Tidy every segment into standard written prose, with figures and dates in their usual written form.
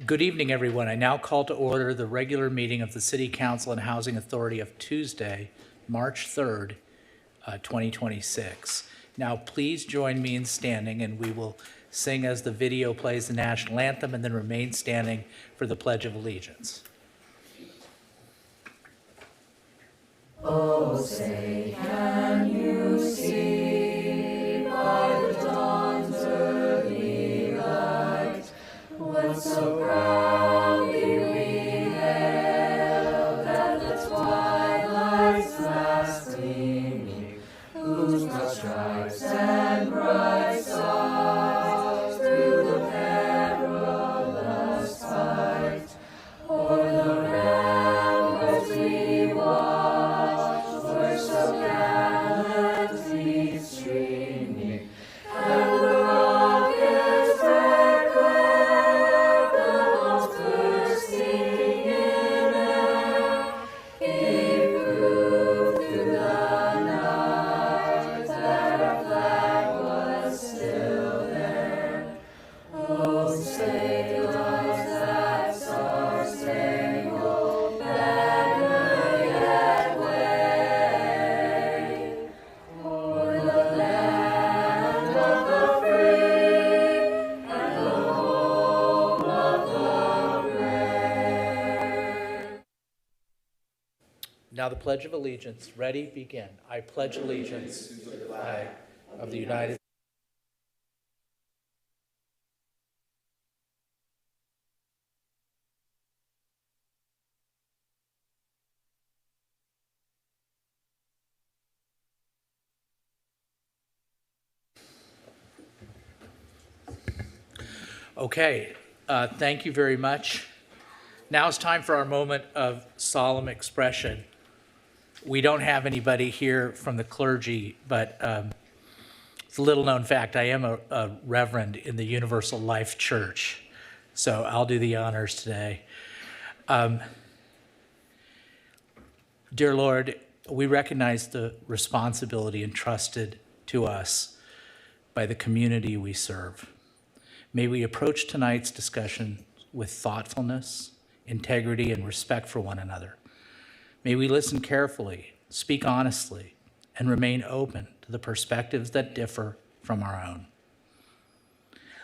Good evening, everyone. I now call to order the regular meeting of the City Council and Housing Authority of Tuesday, March 3rd, 2026. Now, please join me in standing, and we will sing as the video plays the national anthem, and then remain standing for the Pledge of Allegiance. Oh, say, can you see by the dawn's early light when so proudly we hailed at the twilight's last gleaming, whose broad stripes and bright stars through the perilous fight o'er the ramparts we watched were so gallantly streaming, and the rocket's red glare, the bombs bursting in air, gave proof through the night that our flag was still there. Oh, say does that star-spangled banner yet wave o'er the land of the free and the home of the brave? Now the Pledge of Allegiance. Ready? Begin. I pledge allegiance to the flag of the United States. Okay, thank you very much. Now it's time for our moment of solemn expression. We don't have anybody here from the clergy, but it's a little known fact. I am a reverend in the Universal Life Church, so I'll do the honors today. Dear Lord, we recognize the responsibility entrusted to us by the community we serve. May we approach tonight's discussion with thoughtfulness, integrity, and respect for one another. May we listen carefully, speak honestly, and remain open to the perspectives that differ from our own.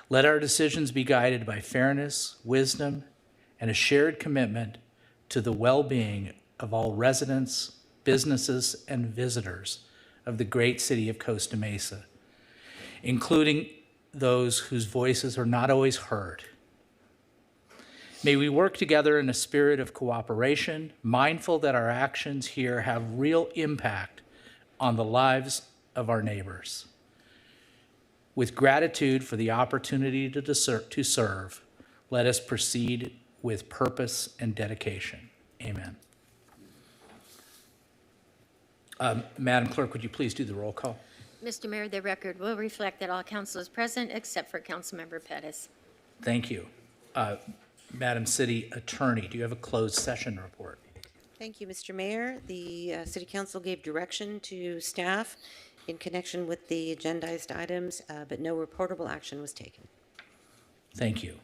Let our decisions be guided by fairness, wisdom, and a shared commitment to the well-being of all residents, businesses, and visitors of the great city of Costa Mesa, including those whose voices are not always heard. May we work together in a spirit of cooperation, mindful that our actions here have real impact on the lives of our neighbors. With gratitude for the opportunity to serve, let us proceed with purpose and dedication. Amen. Madam Clerk, would you please do the roll call? Mr. Mayor, the record will reflect that all council is present except for Councilmember Pettis. Thank you. Madam City Attorney, do you have a closed session report? Thank you, Mr. Mayor. The City Council gave direction to staff in connection with the agendized items, but no reportable action was taken. Thank you.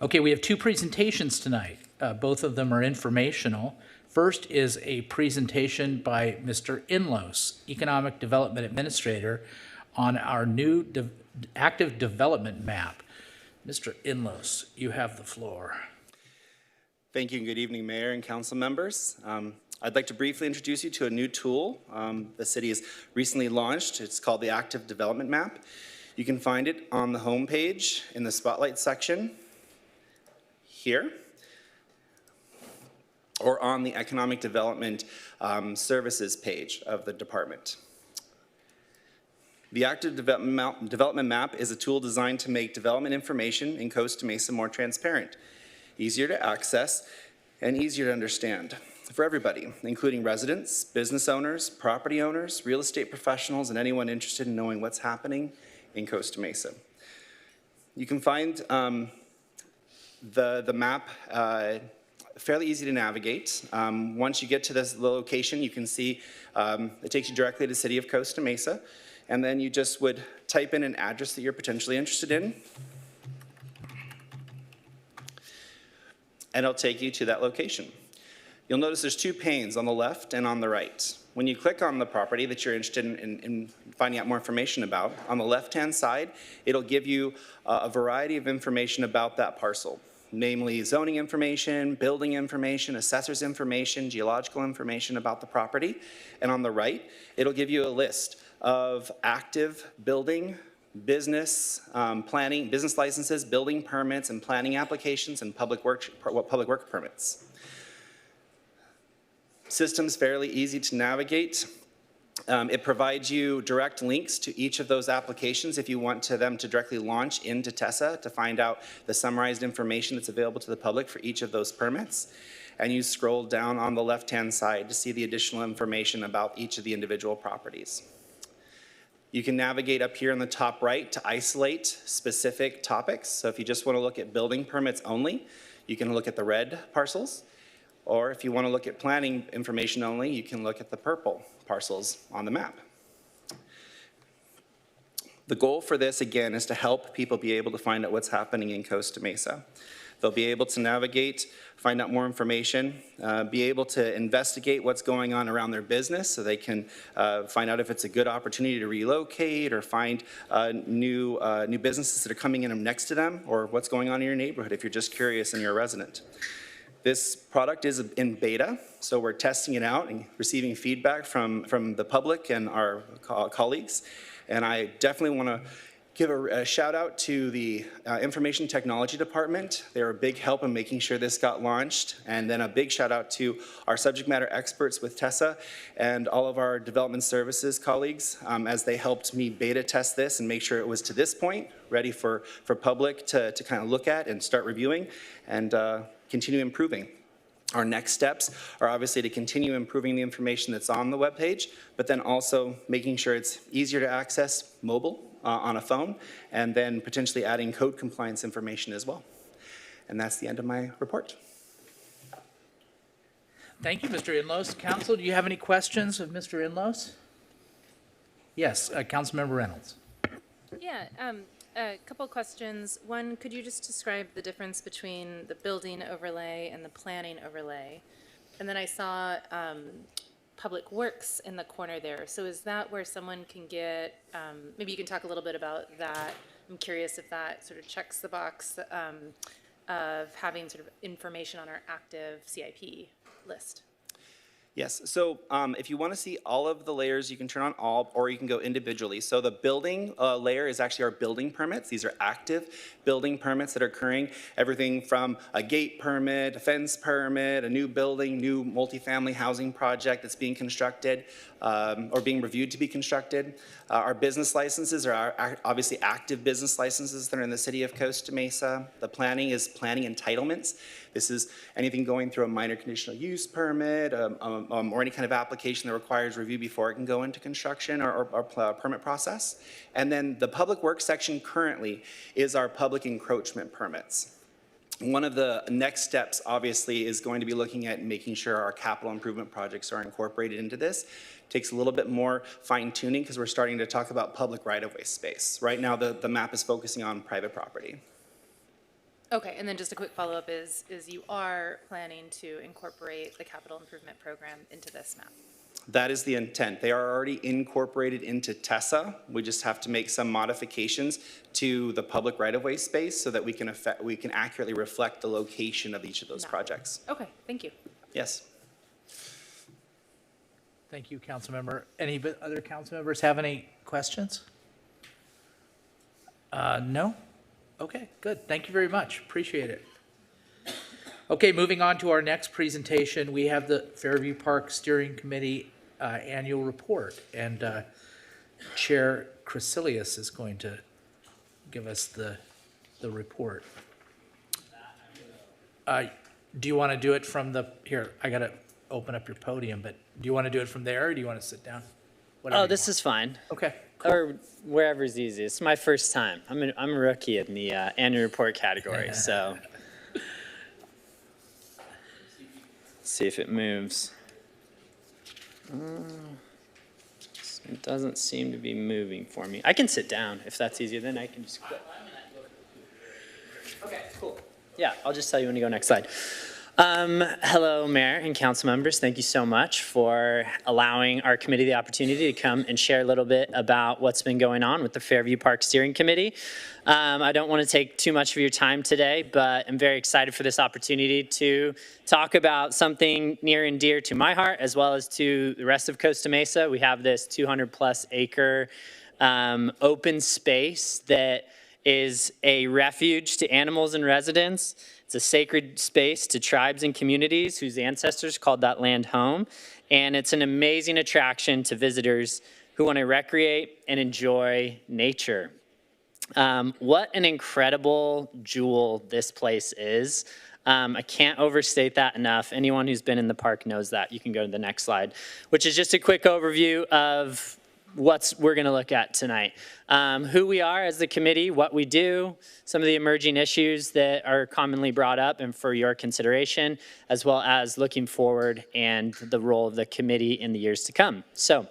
Okay, we have two presentations tonight. Both of them are informational. First is a presentation by Mr. Inlos, Economic Development Administrator, on our new active development map. Mr. Inlos, you have the floor. Thank you, and good evening, Mayor and Council members. I'd like to briefly introduce you to a new tool the city has recently launched. It's called the Active Development Map. You can find it on the home page in the Spotlight section here, or on the Economic Development Services page of the department. The Active Development Map is a tool designed to make development information in Costa Mesa more transparent, easier to access, and easier to understand for everybody, including residents, business owners, property owners, real estate professionals, and anyone interested in knowing what's happening in Costa Mesa. You can find the map fairly easy to navigate. Once you get to this location, you can see it takes you directly to the city of Costa Mesa, and then you just would type in an address that you're potentially interested in. and it'll take you to that location. You'll notice there's two panes on the left and on the right. When you click on the property that you're interested in finding out more information about, on the left-hand side, it'll give you a variety of information about that parcel, namely zoning information, building information, assessor's information, geological information about the property. And on the right, it'll give you a list of active building, business planning, business licenses, building permits, and planning applications, and public work permits. System's fairly easy to navigate. It provides you direct links to each of those applications if you want them to directly launch into TESA to find out the summarized information that's available to the public for each of those permits. And you scroll down on the left-hand side to see the additional information about each of the individual properties. You can navigate up here in the top right to isolate specific topics. So if you just want to look at building permits only, you can look at the red parcels. Or if you want to look at planning information only, you can look at the purple parcels on the map. The goal for this, again, is to help people be able to find out what's happening in Costa Mesa. They'll be able to navigate, find out more information, be able to investigate what's going on around their business so they can find out if it's a good opportunity to relocate or find new businesses that are coming in next to them, or what's going on in your neighborhood if you're just curious and you're a resident. This product is in beta, so we're testing it out and receiving feedback from the public and our colleagues. And I definitely want to give a shout out to the Information Technology Department. They were a big help in making sure this got launched. And then a big shout out to our subject matter experts with TESA and all of our development services colleagues as they helped me beta test this and make sure it was to this point ready for public to kind of look at and start reviewing and continue improving. Our next steps are obviously to continue improving the information that's on the webpage, but then also making sure it's easier to access mobile on a phone, and then potentially adding code compliance information as well. And that's the end of my report. Thank you, Mr. Inlos. Council, do you have any questions of Mr. Inlos? Yes, Councilmember Reynolds. Yeah, a couple of questions. One, could you just describe the difference between the building overlay and the planning overlay? And then I saw Public Works in the corner there. So is that where someone can get, maybe you can talk a little bit about that. I'm curious if that sort of checks the box of having sort of information on our active CIP list. Yes, so if you want to see all of the layers, you can turn on all, or you can go individually. So the building layer is actually our building permits. These are active building permits that are occurring. Everything from a gate permit, a fence permit, a new building, new multifamily housing project that's being constructed or being reviewed to be constructed. Our business licenses are obviously active business licenses that are in the city of Costa Mesa. The planning is planning entitlements. This is anything going through a minor conditional use permit or any kind of application that requires review before it can go into construction or permit process. And then the public works section currently is our public encroachment permits. One of the next steps, obviously, is going to be looking at making sure our capital improvement projects are incorporated into this. Takes a little bit more fine tuning because we're starting to talk about public right-of-way space. Right now, the map is focusing on private property. Okay, and then just a quick follow-up is you are planning to incorporate the capital improvement program into this map? That is the intent. They are already incorporated into TESA. We just have to make some modifications to the public right-of-way space so that we can accurately reflect the location of each of those projects. Okay, thank you. Yes. Thank you, Councilmember. Any other council members have any questions? No? Okay, good. Thank you very much. Appreciate it. Okay, moving on to our next presentation, we have the Fairview Park Steering Committee annual report, and Chair Crecilius is going to give us the report. Do you want to do it from the, here, I got to open up your podium, but do you want to do it from there, or do you want to sit down? Whatever Oh, this is fine. Okay, cool. Or wherever's easiest. It's my first time. I'm a rookie in the annual report category, so. Let's see if it moves. It doesn't seem to be moving for me. I can sit down if that's easier, then I can just click. Okay, cool. Yeah, I'll just tell you when to go next slide. Hello, Mayor and council members. Thank you so much for allowing our committee the opportunity to come and share a little bit about what's been going on with the Fairview Park Steering Committee. I don't want to take too much of your time today, but I'm very excited for this opportunity to talk about something near and dear to my heart, as well as to the rest of Costa Mesa. We have this 200+ acre open space that is a refuge to animals and residents. It's a sacred space to tribes and communities whose ancestors called that land home. And it's an amazing attraction to visitors who want to recreate and enjoy nature. What an incredible jewel this place is. I can't overstate that enough. Anyone who's been in the park knows that. You can go to the next slide, which is just a quick overview of what we're going to look at tonight. Who we are as the committee, what we do, some of the emerging issues that are commonly brought up and for your consideration, as well as looking forward and the role of the committee in the years to come. So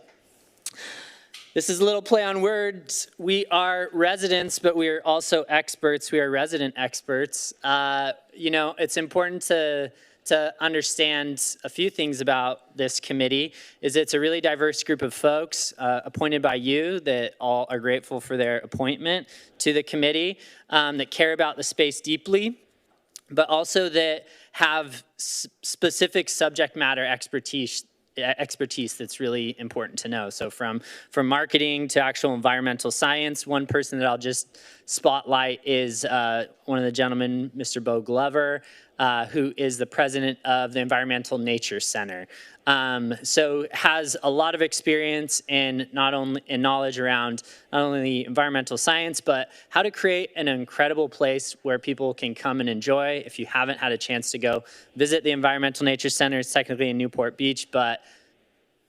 this is a little play on words. We are residents, but we are also experts. We are resident experts. You know, it's important to understand a few things about this committee. Is it's a really diverse group of folks appointed by you that all are grateful for their appointment to the committee, that care about the space deeply, but also that have specific subject matter expertise that's really important to know. So from marketing to actual environmental science, one person that I'll just spotlight is one of the gentlemen, Mr. Bo Glover, who is the president of the Environmental Nature Center. So has a lot of experience in knowledge around not only environmental science, but how to create an incredible place where people can come and enjoy. If you haven't had a chance to go visit the Environmental Nature Center, it's technically in Newport Beach, but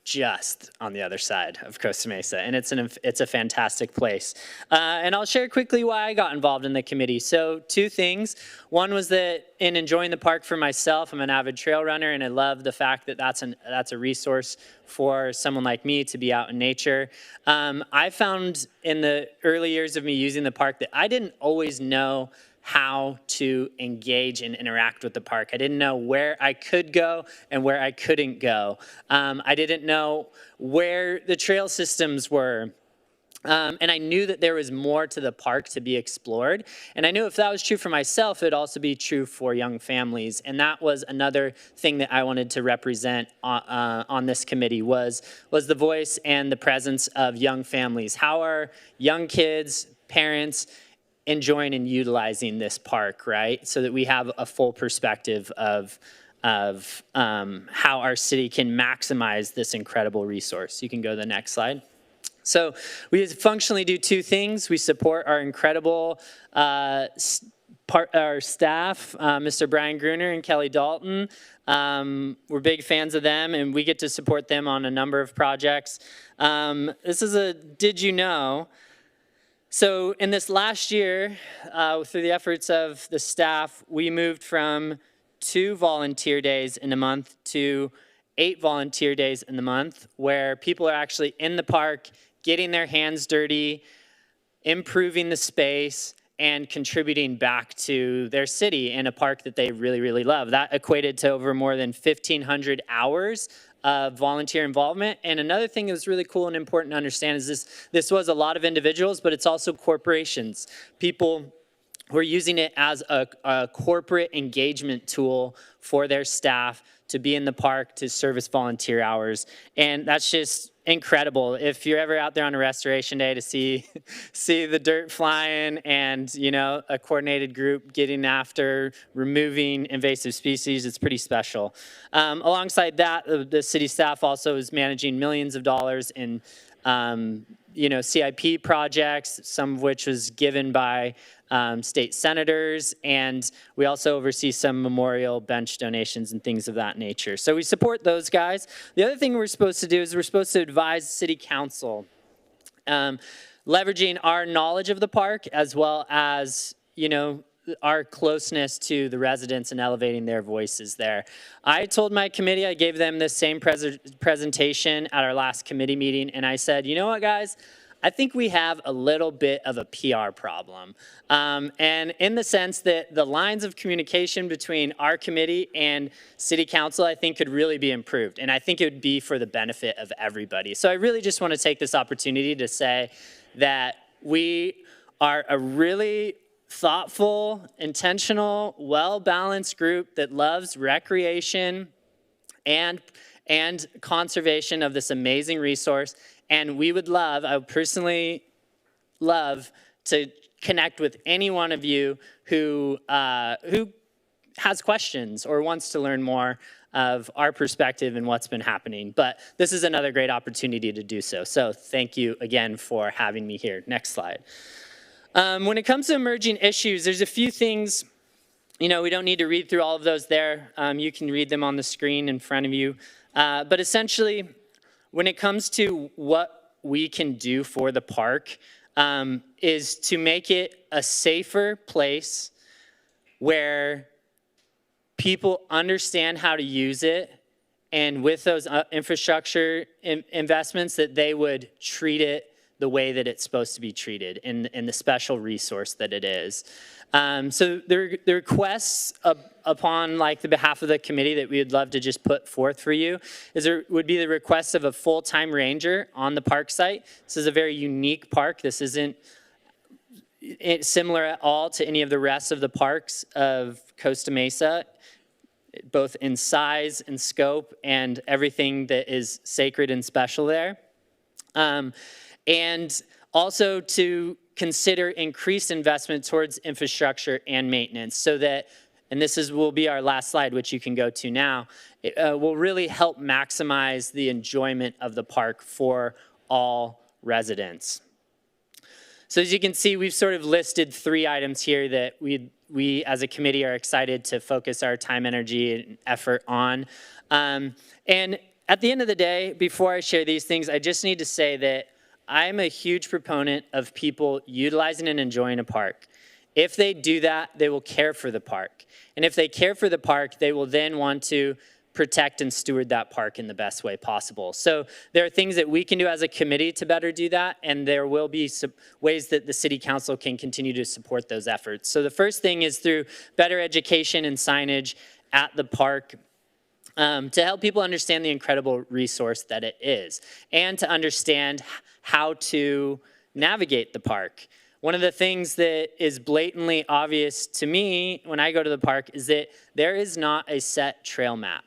just on the other side of Costa Mesa, and it's a fantastic place. And I'll share quickly why I got involved in the committee. So two things. One was that in enjoying the park for myself, I'm an avid trail runner, and I love the fact that that's a resource for someone like me to be out in nature. I found in the early years of me using the park that I didn't always know how to engage and interact with the park. I didn't know where I could go and where I couldn't go. I didn't know where the trail systems were. And I knew that there was more to the park to be explored. And I knew if that was true for myself, it would also be true for young families. And that was another thing that I wanted to represent on this committee was the voice and the presence of young families. How are young kids, parents, enjoying and utilizing this park, right? So that we have a full perspective of how our city can maximize this incredible resource. You can go to the next slide. So we functionally do two things. We support our incredible our staff, Mr. Brian Gruner and Kelly Dalton. We're big fans of them, and we get to support them on a number of projects. This is a did you know? So in this last year, through the efforts of the staff, we moved from 2 volunteer days in a month to 8 volunteer days in the month, where people are actually in the park, getting their hands dirty, improving the space, and contributing back to their city in a park that they really, really love. That equated to over more than 1,500 hours of volunteer involvement. And another thing that was really cool and important to understand is this was a lot of individuals, but it's also corporations. People who are using it as a corporate engagement tool for their staff to be in the park to service volunteer hours. And that's just incredible. If you're ever out there on a restoration day to see the dirt flying and, you know, a coordinated group getting after removing invasive species, it's pretty special. Alongside that, the city staff also is managing millions of dollars in CIP projects, some of which was given by state senators, and we also oversee some memorial bench donations and things of that nature. So we support those guys. The other thing we're supposed to do is we're supposed to advise city council, leveraging our knowledge of the park as well as, you know, our closeness to the residents and elevating their voices there. I told my committee, I gave them this same presentation at our last committee meeting, and I said, you know what, guys? I think we have a little bit of a PR problem. And in the sense that the lines of communication between our committee and city council, I think could really be improved. And I think it would be for the benefit of everybody. So I really just want to take this opportunity to say that we are a really thoughtful, intentional, well-balanced group that loves recreation and conservation of this amazing resource. And we would love, I would personally love to connect with any one of you who has questions or wants to learn more of our perspective and what's been happening. But this is another great opportunity to do so. So thank you again for having me here. Next slide. When it comes to emerging issues, there's a few things, we don't need to read through all of those there. You can read them on the screen in front of you. But essentially, when it comes to what we can do for the park, is to make it a safer place where people understand how to use it, and with those infrastructure investments, that they would treat it the way that it's supposed to be treated and the special resource that it is. So the requests upon the behalf of the committee that we would love to just put forth for you would be the request of a full-time ranger on the park site. This is a very unique park. This isn't similar at all to any of the rest of the parks of Costa Mesa, both in size and scope and everything that is sacred and special there. And also to consider increased investment towards infrastructure and maintenance so that, and will be our last slide, which you can go to now, it will really help maximize the enjoyment of the park for all residents. So as you can see, we've sort of listed 3 items here that we as a committee are excited to focus our time, energy, and effort on. And at the end of the day, before I share these things, I just need to say that I'm a huge proponent of people utilizing and enjoying a park. If they do that, they will care for the park. And if they care for the park, they will then want to protect and steward that park in the best way possible. So there are things that we can do as a committee to better do that, and there will be some ways that the city council can continue to support those efforts. So the first thing is through better education and signage at the park, to help people understand the incredible resource that it is, and to understand how to navigate the park. One of the things that is blatantly obvious to me when I go to the park is that there is not a set trail map.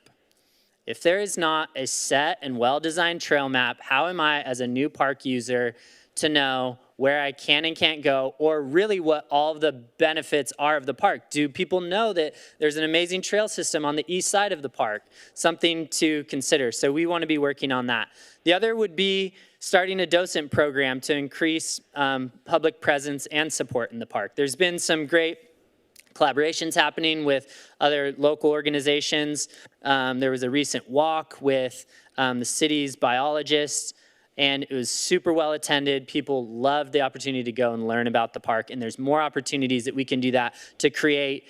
If there is not a set and well-designed trail map, how am I, as a new park user, to know where I can and can't go, or really what all of the benefits are of the park? Do people know that there's an amazing trail system on the east side of the park? Something to consider. So we want to be working on that. The other would be starting a docent program to increase public presence and support in the park. There's been some great collaborations happening with other local organizations. There was a recent walk with the city's biologists, and it was super well attended. People loved the opportunity to go and learn about the park, and there's more opportunities that we can do that to create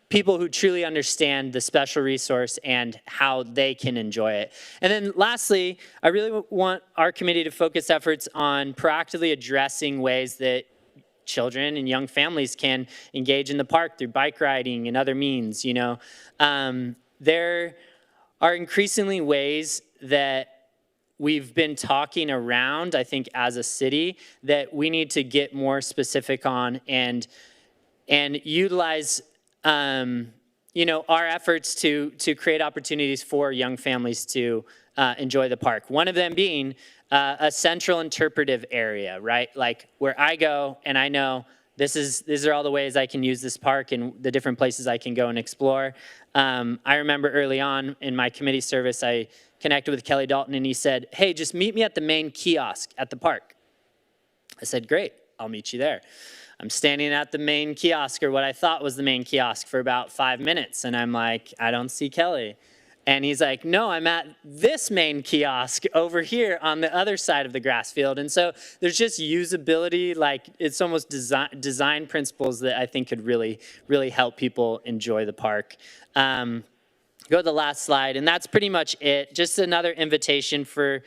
people who truly understand the special resource and how they can enjoy it. And then lastly, I really want our committee to focus efforts on proactively addressing ways that children and young families can engage in the park through bike riding and other means. There are increasingly ways that we've been talking around, I think, as a city, that we need to get more specific on and utilize our efforts to create opportunities for young families to enjoy the park. One of them being a central interpretive area, right? Like where I go and I know these are all the ways I can use this park and the different places I can go and explore. I remember early on in my committee service, I connected with Kelly Dalton and he said, hey, just meet me at the main kiosk at the park. I said, great, I'll meet you there. I'm standing at the main kiosk, or what I thought was the main kiosk, for about 5 minutes. And I'm like, I don't see Kelly. And he's like, no, I'm at this main kiosk over here on the other side of the grass field. And so there's just usability, like it's almost design principles that I think could really, really help people enjoy the park. Go to the last slide, and that's pretty much it. Just another invitation for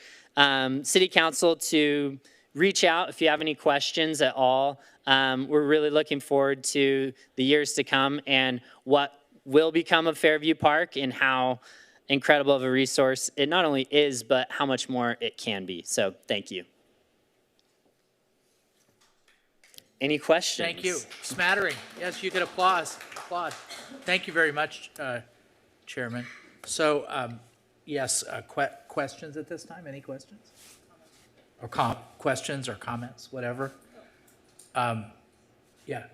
City Council to reach out if you have any questions at all. We're really looking forward to the years to come and what will become of Fairview Park and how incredible of a resource it not only is, but how much more it can be. So thank you. Any questions? Thank you. Smattering. Yes, you could applaud. Thank you very much, Chairman. So, yes, questions at this time? Any questions? Or questions or comments, whatever? Yeah.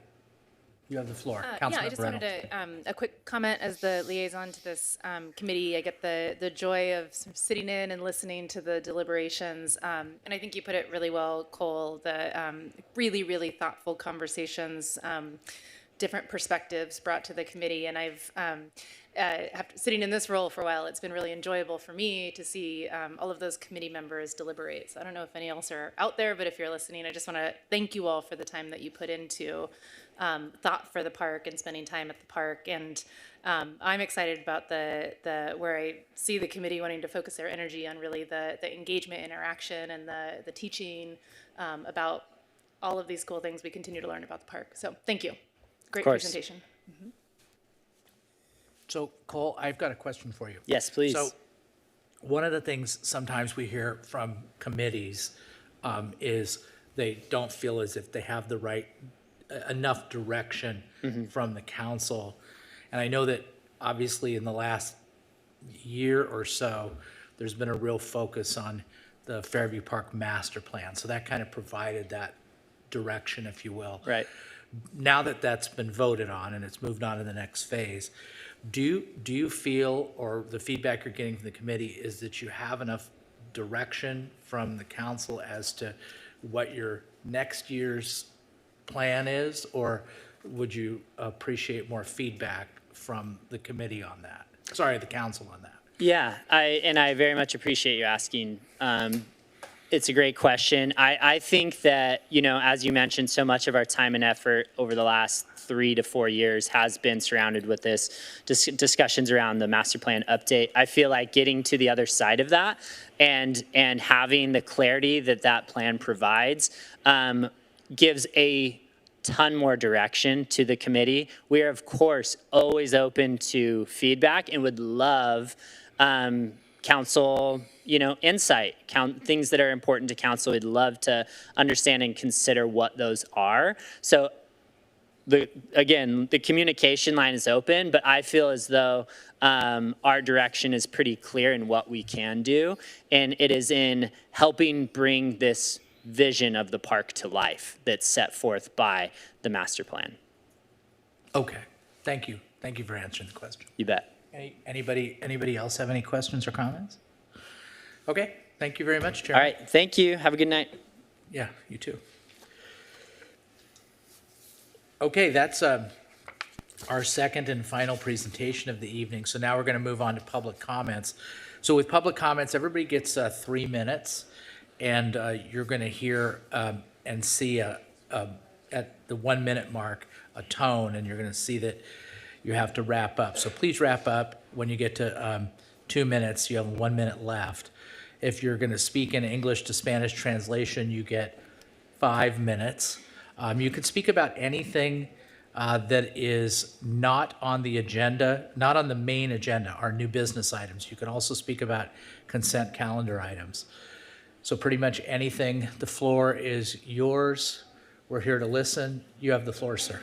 You have the floor. Yeah, I Councilman just wanted a quick comment as the liaison to this committee. I get the joy of sort of sitting in and listening to the deliberations. And I think you put it really well, Cole, the really, really thoughtful conversations, different perspectives brought to the committee. And I've, after sitting in this role for a while, it's been really enjoyable for me to see all of those committee members deliberate. So I don't know if any else are out there, but if you're listening, I just want to thank you all for the time that you put into thought for the park and spending time at the park. And I'm excited about the where I see the committee wanting to focus their energy on really the engagement, interaction, and the teaching about all of these cool things we continue to learn about the park. So thank you. Great presentation. So, Cole, I've got a question for you. Yes, please. So, one of the things sometimes we hear from committees is they don't feel as if they have the right, enough direction from the council. And I know that obviously in the last year or so, there's been a real focus on the Fairview Park master plan. So that kind of provided that direction, if you will. Right. Now that that's been voted on and it's moved on to the next phase, do you feel, or the feedback you're getting from the committee is that you have enough direction from the council as to what your next year's plan is, or would you appreciate more feedback from the committee on that? Sorry, the council on that. Yeah, I very much appreciate you asking. It's a great question. I think that, you know, as you mentioned, so much of our time and effort over the last 3 to 4 years has been surrounded with this discussions around the master plan update. I feel like getting to the other side of that and having the clarity that that plan provides gives a ton more direction to the committee. We are, of course, always open to feedback and would love council, you know, insight, things that are important to council. We'd love to understand and consider what those are. So again, the communication line is open, but I feel as though our direction is pretty clear in what we can do. And it is in helping bring this vision of the park to life that's set forth by the master plan. Okay, thank you. Thank you for answering the question. You bet. Anybody else have any questions or comments? Okay, thank you very much, All Chairman. right, thank you. Have a good night. Yeah, you too. Okay, that's our second and final presentation of the evening. So now we're going to move on to public comments. So with public comments, everybody gets 3 minutes, and you're going to hear and see at the 1 minute mark a tone, and you're going to see that you have to wrap up. So please wrap up. When you get to 2 minutes, you have 1 minute left. If you're going to speak in English to Spanish translation, you get 5 minutes. You can speak about anything that is not on the agenda, not on the main agenda, our new business items. You can also speak about consent calendar items. So pretty much anything. The floor is yours. We're here to listen. You have the floor, sir.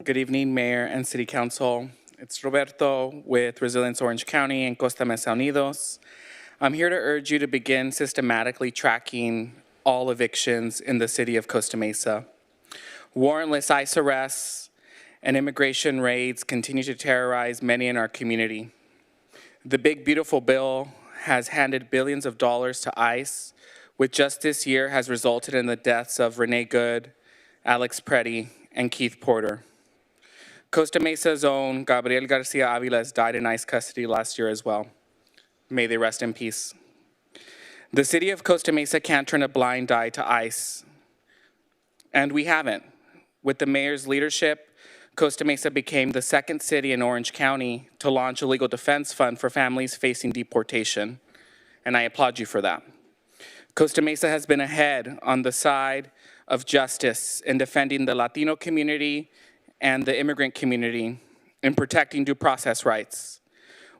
Good evening, Mayor and City Council. It's Roberto with Resilience Orange County and Costa Mesa Unidos. I'm here to urge you to begin systematically tracking all evictions in the city of Costa Mesa. Warrantless ICE arrests and immigration raids continue to terrorize many in our community. The Big Beautiful Bill has handed billions of dollars to ICE, which just this year has resulted in the deaths of Renee Good, Alex Preddy, and Keith Porter. Costa Mesa's own Gabriel Garcia Aviles died in ICE custody last year as well. May they rest in peace. The city of Costa Mesa can't turn a blind eye to ICE, and we haven't. With the mayor's leadership, Costa Mesa became the second city in Orange County to launch a legal defense fund for families facing deportation, and I applaud you for that. Costa Mesa has been ahead on the side of justice in defending the Latino community and the immigrant community in protecting due process rights.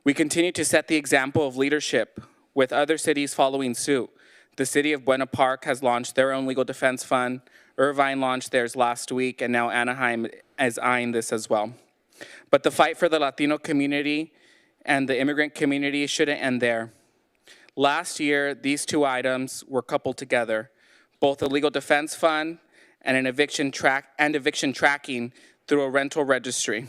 We continue to set the example of leadership with other cities following suit. The city of Buena Park has launched their own legal defense fund. Irvine launched theirs last week, and now Anaheim is eyeing this as well. But the fight for the Latino community and the immigrant community shouldn't end there. Last year, these two items were coupled together, both a legal defense fund and an eviction tracking through a rental registry.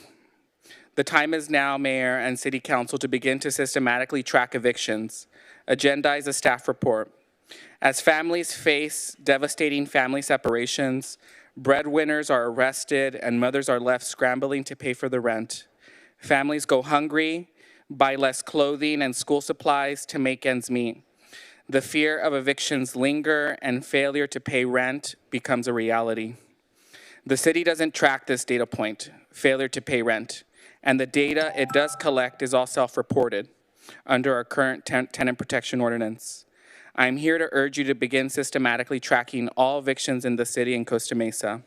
The time is now, Mayor and City Council, to begin to systematically track evictions, agendize a staff report. As families face devastating family separations, breadwinners are arrested and mothers are left scrambling to pay for the rent. Families go hungry, buy less clothing and school supplies to make ends meet. The fear of evictions linger and failure to pay rent becomes a reality. The city doesn't track this data point, failure to pay rent, and the data it does collect is all self-reported under our current tenant protection ordinance. I'm here to urge you to begin systematically tracking all evictions in the city and Costa Mesa.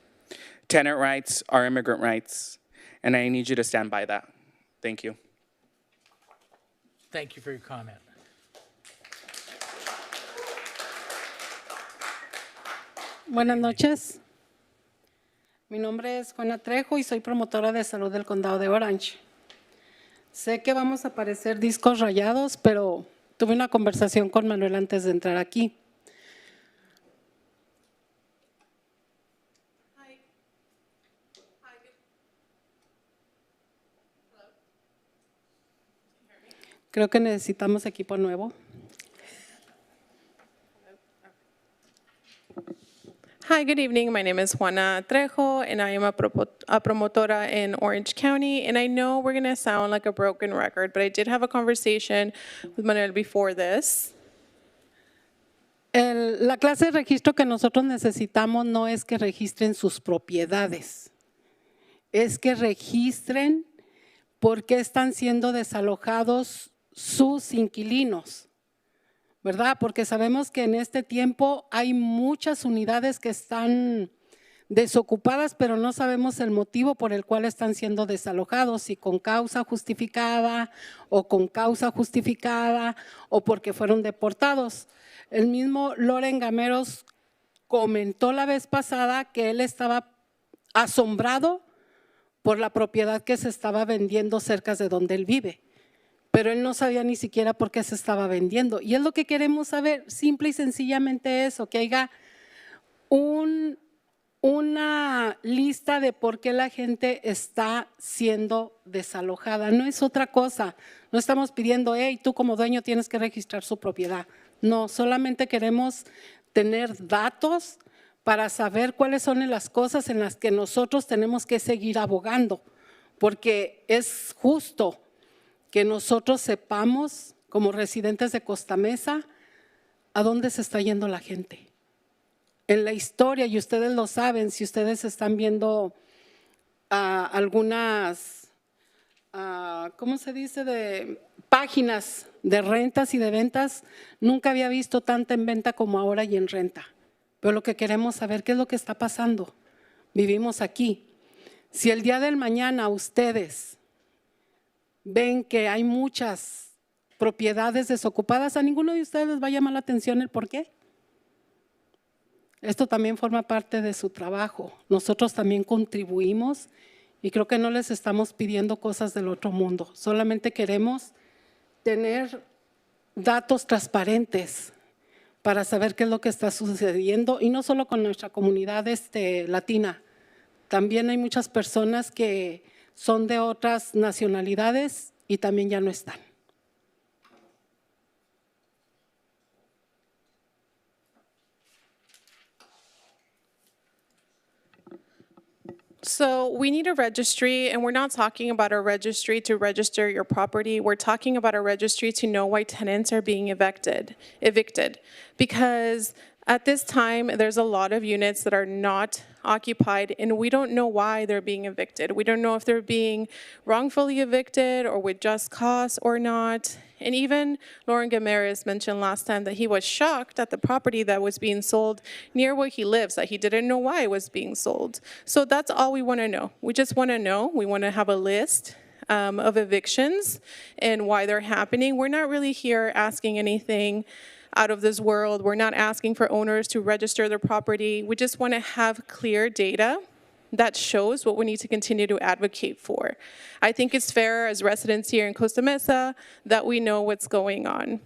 Tenant rights are immigrant rights, and I need you to stand by that. Thank you. Thank you for your comment. Buenas noches. Mi nombre es Juana Trejo y soy promotora de salud del condado de Orange. Sé que vamos a parecer discos rayados, pero tuve una conversación con Manuel antes de entrar aquí. Creo que necesitamos equipo nuevo. Hi, good evening. My name is Juana Trejo, and I am a promotora in Orange County. And I know we're going to sound like a broken record, but I did have a conversation with Manuel before this. La clase de registro que nosotros necesitamos no es que registren sus propiedades, es que registren por qué están siendo desalojados sus inquilinos, ¿verdad? Porque sabemos que en este tiempo hay muchas unidades que están desocupadas, pero no sabemos el motivo por el cual están siendo desalojados, si con causa justificada o con causa justificada o porque fueron deportados. El mismo Loren Gameros comentó la vez pasada que él estaba asombrado por la propiedad que se estaba vendiendo cerca de donde él vive, pero él no sabía ni siquiera por qué se estaba vendiendo. Y es lo que queremos saber, simple y sencillamente eso, que haya una lista de por qué la gente está siendo desalojada. No es otra cosa, no estamos pidiendo, hey, tú como dueño tienes que registrar su propiedad. No, solamente queremos tener datos para saber cuáles son las cosas en las que nosotros tenemos que seguir abogando, porque es justo que nosotros sepamos, como residentes de Costa Mesa, a dónde se está yendo la gente. En la historia, y ustedes lo saben, si ustedes están viendo algunas, ¿cómo se dice?, de páginas de rentas y de ventas, nunca había visto tanta en venta como ahora y en renta. Pero lo que queremos saber, ¿qué es lo que está pasando? Vivimos aquí. Si el día del mañana ustedes ven que hay muchas propiedades desocupadas, a ninguno de ustedes les va a llamar la atención el por qué. Esto también forma parte de su trabajo. Nosotros también contribuimos y creo que no les estamos pidiendo cosas del otro mundo. Solamente queremos tener datos transparentes para saber qué es lo que está sucediendo, y no solo con nuestra comunidad latina. También hay muchas personas que son de otras nacionalidades y también ya no están. So we need a registry, and we're not talking about a registry to register your property. We're talking about a registry to know why tenants are being evicted. Because At this time, there's a lot of units that are not occupied, and we don't know why they're being evicted. We don't know if they're being wrongfully evicted or with just cause or not. And even Lauren Gamarez mentioned last time that he was shocked at the property that was being sold near where he lives, that he didn't know why it was being sold. So that's all we want to know. We just want to know. We want to have a list of evictions and why they're happening. We're not really here asking anything out of this world. We're not asking for owners to register their property. We just want to have clear data that shows what we need to continue to advocate for. I think it's fair as residents here in Costa Mesa that we know what's going on.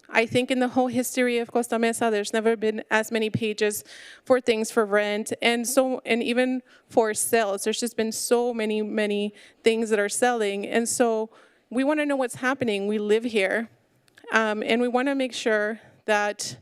I think in the whole history of Costa Mesa, there's never been as many pages for things for rent and even for sales. There's just been so many things that are selling. And so we want to know what's happening. We live here. And we want to make sure that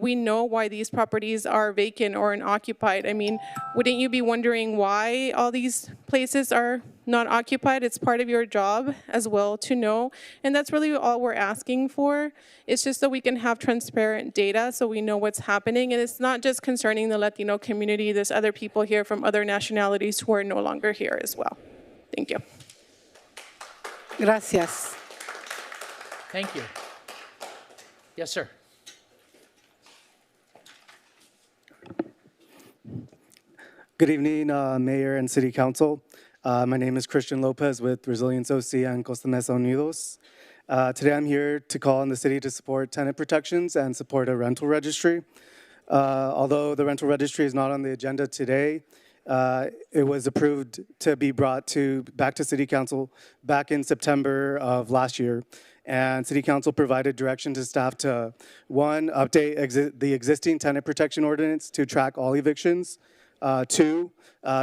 we know why these properties are vacant or unoccupied. I mean, wouldn't you be wondering why all these places are not occupied? It's part of your job as well to know. And that's really all we're asking for. It's just so we can have transparent data so we know what's happening. And it's not just concerning the Latino community. There's other people here from other nationalities who are no longer here as well. Thank you. Gracias. Thank you. Yes, sir. Good evening, Mayor and City Council. My name is Christian Lopez with Resilience OC and Costa Mesa Unidos. Today I'm here to call on the city to support tenant protections and support a rental registry. Although the rental registry is not on the agenda today, it was approved to be brought back to City Council back in September of last year. And City Council provided direction to staff to, one, update the existing tenant protection ordinance to track all evictions, two,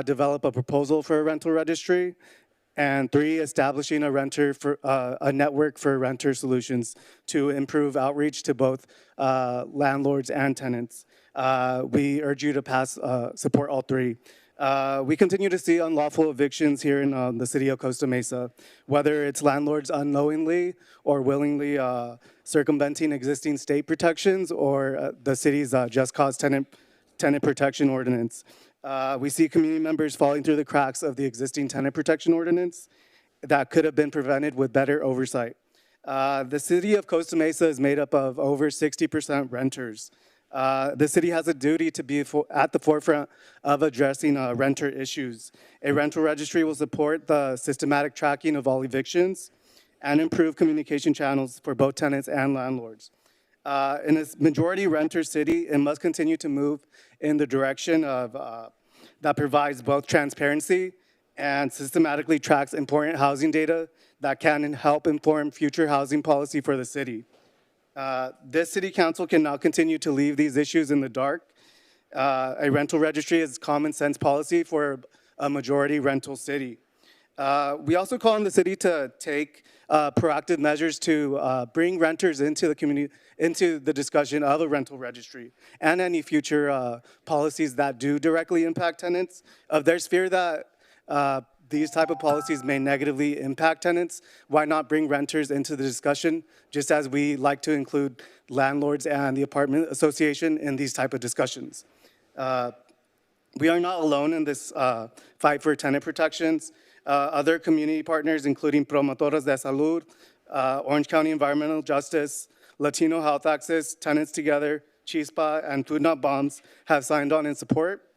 develop a proposal for a rental registry, and three, establishing a network for renter solutions to improve outreach to both landlords and tenants. We urge you to support all three. We continue to see unlawful evictions here in the city of Costa Mesa, whether it's landlords unknowingly or willingly circumventing existing state protections or the city's just cause tenant protection ordinance. We see community members falling through the cracks of the existing tenant protection ordinance that could have been prevented with better oversight. The city of Costa Mesa is made up of over 60% renters. The city has a duty to be at the forefront of addressing renter issues. A rental registry will support the systematic tracking of all evictions and improve communication channels for both tenants and landlords. In a majority renter city, it must continue to move in the direction of that provides both transparency and systematically tracks important housing data that can help inform future housing policy for the city. This city council cannot continue to leave these issues in the dark. A rental registry is common sense policy for a majority rental city. We also call on the city to take proactive measures to bring renters into the community, into the discussion of a rental registry and any future policies that do directly impact tenants. There's fear that these type of policies may negatively impact tenants. Why not bring renters into the discussion, just as we like to include landlords and the apartment association in these type of discussions? We are not alone in this fight for tenant protections. Other community partners, including Promotoras de Salud, Orange County Environmental Justice, Latino Health Access, Tenants Together, Chispa, and Food Not Bombs have signed on in support.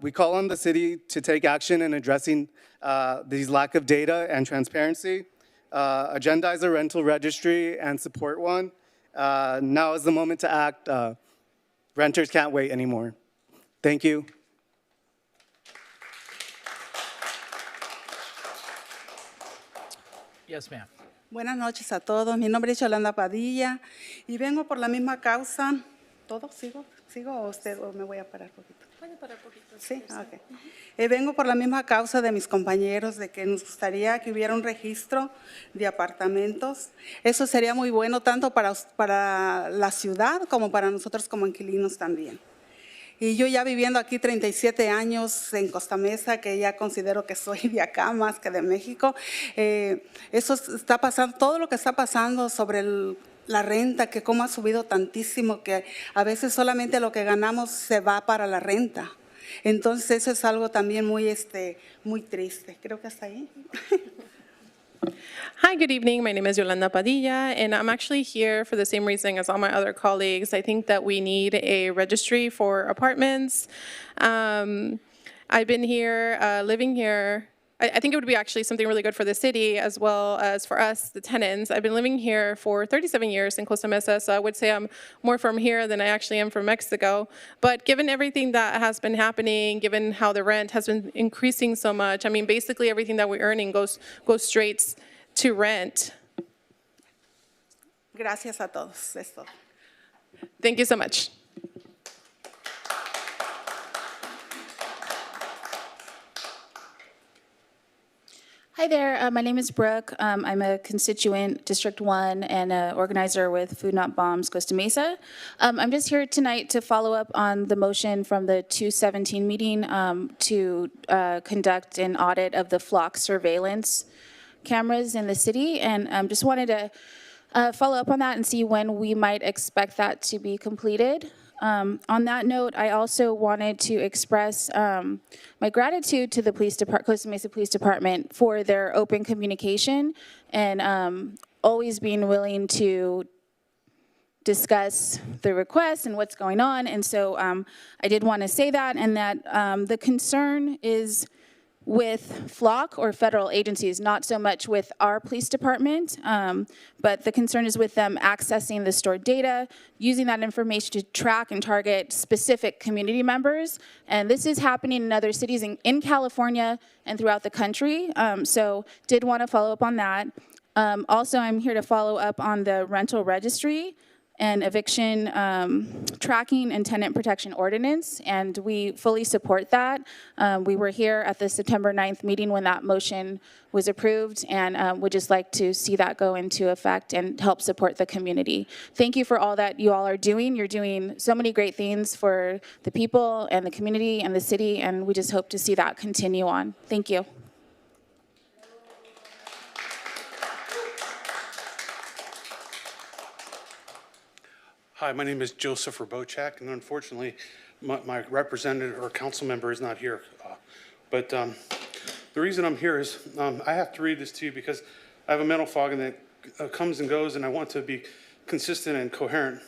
We call on the city to take action in addressing these lack of data and transparency, agendize a rental registry, and support one. Now is the moment to act. Renters can't wait anymore. Thank you. Yes, ma'am. Buenas noches a todos. Mi nombre es Yolanda Padilla y vengo por la misma causa. ¿Todo? ¿Sigo o usted o me voy a parar poquito? Puede parar poquito. Sí, ok. Vengo por la misma causa de mis compañeros de que nos gustaría que hubiera un registro de apartamentos. Eso sería muy bueno tanto para la ciudad como para nosotros como inquilinos también. Y yo ya viviendo aquí 37 años en Costa Mesa, que ya considero que soy de acá más que de México, eso está pasando, todo lo que está pasando sobre la renta, que cómo ha subido tantísimo, que a veces solamente lo que ganamos se va para la renta. Entonces eso es algo también muy, muy triste. Creo que hasta ahí. Hi, good evening. My name is Yolanda Padilla, and I'm actually here for the same reason as all my other colleagues. I think that we need a registry for apartments. I've been here, living here. I think it would be actually something really good for the city as well as for us, the tenants. I've been living here for 37 years in Costa Mesa, so I would say I'm more from here than I actually am from Mexico. But given everything that has been happening, given how the rent has been increasing so much, I mean, basically everything that we're earning goes straight to rent. Gracias a todos. Es todo. Thank you so much. Hi there, my name is Brooke. I'm a constituent, District 1, and an organizer with Food Not Bombs Costa Mesa. I'm just here tonight to follow up on the motion from the 217 meeting to conduct an audit of the flock surveillance cameras in the city, and just wanted to follow up on that and see when we might expect that to be completed. On that note, I also wanted to express my gratitude to the Costa Mesa Police Department for their open communication and always being willing to discuss the requests and what's going on. And so I did want to say that, and that the concern is with FLOC or federal agencies, not so much with our police department, but the concern is with them accessing the stored data, using that information to track and target specific community members. And this is happening in other cities in California and throughout the country. So did want to follow up on that. Also, I'm here to follow up on the rental registry and eviction tracking and tenant protection ordinance, and we fully support that. We were here at the September 9th meeting when that motion was approved, and would just like to see that go into effect and help support the community. Thank you for all that you all are doing. You're doing so many great things for the people and the community and the city, and we just hope to see that continue on. Thank you. Hi, my name is Joseph Robochak, and unfortunately, my representative or council member is not here. But the reason I'm here is I have to read this to you because I have a mental fog and that comes and goes, and I want to be consistent and coherent.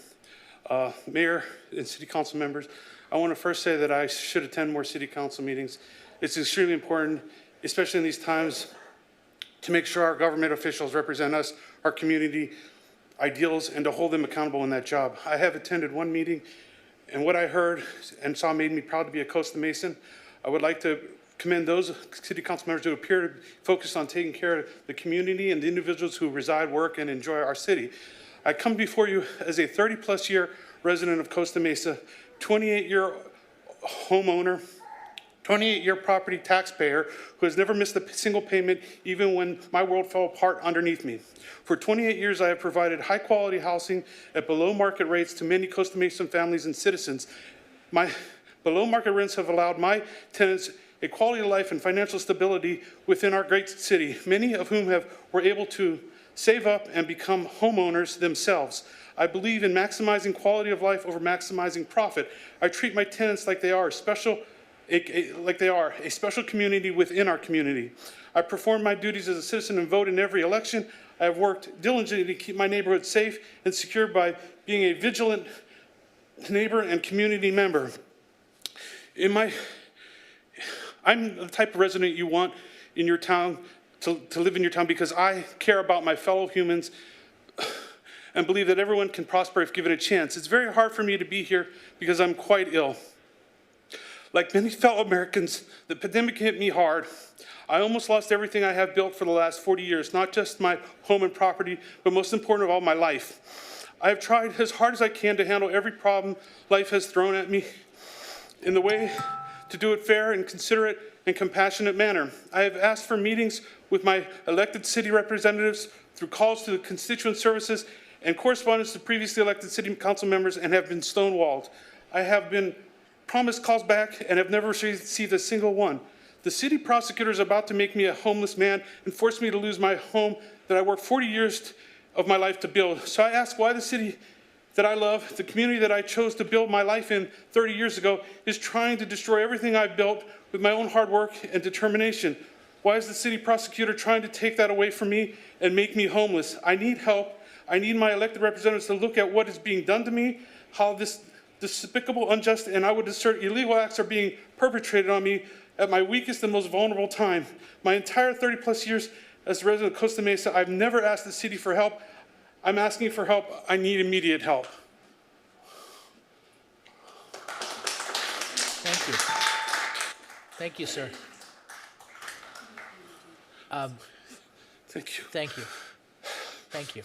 Mayor and city council members, I want to first say that I should attend more city council meetings. It's extremely important, especially in these times, to make sure our government officials represent us, our community ideals, and to hold them accountable in that job. I have attended one meeting, and what I heard and saw made me proud to be a Costa Mesan. I would like to commend those city council members who appear to focus on taking care of the community and the individuals who reside, work, and enjoy our city. I come before you as a 30-plus year resident of Costa Mesa, 28-year homeowner, 28-year property taxpayer who has never missed a single payment even when my world fell apart underneath me. For 28 years, I have provided high-quality housing at below-market rates to many Costa Mesa families and citizens. My below-market rents have allowed my tenants a quality of life and financial stability within our great city, many of whom were able to save up and become homeowners themselves. I believe in maximizing quality of life over maximizing profit. I treat my tenants like they are a special community within our community. I perform my duties as a citizen and vote in every election. I have worked diligently to keep my neighborhood safe and secure by being a vigilant neighbor and community member. I'm the type of resident you want in your town, to live in your town, because I care about my fellow humans and believe that everyone can prosper if given a chance. It's very hard for me to be here because I'm quite ill. Like many fellow Americans, the pandemic hit me hard. I almost lost everything I have built for the last 40 years, not just my home and property, but most important of all, my life. I have tried as hard as I can to handle every problem life has thrown at me in the way to do it fair and considerate and compassionate manner. I have asked for meetings with my elected city representatives through calls to the constituent services and correspondence to previously elected city council members and have been stonewalled. I have been promised calls back and have never received a single one. The city prosecutor is about to make me a homeless man and force me to lose my home that I worked 40 years of my life to build. So I ask why the city that I love, the community that I chose to build my life in 30 years ago, is trying to destroy everything I've built with my own hard work and determination. Why is the city prosecutor trying to take that away from me and make me homeless? I need help. I need my elected representatives to look at what is being done to me, how this despicable, unjust, and I would assert illegal acts are being perpetrated on me at my weakest and most vulnerable time. My entire 30-plus years as a resident of Costa Mesa, I've never asked the city for help. I'm asking for help. I need immediate help. Thank you. Thank you, sir. Thank you. Thank you. Thank you.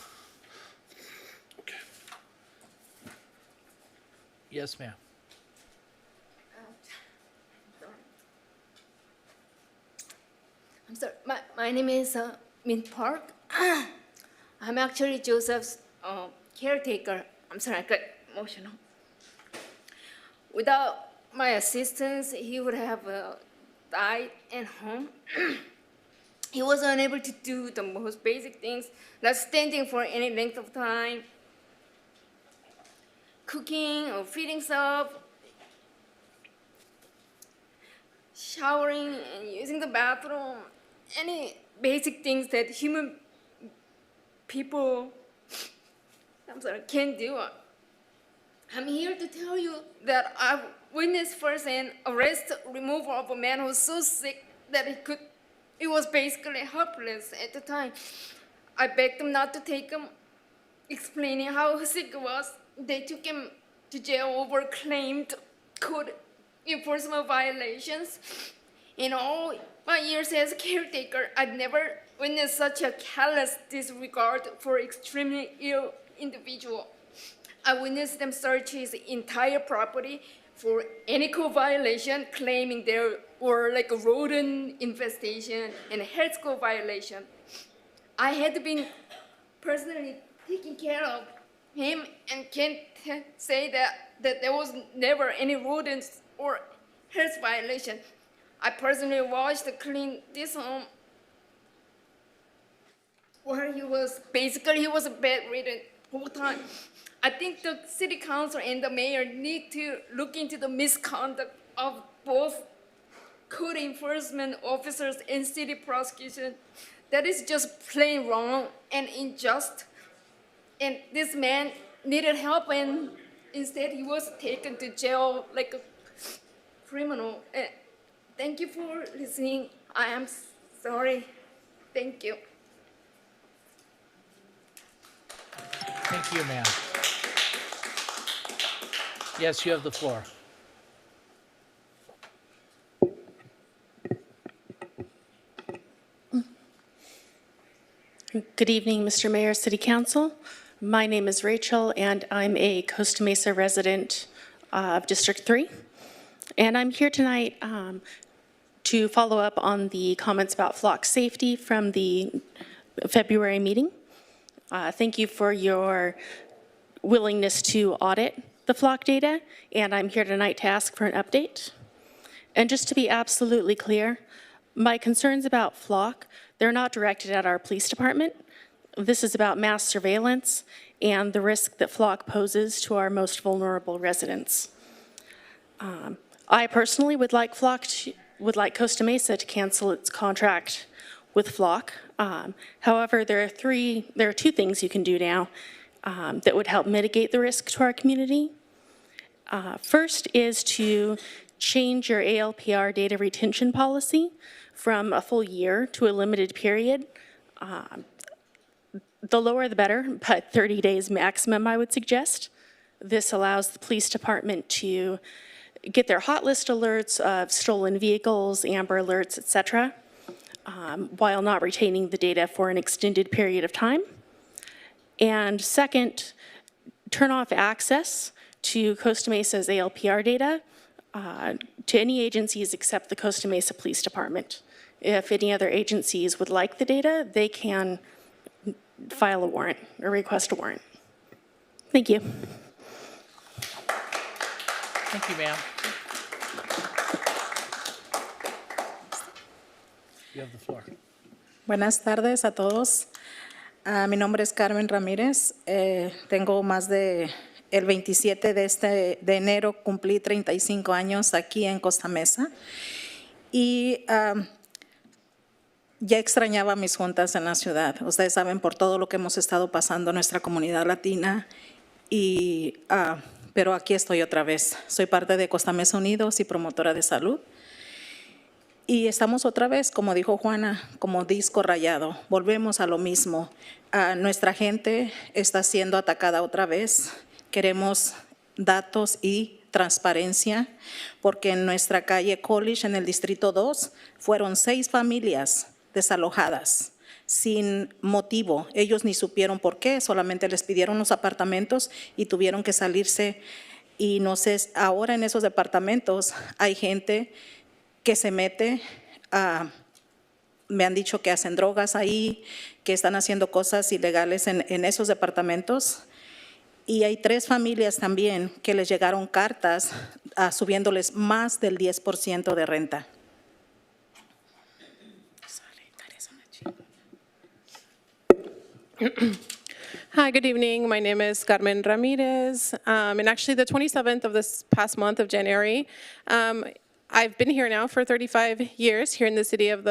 Okay. Yes, ma'am. I'm sorry. My name is Min Park. I'm actually Joseph's caretaker. I'm sorry, I got emotional. Without my assistance, he would have died at home. He was unable to do the most basic things, like standing for any length of time, cooking or feeding stuff, showering and using the bathroom, any basic things that human people, can do. I'm here to tell you that I've witnessed firsthand arrest, removal of a man who was so sick that he was basically helpless at the time. I begged them not to take him, explaining how sick he was. They took him to jail over claimed code enforcement violations. In all my years as a caretaker, I've never witnessed such a callous disregard for extremely ill individual. I witnessed them search his entire property for any code violation, claiming there were like a rodent infestation and a health code violation. I had been personally taking care of him and can't say that there was never any rodents or health violation. I personally watched and cleaned this home where he was bedridden the whole time. I think the city council and the mayor need to look into the misconduct of both code enforcement officers and city prosecution. That is just plain wrong and unjust. And this man needed help, and instead he was taken to jail like a criminal. Thank you for listening. I am sorry. Thank you. Thank you, ma'am. Yes, you have the floor. Good evening, Mr. Mayor, City Council. My name is Rachel, and I'm a Costa Mesa resident of District 3. And I'm here tonight to follow up on the comments about flock safety from the February meeting. Thank you for your willingness to audit the flock data, and I'm here tonight to ask for an update. And just to be absolutely clear, my concerns about flock, they're not directed at our police department. This is about mass surveillance and the risk that flock poses to our most vulnerable residents. I personally would like Costa Mesa to cancel its contract with flock. However, there are two things you can do now that would help mitigate the risk to our community. First is to change your ALPR data retention policy from a full year to a limited period. The lower the better, but 30 days maximum, I would suggest. This allows the police department to get their hot list alerts of stolen vehicles, Amber alerts, et cetera, while not retaining the data for an extended period of time. And second, turn off access to Costa Mesa's ALPR data to any agencies except the Costa Mesa Police Department. If any other agencies would like the data, they can file a warrant or request a warrant. Thank you. Thank you, ma'am. You have the floor. Buenas tardes a todos. Mi nombre es Carmen Ramírez. Tengo más de... El 27 de enero cumplí 35 años aquí en Costa Mesa. Y ya extrañaba mis juntas en la ciudad. Ustedes saben por todo lo que hemos estado pasando en nuestra comunidad latina. Pero aquí estoy otra vez. Soy parte de Costa Mesa Unidos y promotora de salud. Y estamos otra vez, como dijo Juana, como disco rayado. Volvemos a lo mismo. Nuestra gente está siendo atacada otra vez. Queremos datos y transparencia, porque en nuestra calle College, en el Distrito 2, fueron 6 familias desalojadas sin motivo. Ellos ni supieron por qué, solamente les pidieron los apartamentos y tuvieron que salirse. Y no sé, ahora en esos departamentos hay gente que se mete, me han dicho que hacen drogas ahí, que están haciendo cosas ilegales en esos departamentos. Y hay 3 familias también que les llegaron cartas subiéndoles más del 10% de renta. Hi, good evening. My name is Carmen Ramirez. And actually, the 27th of this past month of January, I've been here now for 35 years here in the city of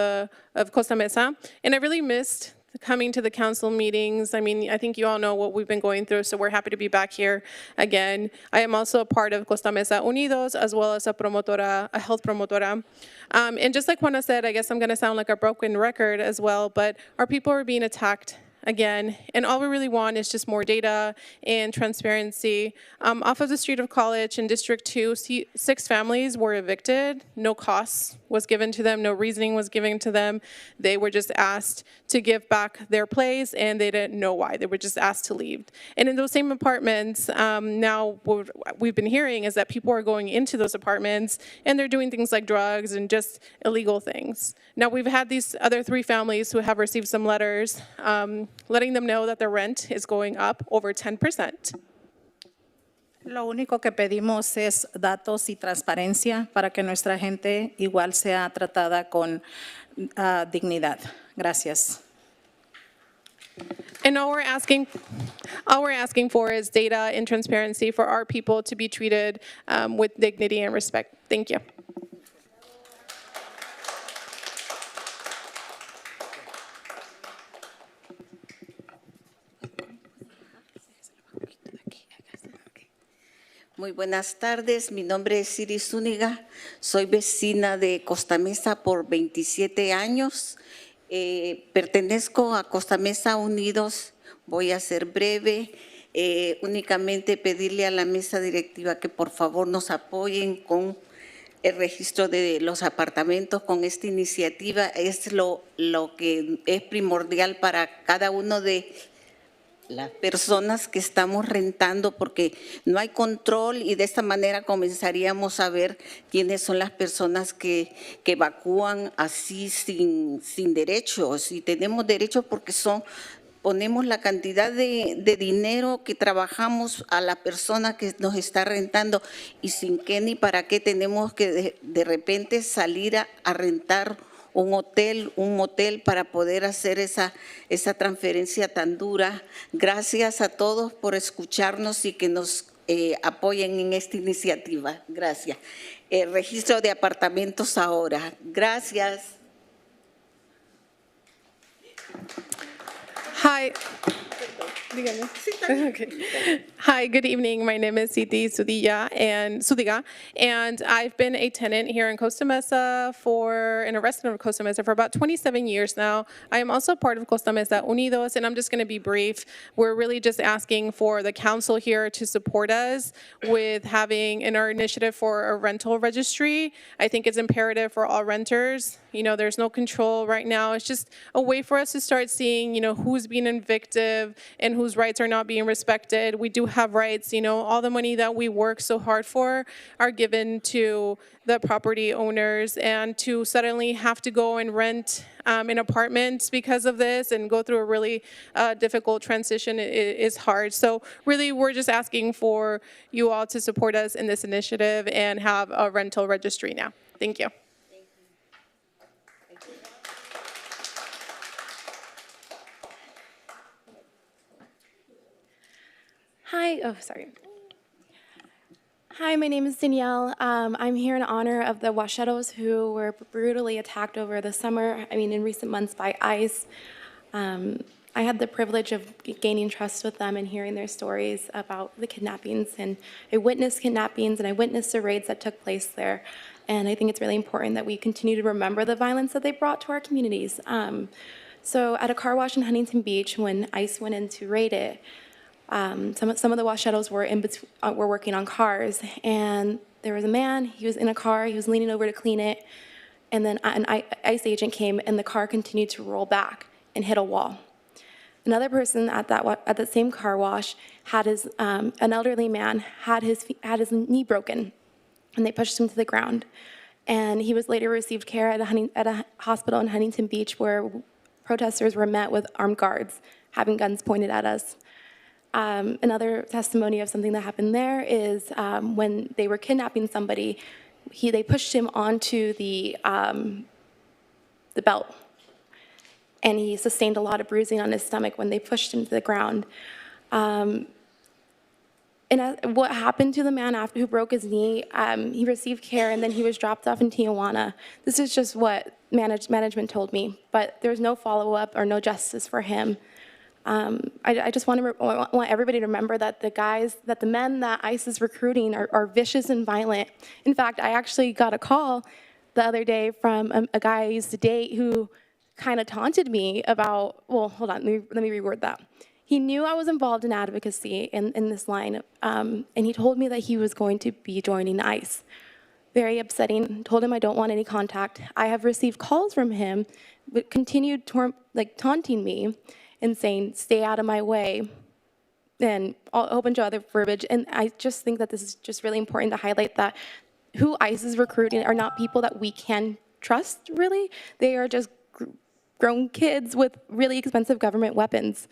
Costa Mesa, and I really missed coming to the council meetings. I mean, I think you all know what we've been going through, so we're happy to be back here again. I am also a part of Costa Mesa Unidos, as well as a health promotora. And just like Juana said, I guess I'm gonna sound like a broken record as well, but our people are being attacked again, and all we really want is just more data and transparency. Off of the street of College in District 2, 6 families were evicted. No cost was given to them, no reasoning was given to them. They were just asked to give back their place, and they didn't know why. They were just asked to leave. And in those same apartments, now what we've been hearing is that people are going into those apartments, and they're doing things like drugs and just illegal things. Now, we've had these other 3 families who have received some letters letting them know that their rent is going up over 10%. Lo único que pedimos es datos y transparencia para que nuestra gente igual sea tratada con dignidad. Gracias. And all we're asking for is data and transparency for our people to be treated with dignity and respect. Thank you. Muy buenas tardes, mi nombre es Iris Zúñiga, soy vecina de Costa Mesa por 27 años, pertenezco a Costa Mesa Unidos, voy a ser breve, únicamente pedirle a la mesa directiva que por favor nos apoyen con el registro de los apartamentos, con esta iniciativa, es lo que es primordial para cada uno de las personas que estamos rentando, porque no hay control y de esta manera comenzaríamos a ver quiénes son las personas que evacúan así sin derechos. Y tenemos derechos porque ponemos la cantidad de dinero que trabajamos a la persona que nos está rentando y sin qué ni para qué tenemos que de repente salir a rentar un motel para poder hacer esa transferencia tan dura. Gracias a todos por escucharnos y que nos apoyen en esta iniciativa. Gracias. Registro de apartamentos ahora. Gracias. Hi. Okay. Hi, good evening. My name is Siti Sudiga, and I've been a tenant here in Costa Mesa and a resident of Costa Mesa for about 27 years now. I am also part of Costa Mesa Unidos, and I'm just going to be brief. We're really just asking for the council here to support us with having in our initiative for a rental registry. I think it's imperative for all renters. You know, there's no control right now. It's just a way for us to start seeing, you know, who's being invictive and whose rights are not being respected. We do have rights, you know, all the money that we work so hard for are given to the property owners, and to suddenly have to go and rent an apartment because of this and go through a really difficult transition is hard. So really, we're just asking for you all to support us in this initiative and have a rental registry now. Thank you. Hi, oh, sorry. Hi, my name is Danielle. I'm here in honor of the Washetos who were brutally attacked over the summer, in recent months by ICE. I had the privilege of gaining trust with them and hearing their stories about the kidnappings, and I witnessed kidnappings and I witnessed the raids that took place there. And I think it's really important that we continue to remember the violence that they brought to our communities. So at a car wash in Huntington Beach, when ICE went in to raid it, some of the Washetos were working on cars, and there was a man, he was in a car, he was leaning over to clean it, and then an ICE agent came and the car continued to roll back and hit a wall. Another person at that same car wash had an elderly man had his knee broken, and they pushed him to the ground. And he was later received care at a hospital in Huntington Beach where protesters were met with armed guards having guns pointed at us. Another testimony of something that happened there is when they were kidnapping somebody, they pushed him onto the belt, and he sustained a lot of bruising on his stomach when they pushed him to the ground. And what happened to the man who broke his knee, he received care and then he was dropped off in Tijuana. This is just what management told me, but there's no follow-up or no justice for him. I just want everybody to remember that the men that ICE is recruiting are vicious and violent. In fact, I actually got a call the other day from a guy I used to date who kind of taunted me about, well, hold on, let me reword that. He knew I was involved in advocacy in this line, and he told me that he was going to be joining ICE. Very upsetting, told him I don't want any contact. I have received calls from him, but continued taunting me and saying, stay out of my way, and a whole bunch of other verbiage. And I just think that this is just really important to highlight that who ICE is recruiting are not people that we can trust, really. They are just grown kids with really expensive government weapons.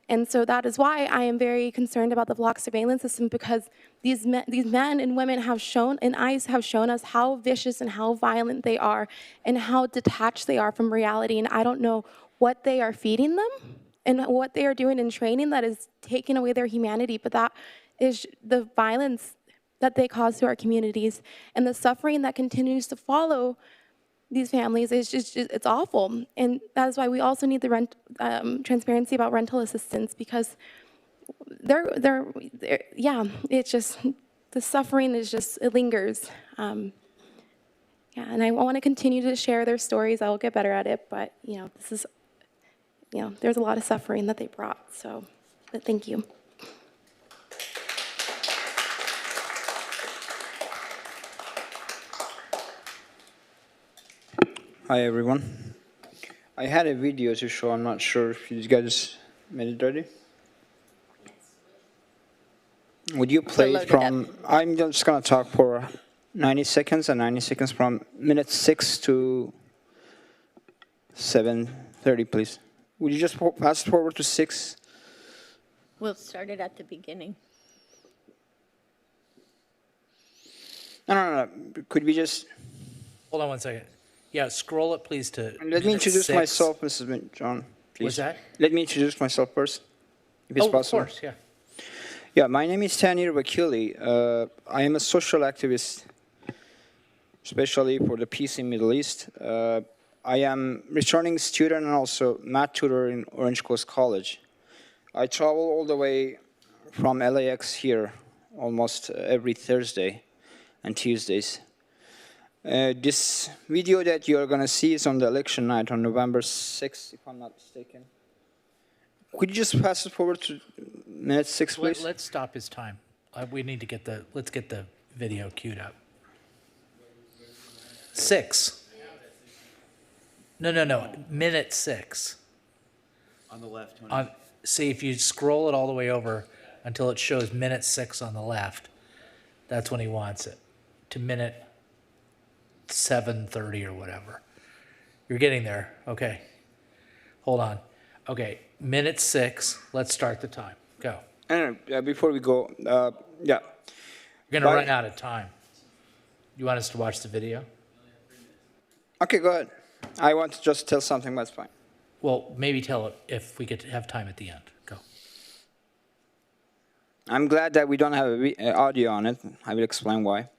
And so that is why I am very concerned about the block surveillance system, because these men and women have shown, and ICE have shown us how vicious and how violent they are and how detached they are from reality. And I don't know what they are feeding them and what they are doing in training that is taking away their humanity, but that is the violence that they cause to our communities and the suffering that continues to follow these families is it's awful. And that is why we also need the transparency about rental assistance, because it's just, the suffering is just, it lingers. And I want to continue to share their stories. I will get better at it, but this is, there's a lot of suffering that they brought. So, but thank you. Hi everyone. I had a video to show. I'm not sure if you guys made it ready. Would you play it from, I'm just going to talk for 90 seconds and 90 seconds from minute 6 to 7:30, please. Would you just fast forward to 6? We'll start it at the beginning. No. Could we just... Hold on one second. Yeah, scroll it, please, to Let me introduce 6. myself, Mrs. John, please. What's that? Let me introduce myself first, if it's possible. Of course, yeah. Yeah, my name is Tanir Vakili. I am a social activist, especially for the peace in Middle East. I am returning student and also math tutor in Orange Coast College. I travel all the way from LAX here almost every Thursday and Tuesdays. This video that you are going to see is on the election night on November 6th, if I'm not mistaken. Could you just pass it forward to minute 6, please? Let's stop his time. We need to let's get the video queued up. 6. No. Minute 6. On the left, Tony. See, if you scroll it all the way over until it shows minute 6 on the left, that's when he wants it, to minute 7:30 or whatever. You're getting there. Okay. Hold on. Okay, minute 6. Let's start the time. Go. Before we go, yeah. You're going to run out of time. You want us to watch the video? Okay, go ahead. I want to just tell something, but it's fine. Well, maybe tell it if we get to have time at the end. Go. I'm glad that we don't have audio on it. I will explain why.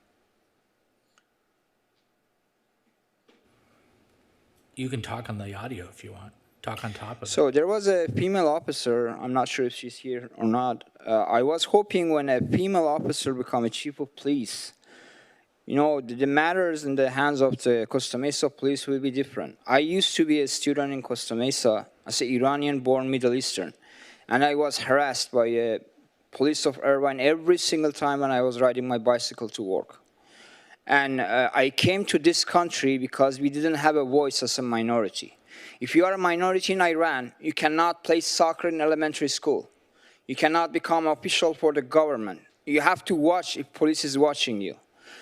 You can talk on the audio if you want. Talk on top of it. So there was a female officer. I'm not sure if she's here or not. I was hoping when a female officer become a chief of police, you know, the matters in the hands of the Costa Mesa police will be different. I used to be a student in Costa Mesa as an Iranian-born Middle Eastern, and I was harassed by a police of Irvine every single time when I was riding my bicycle to work. And I came to this country because we didn't have a voice as a minority. If you are a minority in Iran, you cannot play soccer in elementary school. You cannot become official for the government. You have to watch if police is watching you.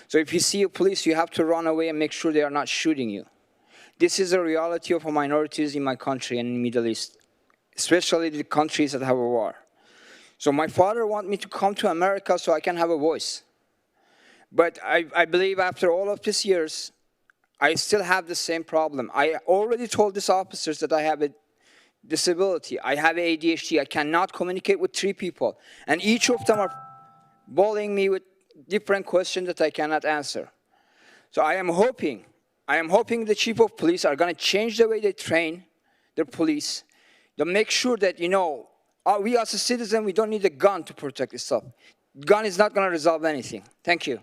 So if you see a police, you have to run away and make sure they are not shooting you. This is a reality of minorities in my country and in the Middle East, especially the countries that have a war. So my father wanted me to come to America so I can have a voice. But I believe after all of these years, I still have the same problem. I already told these officers that I have a disability. I have ADHD. I cannot communicate with 3 people. And each of them are bullying me with different questions that I cannot answer. So I am hoping the chief of police are going to change the way they train their police. They'll make sure that, you know, we as a citizen, we don't need a gun to protect this stuff. Gun is not going to resolve anything. Thank you.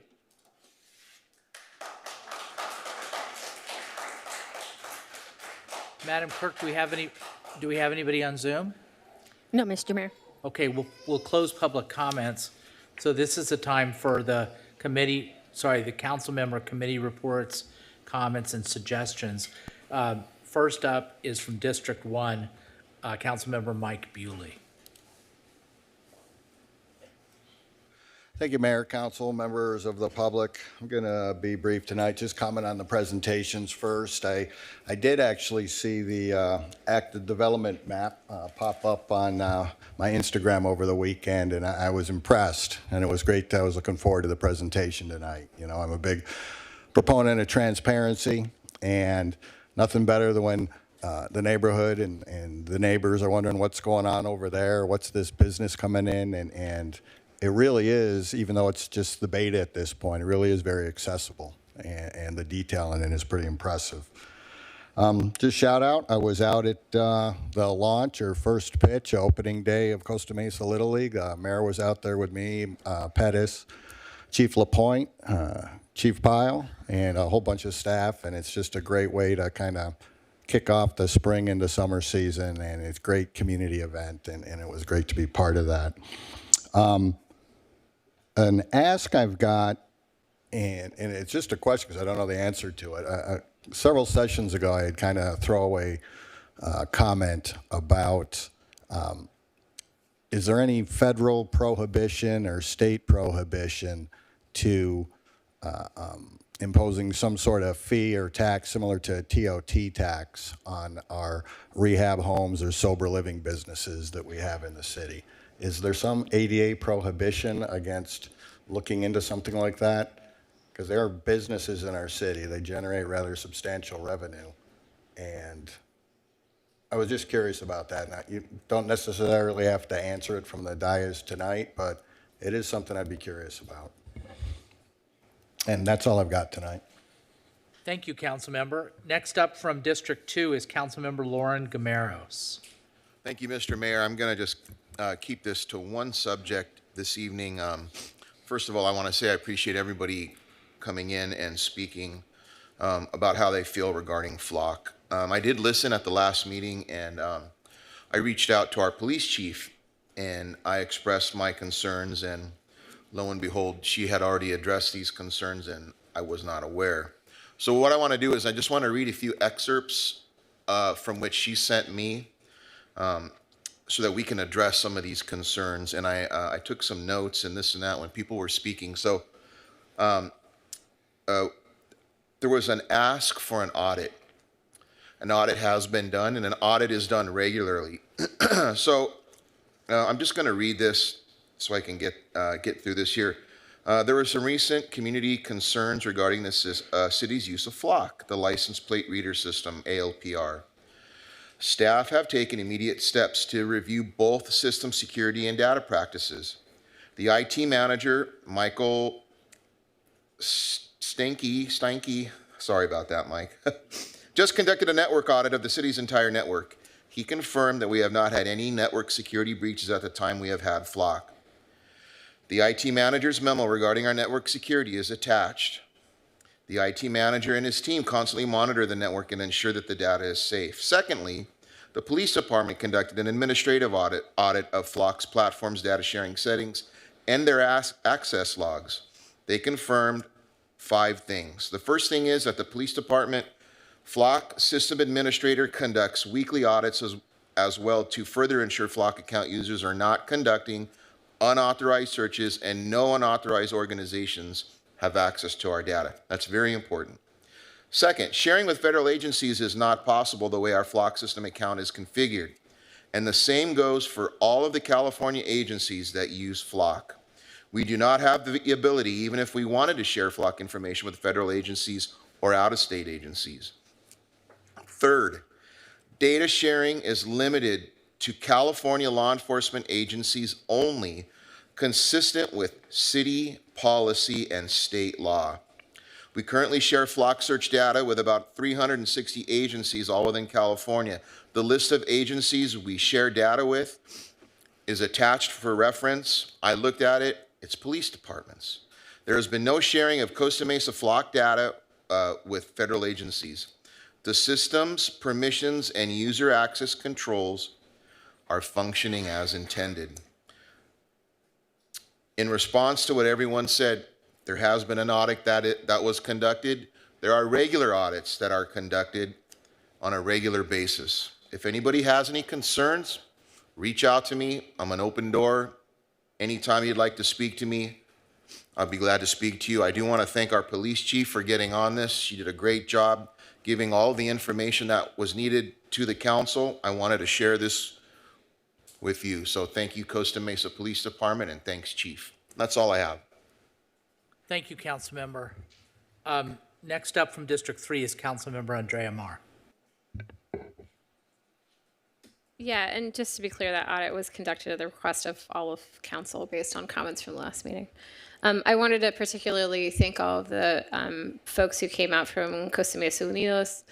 Madam Clerk, do we have anybody on Zoom? No, Mr. Mayor. Okay, we'll close public comments. So this is the time for the council member committee reports, comments, and suggestions. First up is from District 1, Councilmember Mike Bewley. Thank you, Mayor, Council, members of the public. I'm going to be brief tonight, just comment on the presentations first. I did actually see the active development map pop up on my Instagram over the weekend, and I was impressed, and it was great. I was looking forward to the presentation tonight. You know, I'm a big proponent of transparency, and nothing better than when the neighborhood and the neighbors are wondering what's going on over there, what's this business coming in, and it really is, even though it's just the beta at this point, it really is very accessible, and the detail in it is pretty impressive. Just shout out, I was out at the launch or first pitch, opening day of Costa Mesa Little League. Mayor was out there with me, Pettis, Chief LaPointe, Chief Pyle, and a whole bunch of staff, and it's just a great way to kind of kick off the spring into summer season, and it's a great community event, and it was great to be part of that. An ask I've got, and it's just a question because I don't know the answer to it. Several sessions ago, I had kind of throwaway comment about is there any federal prohibition or state prohibition to imposing some sort of fee or tax similar to a TOT tax on our rehab homes or sober living businesses that we have in the city? Is there some ADA prohibition against looking into something like that? Because there are businesses in our city, they generate rather substantial revenue. And I was just curious about that. Now, you don't necessarily have to answer it from the dais tonight, but it is something I'd be curious about. And that's all I've got tonight. Thank you, Councilmember. Next up from District 2 is Councilmember Lauren Gameros. Thank you, Mr. Mayor. I'm going to just keep this to one subject this evening. First of all, I want to say I appreciate everybody coming in and speaking about how they feel regarding Flock. I did listen at the last meeting, and I reached out to our police chief, and I expressed my concerns, and lo and behold, she had already addressed these concerns, and I was not aware. So what I want to do is I just want to read a few excerpts from which she sent me, so that we can address some of these concerns. And I took some notes and this and that when people were speaking. So there was an ask for an audit. An audit has been done, and an audit is done regularly. So I'm just going to read this so I can get through this here. There were some recent community concerns regarding the city's use of Flock, the license plate reader system, ALPR. Staff have taken immediate steps to review both system security and data practices. The IT manager, Michael Stanky, sorry about that, Mike, just conducted a network audit of the city's entire network. He confirmed that we have not had any network security breaches at the time we have had flock. The IT manager's memo regarding our network security is attached. The IT manager and his team constantly monitor the network and ensure that the data is safe. Secondly, the police department conducted an administrative audit of Flock's platform's data sharing settings and their access logs. They confirmed 5 things. The first thing is that the police department Flock system administrator conducts weekly audits as well to further ensure Flock account users are not conducting unauthorized searches and no unauthorized organizations have access to our data. That's very important. Second, sharing with federal agencies is not possible the way our Flock system account is configured. And the same goes for all of the California agencies that use Flock. We do not have the ability, even if we wanted to share Flock information with federal agencies or out-of-state agencies. Third, data sharing is limited to California law enforcement agencies only, consistent with city policy and state law. We currently share Flock search data with about 360 agencies, all within California. The list of agencies we share data with is attached for reference. I looked at it, it's police departments. There has been no sharing of Costa Mesa Flock data with federal agencies. The systems, permissions, and user access controls are functioning as intended. In response to what everyone said, there has been an audit that was conducted. There are regular audits that are conducted on a regular basis. If anybody has any concerns, reach out to me. I'm an open door. Anytime you'd like to speak to me, I'll be glad to speak to you. I do want to thank our police chief for getting on this. She did a great job giving all the information that was needed to the council. I wanted to share this with you. So thank you, Costa Mesa Police Department, and thanks, Chief. That's all I have. Thank you, Councilmember. Next up from District 3 is Councilmember Andrea Marr. Yeah, and just to be clear, that audit was conducted at the request of all of council based on comments from the last meeting. I wanted to particularly thank all of the folks who came out from Costa Mesa Unidos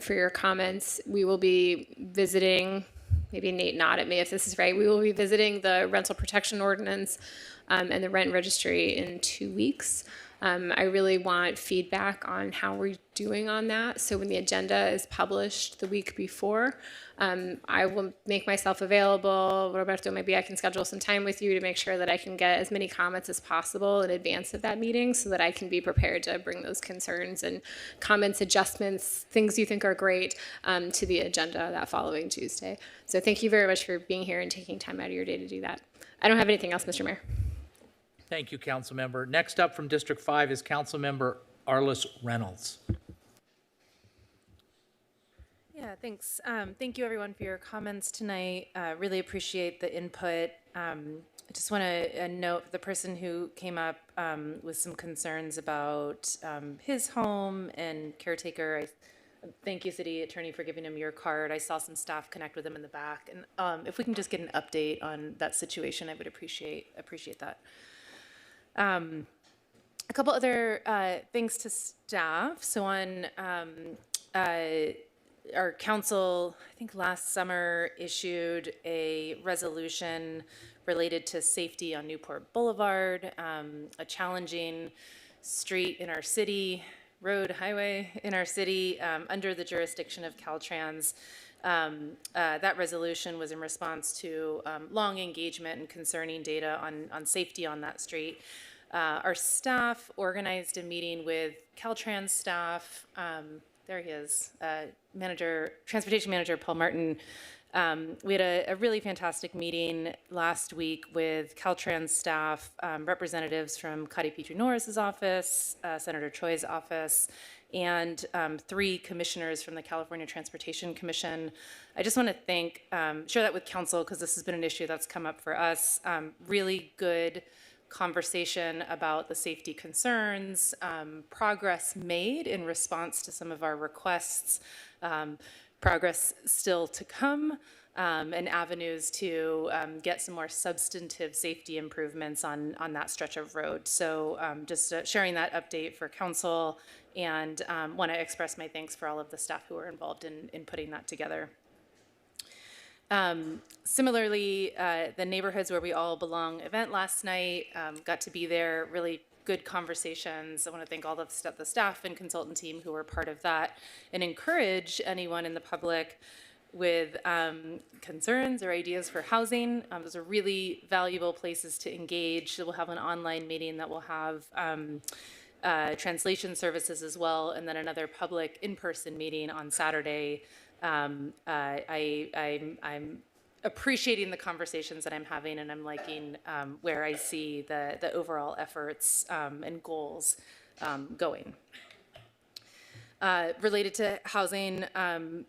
for your comments. We will be visiting, maybe Nate nod at me if this is right, we will be visiting the rental protection ordinance and the rent registry in 2 weeks. I really want feedback on how we're doing on that. So when the agenda is published the week before, I will make myself available. Roberto, maybe I can schedule some time with you to make sure that I can get as many comments as possible in advance of that meeting so that I can be prepared to bring those concerns and comments, adjustments, things you think are great to the agenda that following Tuesday. So thank you very much for being here and taking time out of your day to do that. I don't have anything else, Mr. Mayor. Thank you, Councilmember. Next up from District 5 is Councilmember Arliss Reynolds. Yeah, thanks. Thank you, everyone, for your comments tonight. Really appreciate the input. I just want to note the person who came up with some concerns about his home and caretaker. Thank you, City Attorney, for giving him your card. I saw some staff connect with him in the back. And if we can just get an update on that situation, I would appreciate that. A couple other things to staff. So on our council, I think last summer, issued a resolution related to safety on Newport Boulevard, a challenging street in our city, road, highway in our city, under the jurisdiction of Caltrans. That resolution was in response to long engagement and concerning data on safety on that street. Our staff organized a meeting with Caltrans staff. There he is, Transportation Manager Paul Martin. We had a really fantastic meeting last week with Caltrans staff, representatives from Kari Petrie Norris's office, Senator Choi's office, and 3 commissioners from the California Transportation Commission. I just want to share that with council because this has been an issue that's come up for us. Really good conversation about the safety concerns, progress made in response to some of our requests, progress still to come. and avenues to get some more substantive safety improvements on that stretch of road. So just sharing that update for council, and want to express my thanks for all of the staff who were involved in putting that together. Similarly, the Neighborhoods Where We All Belong event last night, got to be there, really good conversations. I want to thank all the staff and consultant team who were part of that, and encourage anyone in the public with concerns or ideas for housing. Those are really valuable places to engage. We'll have an online meeting that will have translation services as well, and then another public in-person meeting on Saturday. I'm appreciating the conversations that I'm having, and I'm liking where I see the overall efforts and goals going. Related to housing, I'm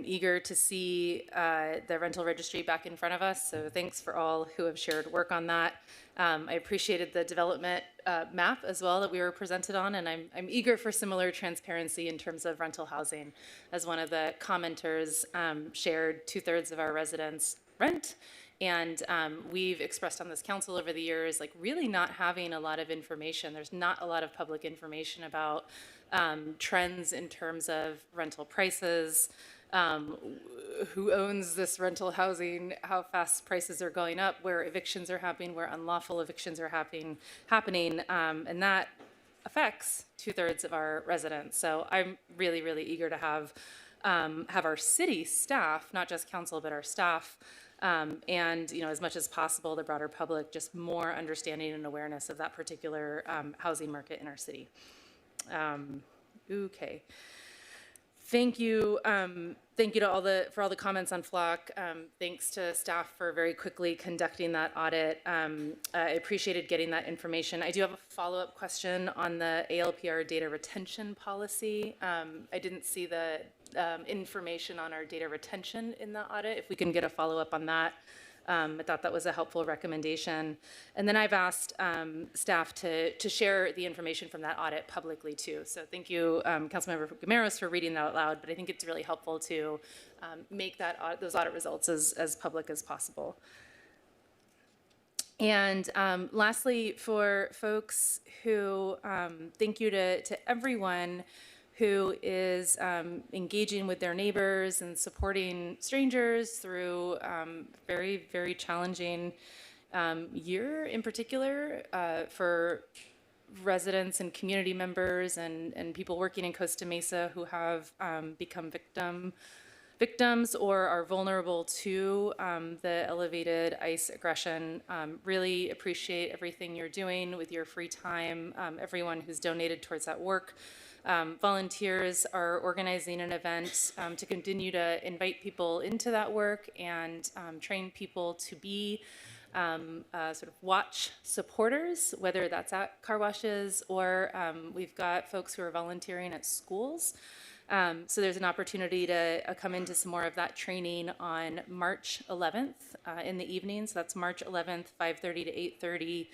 eager to see the rental registry back in front of us, so thanks for all who have shared work on that. I appreciated the development map as well that we were presented on, and I'm eager for similar transparency in terms of rental housing. As one of the commenters shared, 2/3 of our residents rent, and we've expressed on this council over the years, like, really not having a lot of information. There's not a lot of public information about trends in terms of rental prices, who owns this rental housing, how fast prices are going up, where evictions are happening, where unlawful evictions are happening, and that affects 2/3 of our residents. So I'm really, really eager to have our city staff, not just council, but our staff, and as much as possible, the broader public, just more understanding and awareness of that particular housing market in our city. Okay. Thank you. Thank you to for all the comments on Flock. Thanks to staff for very quickly conducting that audit. I appreciated getting that information. I do have a follow-up question on the ALPR data retention policy. I didn't see the information on our data retention in the audit. If we can get a follow-up on that. I thought that was a helpful recommendation. And then I've asked staff to share the information from that audit publicly too. So thank you, Councilmember Guimeros, for reading that out loud, but I think it's really helpful to make those audit results as public as possible. And lastly, for folks who, thank you to everyone who is engaging with their neighbors and supporting strangers through very, very challenging year in particular for residents and community members and people working in Costa Mesa who have become victims or are vulnerable to the elevated ICE aggression. Really appreciate everything you're doing with your free time, everyone who's donated towards that work. Volunteers are organizing an event to continue to invite people into that work and train people to be sort of watch supporters, whether that's at car washes or we've got folks who are volunteering at schools. So there's an opportunity to come into some more of that training on March 11th in the evening. So that's March 11th, 5:30 to 8:30.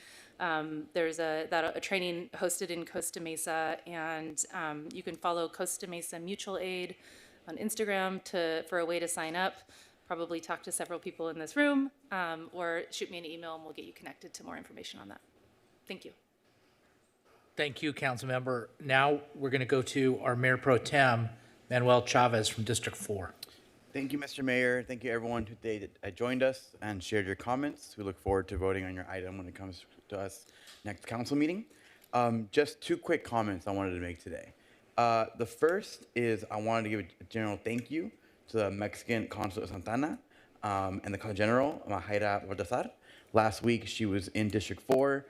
There's a training hosted in Costa Mesa, and you can follow Costa Mesa Mutual Aid on Instagram for a way to sign up. Probably talk to several people in this room, or shoot me an email and we'll get you connected to more information on that. Thank you. Thank you, Councilmember. Now we're going to go to our Mayor Pro Tem, Manuel Chavez from District 4. Thank you, Mr. Mayor. Thank you, everyone who joined us and shared your comments. We look forward to voting on your item when it comes to us next council meeting. Just two quick comments I wanted to make today. The first is I wanted to give a general thank you to the Mexican Consul of Santana and the Consul General, Mahaira Baltazar. Last week, she was in District 4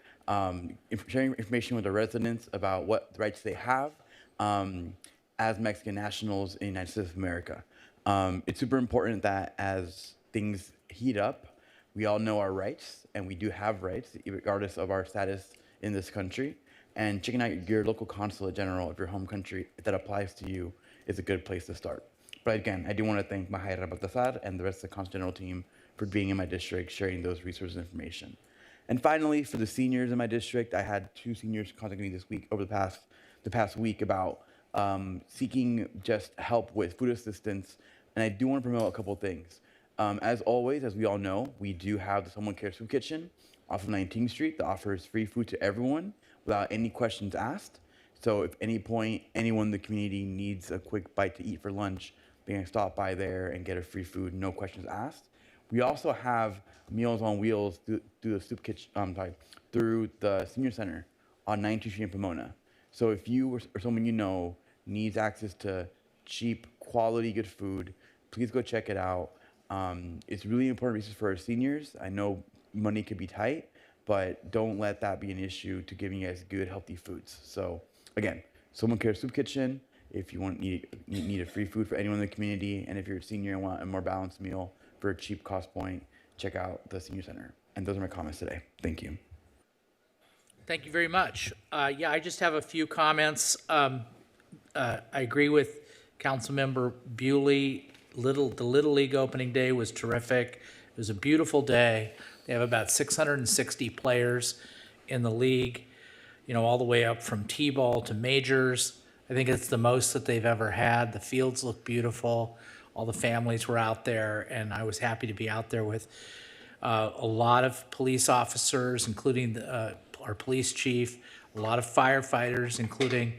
sharing information with the residents about what rights they have as Mexican nationals in the United States of America. It's super important that as things heat up, we all know our rights, and we do have rights, regardless of our status in this country. And checking out your local consulate general of your home country, if that applies to you, is a good place to start. But again, I do want to thank Mahaira Baltazar and the rest of the consul general team for being in my district, sharing those resources and information. And finally, for the seniors in my district, I had 2 seniors contact me this week over the past week about seeking just help with food assistance. And I do want to promote a couple of things. As always, as we all know, we do have the Someone Cares Food Kitchen off of 19th Street that offers free food to everyone without any questions asked. So if any point anyone in the community needs a quick bite to eat for lunch, they can stop by there and get a free food, no questions asked. We also have Meals on Wheels through the Senior Center on 19th Street in Pomona. So if you or someone you know needs access to cheap, quality, good food, please go check it out. It's really important resource for our seniors. I know money could be tight, but don't let that be an issue to giving you guys good, healthy foods. So again, Someone Cares Soup Kitchen. If you need a free food for anyone in the community, and if you're a senior and want a more balanced meal for a cheap cost point, check out the Senior Center. And those are my comments today. Thank you. Thank you very much. Yeah, I just have a few comments. I agree with Councilmember Bewley. The Little League opening day was terrific. It was a beautiful day. They have about 660 players in the league, you know, all the way up from T-ball to majors. I think it's the most that they've ever had. The fields look beautiful. All the families were out there, and I was happy to be out there with a lot of police officers, including our police chief, a lot of firefighters, including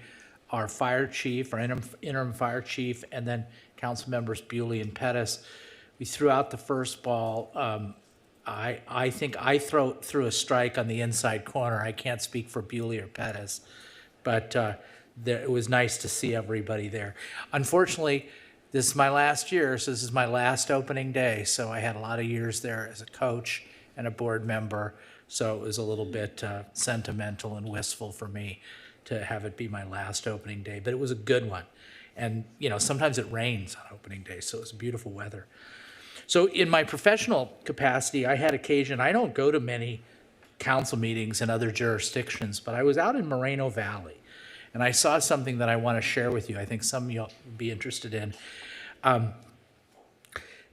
our fire chief, our interim fire chief, and then council members Bewley and Pettis. We threw out the first ball. I think I threw a strike on the inside corner. I can't speak for Bewley or Pettis, but it was nice to see everybody there. Unfortunately, this is my last year, so this is my last opening day. So I had a lot of years there as a coach and a board member, so it was a little bit sentimental and wistful for me to have it be my last opening day, but it was a good one. And, you know, sometimes it rains on opening day, so it was beautiful weather. So in my professional capacity, I had occasion, I don't go to many council meetings in other jurisdictions, but I was out in Moreno Valley, and I saw something that I want to share with you. I think some of you will be interested in.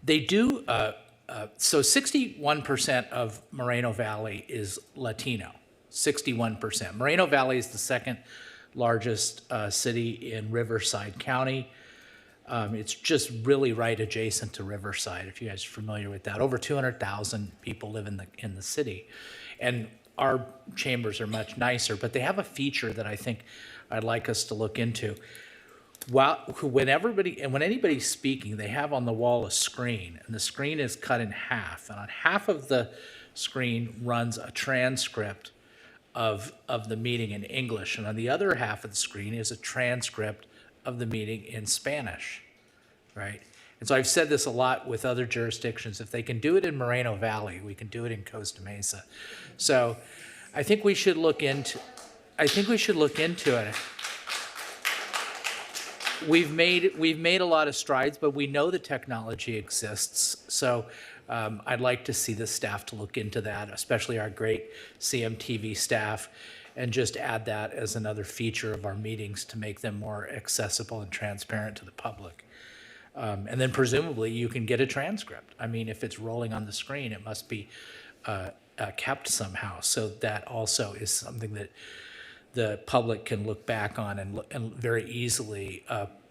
They do, so 61% of Moreno Valley is Latino, 61%. Moreno Valley is the second largest city in Riverside County. It's just really right adjacent to Riverside, if you guys are familiar with that. Over 200,000 people live in the city. And our chambers are much nicer, but they have a feature that I think I'd like us to look into. When anybody's speaking, they have on the wall a screen, and the screen is cut in half. And on half of the screen runs a transcript of the meeting in English, and on the other half of the screen is a transcript of the meeting in Spanish, right? And so I've said this a lot with other jurisdictions. If they can do it in Moreno Valley, we can do it in Costa Mesa. So I think we should look into it. We've made a lot of strides, but we know the technology exists. So I'd like to see the staff to look into that, especially our great CMTV staff, and just add that as another feature of our meetings to make them more accessible and transparent to the public. And then presumably you can get a transcript. I mean, if it's rolling on the screen, it must be kept somehow. So that also is something that the public can look back on and very easily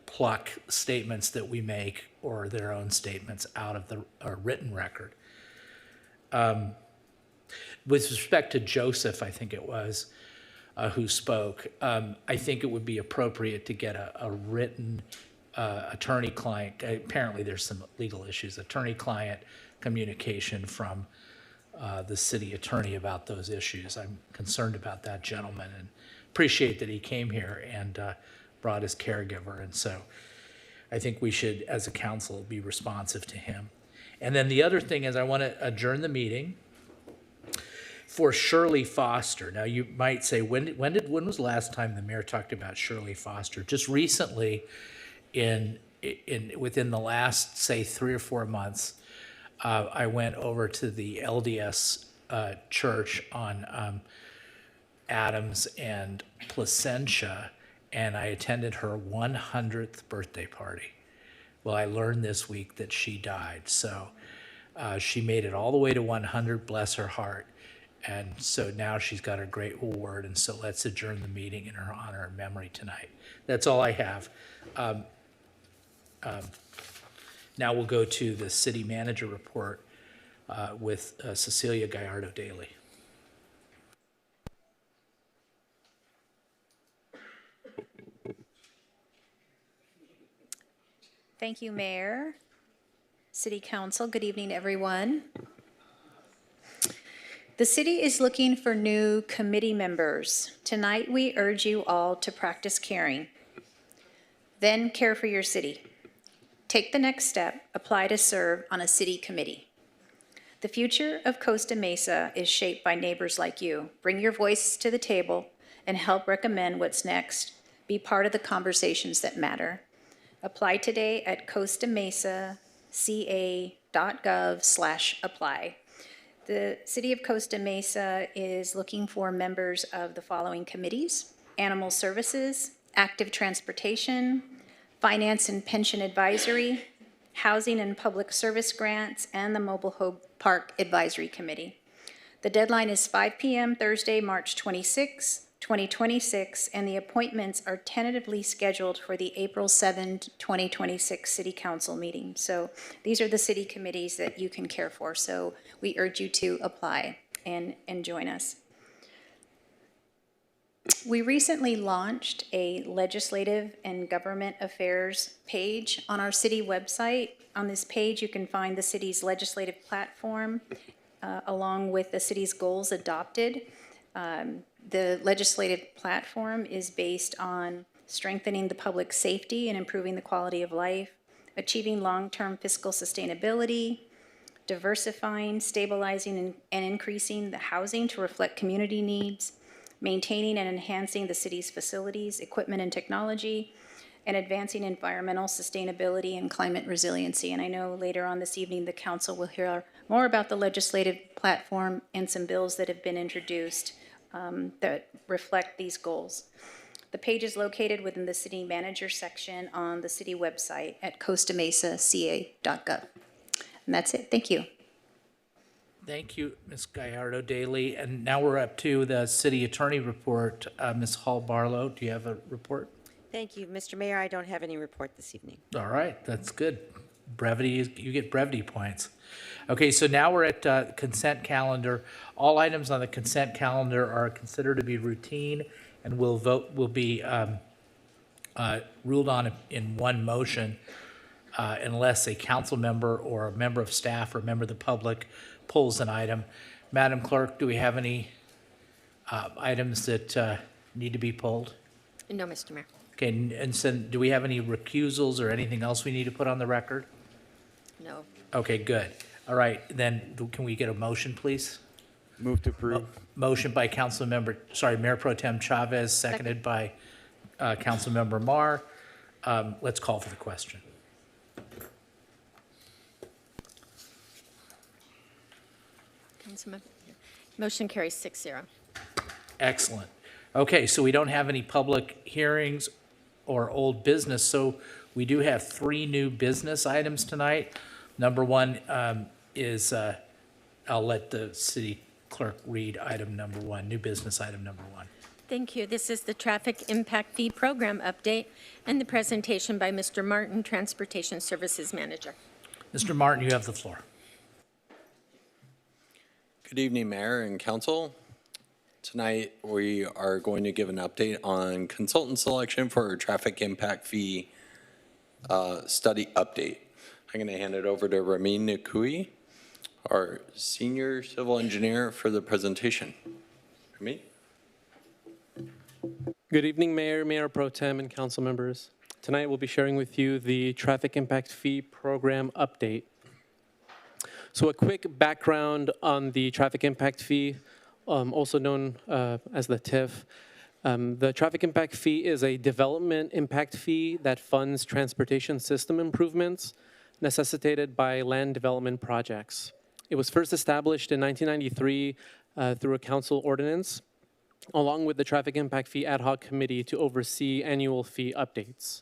pluck statements that we make or their own statements out of the written record. With respect to Joseph, I think it was, who spoke, I think it would be appropriate to get a written attorney-client, apparently there's some legal issues, attorney-client communication from the city attorney about those issues. I'm concerned about that gentleman and appreciate that he came here and brought his caregiver. And so I think we should, as a council, be responsive to him. And then the other thing is I want to adjourn the meeting for Shirley Foster. Now you might say, when was the last time the mayor talked about Shirley Foster? Just recently, within the last, say, 3 or 4 months, I went over to the LDS church on Adams and Placentia, and I attended her 100th birthday party. Well, I learned this week that she died. So she made it all the way to 100, bless her heart. And so now she's got a great award, and so let's adjourn the meeting in her honor and memory tonight. That's all I have. Now we'll go to the city manager report with Cecilia Gallardo-Daly. Thank you, Mayor, City Council. Good evening, everyone. The city is looking for new committee members. Tonight, we urge you all to practice caring. Then care for your city. Take the next step, apply to serve on a city committee. The future of Costa Mesa is shaped by neighbors like you. Bring your voice to the table and help recommend what's next. Be part of the conversations that matter. Apply today at costamesaca.gov/apply. The City of Costa Mesa is looking for members of the following committees: Animal Services, Active Transportation, Finance and Pension Advisory, Housing and Public Service Grants, and the Mobile Home Park Advisory Committee. The deadline is 5 p.m. Thursday, March 26, 2026, and the appointments are tentatively scheduled for the April 7, 2026 City Council meeting. So these are the city committees that you can care for. So we urge you to apply and join us. We recently launched a legislative and government affairs page on our city website. On this page, you can find the city's legislative platform along with the city's goals adopted. The legislative platform is based on strengthening the public safety and improving the quality of life, achieving long-term fiscal sustainability, diversifying, stabilizing, and increasing the housing to reflect community needs, maintaining and enhancing the city's facilities, equipment, and technology, and advancing environmental sustainability and climate resiliency. And I know later on this evening, the council will hear more about the legislative platform and some bills that have been introduced that reflect these goals. The page is located within the city manager section on the city website at costamesaca.gov. And that's it. Thank you. Thank you, Ms. Gallardo-Daly. And now we're up to the city attorney report. Ms. Hall-Barlow, do you have a report? Thank you, Mr. Mayor. I don't have any report this evening. All right, that's good. Brevity, you get brevity points. Okay, so now we're at consent calendar. All items on the consent calendar are considered to be routine and will be ruled on in one motion unless a council member or a member of staff or a member of the public pulls an item. Madam Clerk, do we have any items that need to be pulled? No, Mr. Mayor. Okay, and so do we have any recusals or anything else we need to put on the record? No. Okay, good. All right, then can we get a motion, please? Move to approve. Motion by Mayor Pro Tem Chavez, seconded by Councilmember Mar. Let's call for the question. Councilman. Motion carries 6-0. Excellent. Okay, so we don't have any public hearings or old business, so we do have 3 new business items tonight. Number one is, I'll let the city clerk read item number 1, new business item number 1. Thank you. This is the Traffic Impact Fee Program update and the presentation by Mr. Martin, Transportation Services Manager. Mr. Martin, you have the floor. Good evening, Mayor and Council. Tonight, we are going to give an update on consultant selection for our traffic impact fee study update. I'm going to hand it over to Ramin Nikui, our senior civil engineer, for the presentation. Ramin? Good evening, Mayor, Mayor Pro Tem, and council members. Tonight, we'll be sharing with you the Traffic Impact Fee Program update. So a quick background on the Traffic Impact Fee, also known as the TIF. The Traffic Impact Fee is a development impact fee that funds transportation system improvements necessitated by land development projects. It was first established in 1993 through a council ordinance, along with the Traffic Impact Fee Ad Hoc Committee to oversee annual fee updates.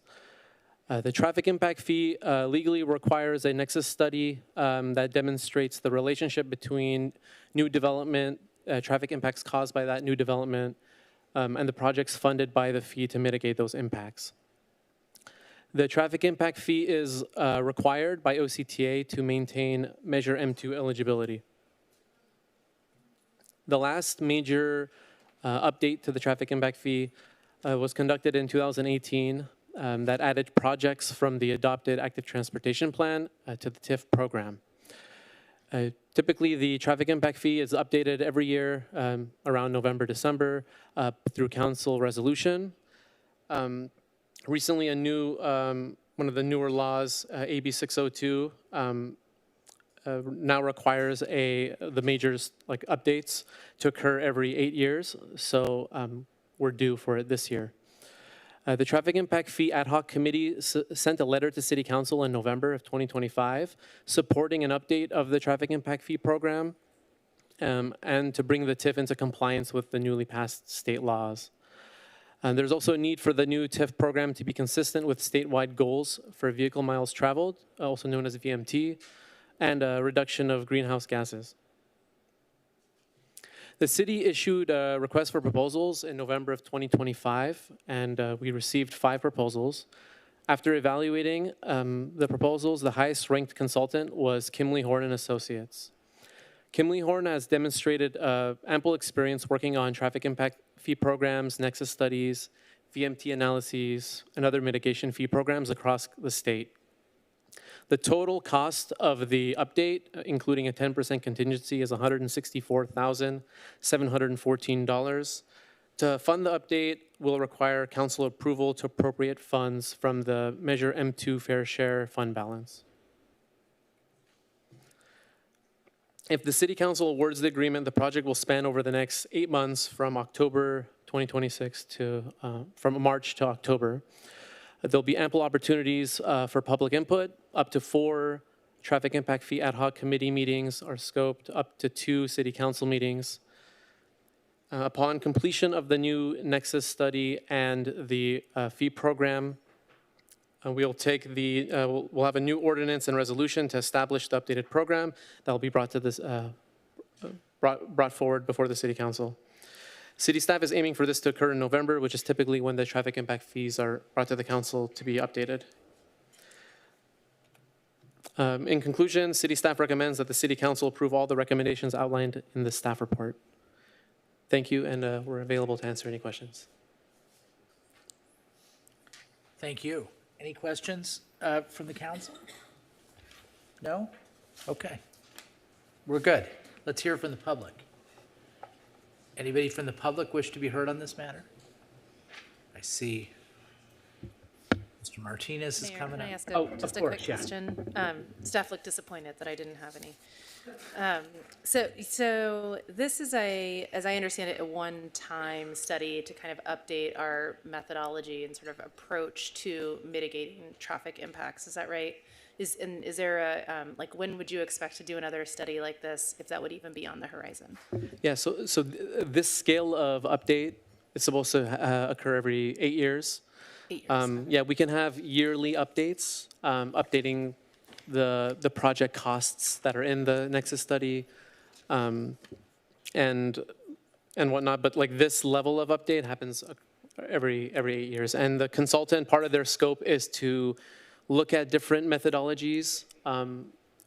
The traffic impact fee legally requires a nexus study that demonstrates the relationship between new development, traffic impacts caused by that new development, and the projects funded by the fee to mitigate those impacts. The traffic impact fee is required by OCTA to maintain Measure M2 eligibility. The last major update to the traffic impact fee was conducted in 2018 that added projects from the adopted active transportation plan to the TIF program. Typically, the traffic impact fee is updated every year around November, December through council resolution. Recently, a new one of the newer laws, AB 602, now requires the major updates to occur every 8 years. So we're due for it this year. The Traffic Impact Fee Ad Hoc Committee sent a letter to City Council in November of 2025 supporting an update of the Traffic Impact Fee program and to bring the TIF into compliance with the newly passed state laws. There's also a need for the new TIF program to be consistent with statewide goals for vehicle miles traveled, also known as VMT, and a reduction of greenhouse gases. The city issued a request for proposals in November of 2025, and we received 5 proposals. After evaluating the proposals, the highest ranked consultant was Kimley Horn and Associates. Kimley Horn has demonstrated ample experience working on traffic impact fee programs, nexus studies, VMT analyses, and other mitigation fee programs across the state. The total cost of the update, including a 10% contingency, is $164,714. To fund the update, will require council approval to appropriate funds from the Measure M2 Fair Share fund balance. If the City Council awards the agreement, the project will span over the next 8 months from October 2026 to from March to October. There'll be ample opportunities for public input. Up to 4 traffic impact fee ad hoc committee meetings are scoped, up to 2 city council meetings. Upon completion of the new nexus study and the fee program, we'll have a new ordinance and resolution to establish the updated program that will be brought to this brought forward before the city council. City staff is aiming for this to occur in November, which is typically when the traffic impact fees are brought to the council to be updated. In conclusion, city staff recommends that the city council approve all the recommendations outlined in the staff report. Thank you, and we're available to answer any questions. Thank you. Any questions from the council? No? Okay. We're good. Let's hear from the public. Anybody from the public wish to be heard on this matter? I see Mr. Martinez is Mayor, coming can I up. ask just a quick question? Staff looked disappointed that I didn't have any. So this is as I understand it, a one-time study to kind of update our methodology and sort of approach to mitigating traffic impacts. Is that right? Is there a, when would you expect to do another study like this, if that would even be on the horizon? Yeah, so this scale of update is supposed to occur every 8 years. 8 years. Yeah, we can have yearly updates, updating the project costs that are in the Nexus study, and whatnot. But this level of update happens every 8 years. And the consultant, part of their scope is to look at different methodologies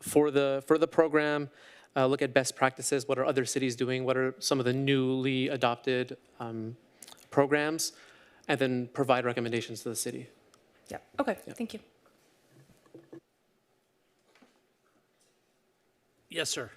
for the program, look at best practices, what are other cities doing, what are some of the newly adopted programs, and then provide recommendations to the city. Yeah, okay, thank you. Yes, sir.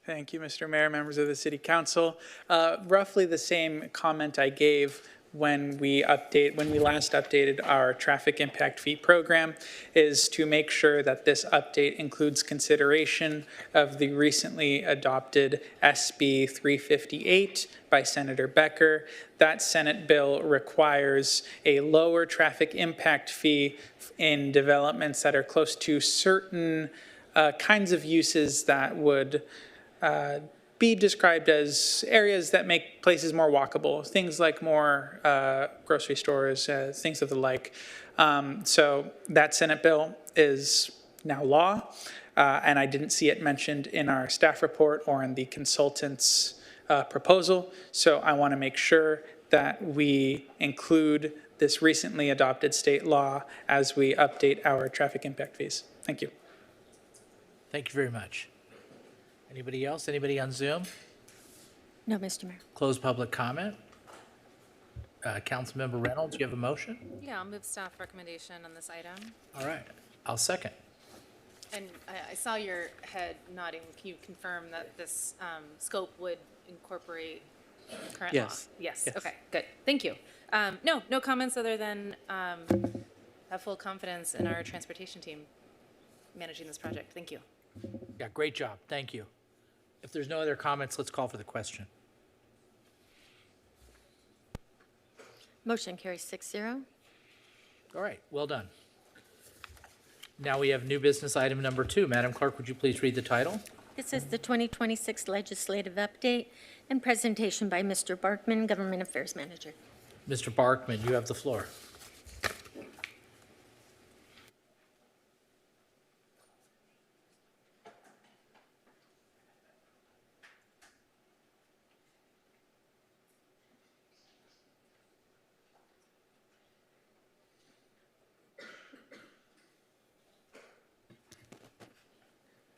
Thank you, Mr. Mayor, members of the City Council. Roughly the same comment I gave when we last updated our traffic impact fee program is to make sure that this update includes consideration of the recently adopted SB 358 by Senator Becker. That Senate bill requires a lower traffic impact fee in developments that are close to certain kinds of uses that would be described as areas that make places more walkable, things like more grocery stores, things of the like. So that Senate bill is now law, and I didn't see it mentioned in our staff report or in the consultant's proposal. So I want to make sure that we include this recently adopted state law as we update our traffic impact fees. Thank you. Thank you very much. Anybody else? Anybody on Zoom? No, Mr. Mayor. Close public comment. Councilmember Reynolds, you have a motion? Yeah, I'll move staff recommendation on this item. All right, I'll second. And I saw your head nodding. Can you confirm that this scope would incorporate current law? Yes. Yes. Yes. Okay, good. Thank you. No comments other than have full confidence in our transportation team managing this project. Thank you. Yeah, great job. Thank you. If there's no other comments, let's call for the question. Motion carries 6-0. All right, well done. Now we have new business item number 2. Madam Clerk, would you please read the title? This is the 2026 legislative update and presentation by Mr. Barkman, Government Affairs Manager. Mr. Barkman, you have the floor.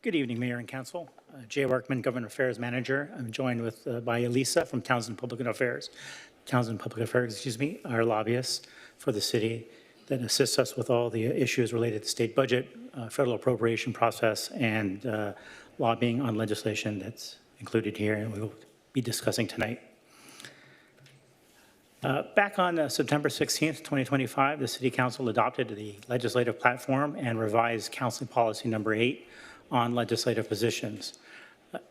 Good evening, Mayor and Council. Jay Workman, Government Affairs Manager. I'm joined by Elisa from Townsend Public Affairs. Townsend Public Affairs, our lobbyists for the city that assists us with all the issues related to state budget, federal appropriation process, and lobbying on legislation that's included here and we will be discussing tonight. Back on September 16th, 2025, the City Council adopted the legislative platform and revised Council Policy Number 8 on legislative positions.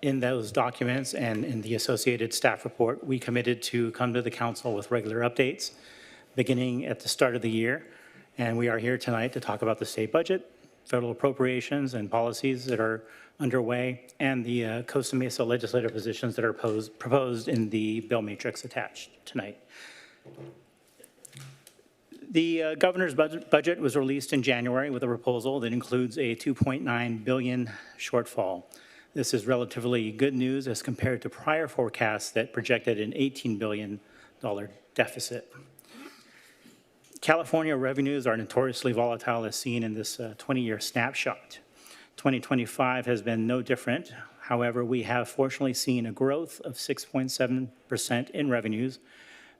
In those documents and in the associated staff report, we committed to come to the council with regular updates beginning at the start of the year. And we are here tonight to talk about the state budget, federal appropriations and policies that are underway, and the Costa Mesa legislative positions that are proposed in the bill matrix attached tonight. The governor's budget was released in January with a proposal that includes a $2.9 billion shortfall. This is relatively good news as compared to prior forecasts that projected an $18 billion deficit. California revenues are notoriously volatile as seen in this 20-year snapshot. 2025 has been no different. However, we have fortunately seen a growth of 6.7% in revenues,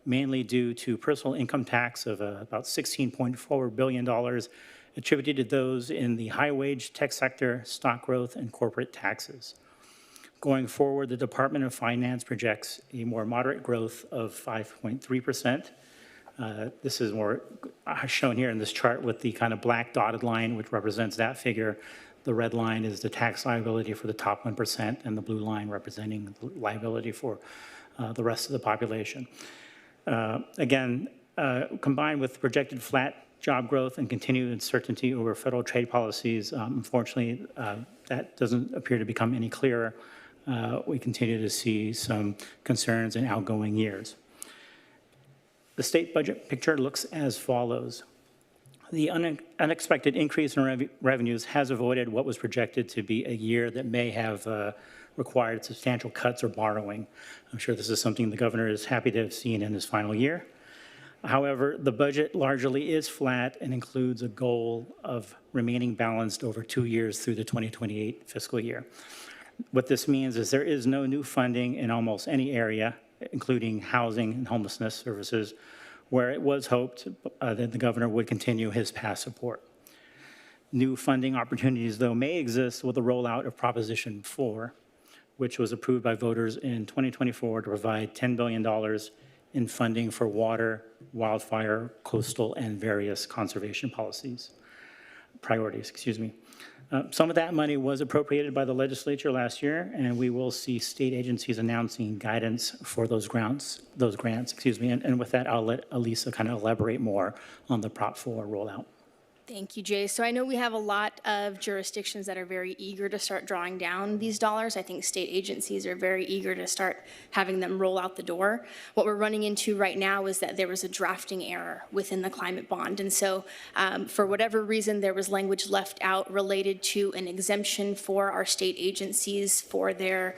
mainly due to personal income tax of about $16.4 billion attributed to those in the high-wage tech sector, stock growth, and corporate taxes. Going forward, the Department of Finance projects a more moderate growth of 5.3%. This is more shown here in this chart with the kind of black dotted line, which represents that figure. The red line is the tax liability for the top 1%, and the blue line representing the liability for the rest of the population. Combined with projected flat job growth and continued uncertainty over federal trade policies, unfortunately, that doesn't appear to become any clearer. We continue to see some concerns in outgoing years. The state budget picture looks as follows. The unexpected increase in revenues has avoided what was projected to be a year that may have required substantial cuts or borrowing. I'm sure this is something the governor is happy to have seen in his final year. However, the budget largely is flat and includes a goal of remaining balanced over 2 years through the 2028 fiscal year. What this means is there is no new funding in almost any area, including housing and homelessness services, where it was hoped that the governor would continue his past support. New funding opportunities, though, may exist with the rollout of Proposition 4, which was approved by voters in 2024 to provide $10 billion in funding for water, wildfire, coastal, and various conservation priorities. Some of that money was appropriated by the legislature last year, and we will see state agencies announcing guidance for those grants. And with that, I'll let Elisa kind of elaborate more on the Prop 4 rollout. Thank you, Jay. So I know we have a lot of jurisdictions that are very eager to start drawing down these dollars. I think state agencies are very eager to start having them roll out the door. What we're running into right now is that there was a drafting error within the climate bond. And so for whatever reason, there was language left out related to an exemption for our state agencies for their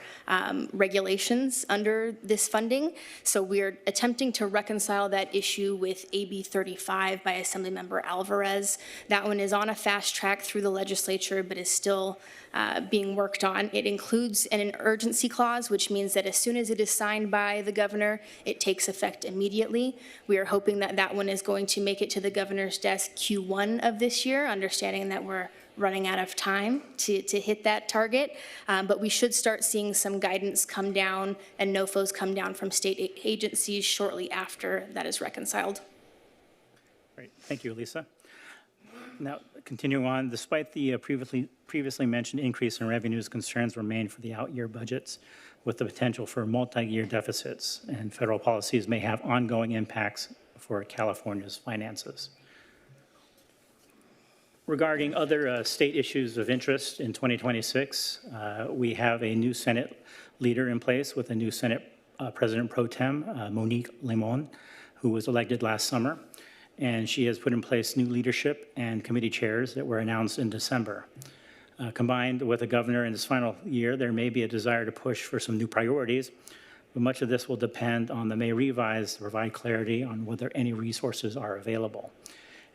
regulations under this funding. So we're attempting to reconcile that issue with AB 35 by Assemblymember Alvarez. That one is on a fast track through the legislature, but is still being worked on. It includes an urgency clause, which means that as soon as it is signed by the governor, it takes effect immediately. We are hoping that that one is going to make it to the governor's desk Q1 of this year, understanding that we're running out of time to hit that target. But we should start seeing some guidance come down and NOFOs come down from state agencies shortly after that is reconciled. Great, thank you, Elisa. Now, continuing on, despite the previously mentioned increase in revenues, concerns remain for the out-year budgets with the potential for multi-year deficits, and federal policies may have ongoing impacts for California's finances. Regarding other state issues of interest in 2026, we have a new Senate leader in place with a new Senate President Pro Tem, Monique Limon, who was elected last summer. And she has put in place new leadership and committee chairs that were announced in December. Combined with the governor in his final year, there may be a desire to push for some new priorities, but much of this will depend on the May revise to provide clarity on whether any resources are available.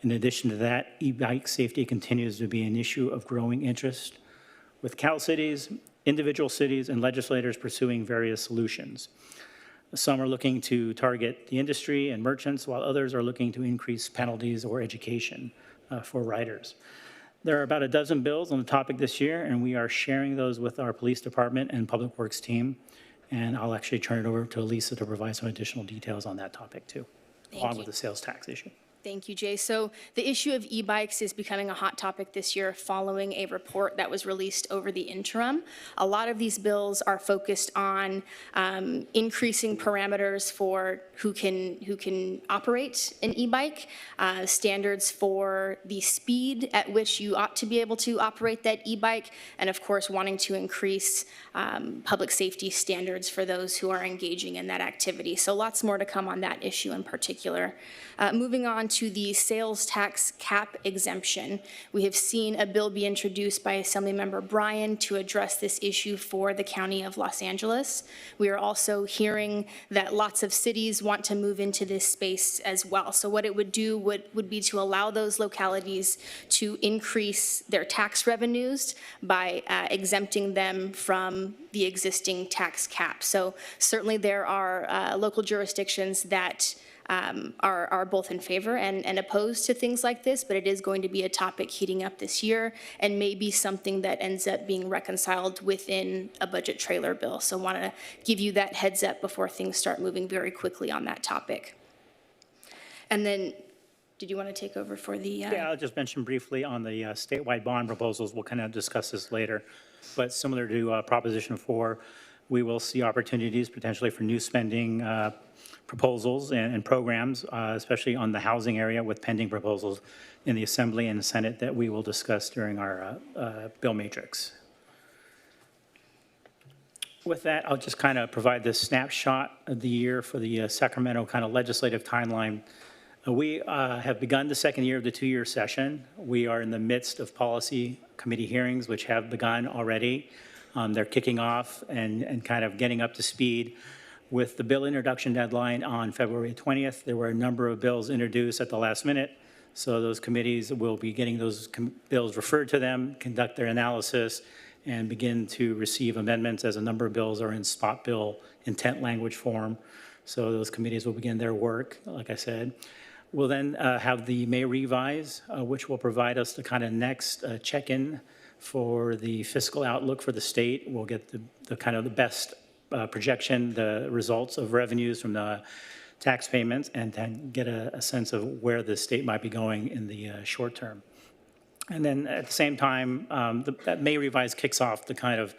In addition to that, e-bike safety continues to be an issue of growing interest, with Cal cities, individual cities, and legislators pursuing various solutions. Some are looking to target the industry and merchants, while others are looking to increase penalties or education for riders. There are about a dozen bills on the topic this year, and we are sharing those with our police department and public works team. And I'll actually turn it over to Elisa to provide some additional details on that topic too, along with the sales tax issue. Thank you, Jay. So the issue of e-bikes is becoming a hot topic this year following a report that was released over the interim. A lot of these bills are focused on increasing parameters for who can operate an e-bike, standards for the speed at which you ought to be able to operate that e-bike, and of course wanting to increase public safety standards for those who are engaging in that activity. So lots more to come on that issue in particular. Moving on to the sales tax cap exemption, we have seen a bill be introduced by Assemblymember Bryan to address this issue for the County of Los Angeles. We are also hearing that lots of cities want to move into this space as well. So what it would do would be to allow those localities to increase their tax revenues by exempting them from the existing tax cap. So certainly there are local jurisdictions that are both in favor and opposed to things like this, but it is going to be a topic heating up this year and maybe something that ends up being reconciled within a budget trailer bill. So want to give you that heads up before things start moving very quickly on that topic. And then, did you want to take over for the? Yeah, I'll just mention briefly on the statewide bond proposals. We'll kind of discuss this later, but similar to Proposition 4, we will see opportunities potentially for new spending proposals and programs, especially on the housing area with pending proposals in the Assembly and the Senate that we will discuss during our bill matrix. With that, I'll just kind of provide this snapshot of the year for the Sacramento kind of legislative timeline. We have begun the second year of the two-year session. We are in the midst of policy committee hearings, which have begun already. They're kicking off and kind of getting up to speed. With the bill introduction deadline on February 20th, there were a number of bills introduced at the last minute. So those committees will be getting those bills referred to them, conduct their analysis, and begin to receive amendments as a number of bills are in spot bill intent language form. So those committees will begin their work, like I said. We'll then have the May revise, which will provide us the kind of next check-in for the fiscal outlook for the state. We'll get the kind of the best projection, the results of revenues from the tax payments, and then get a sense of where the state might be going in the short term. And then at the same time, that May revise kicks off the kind of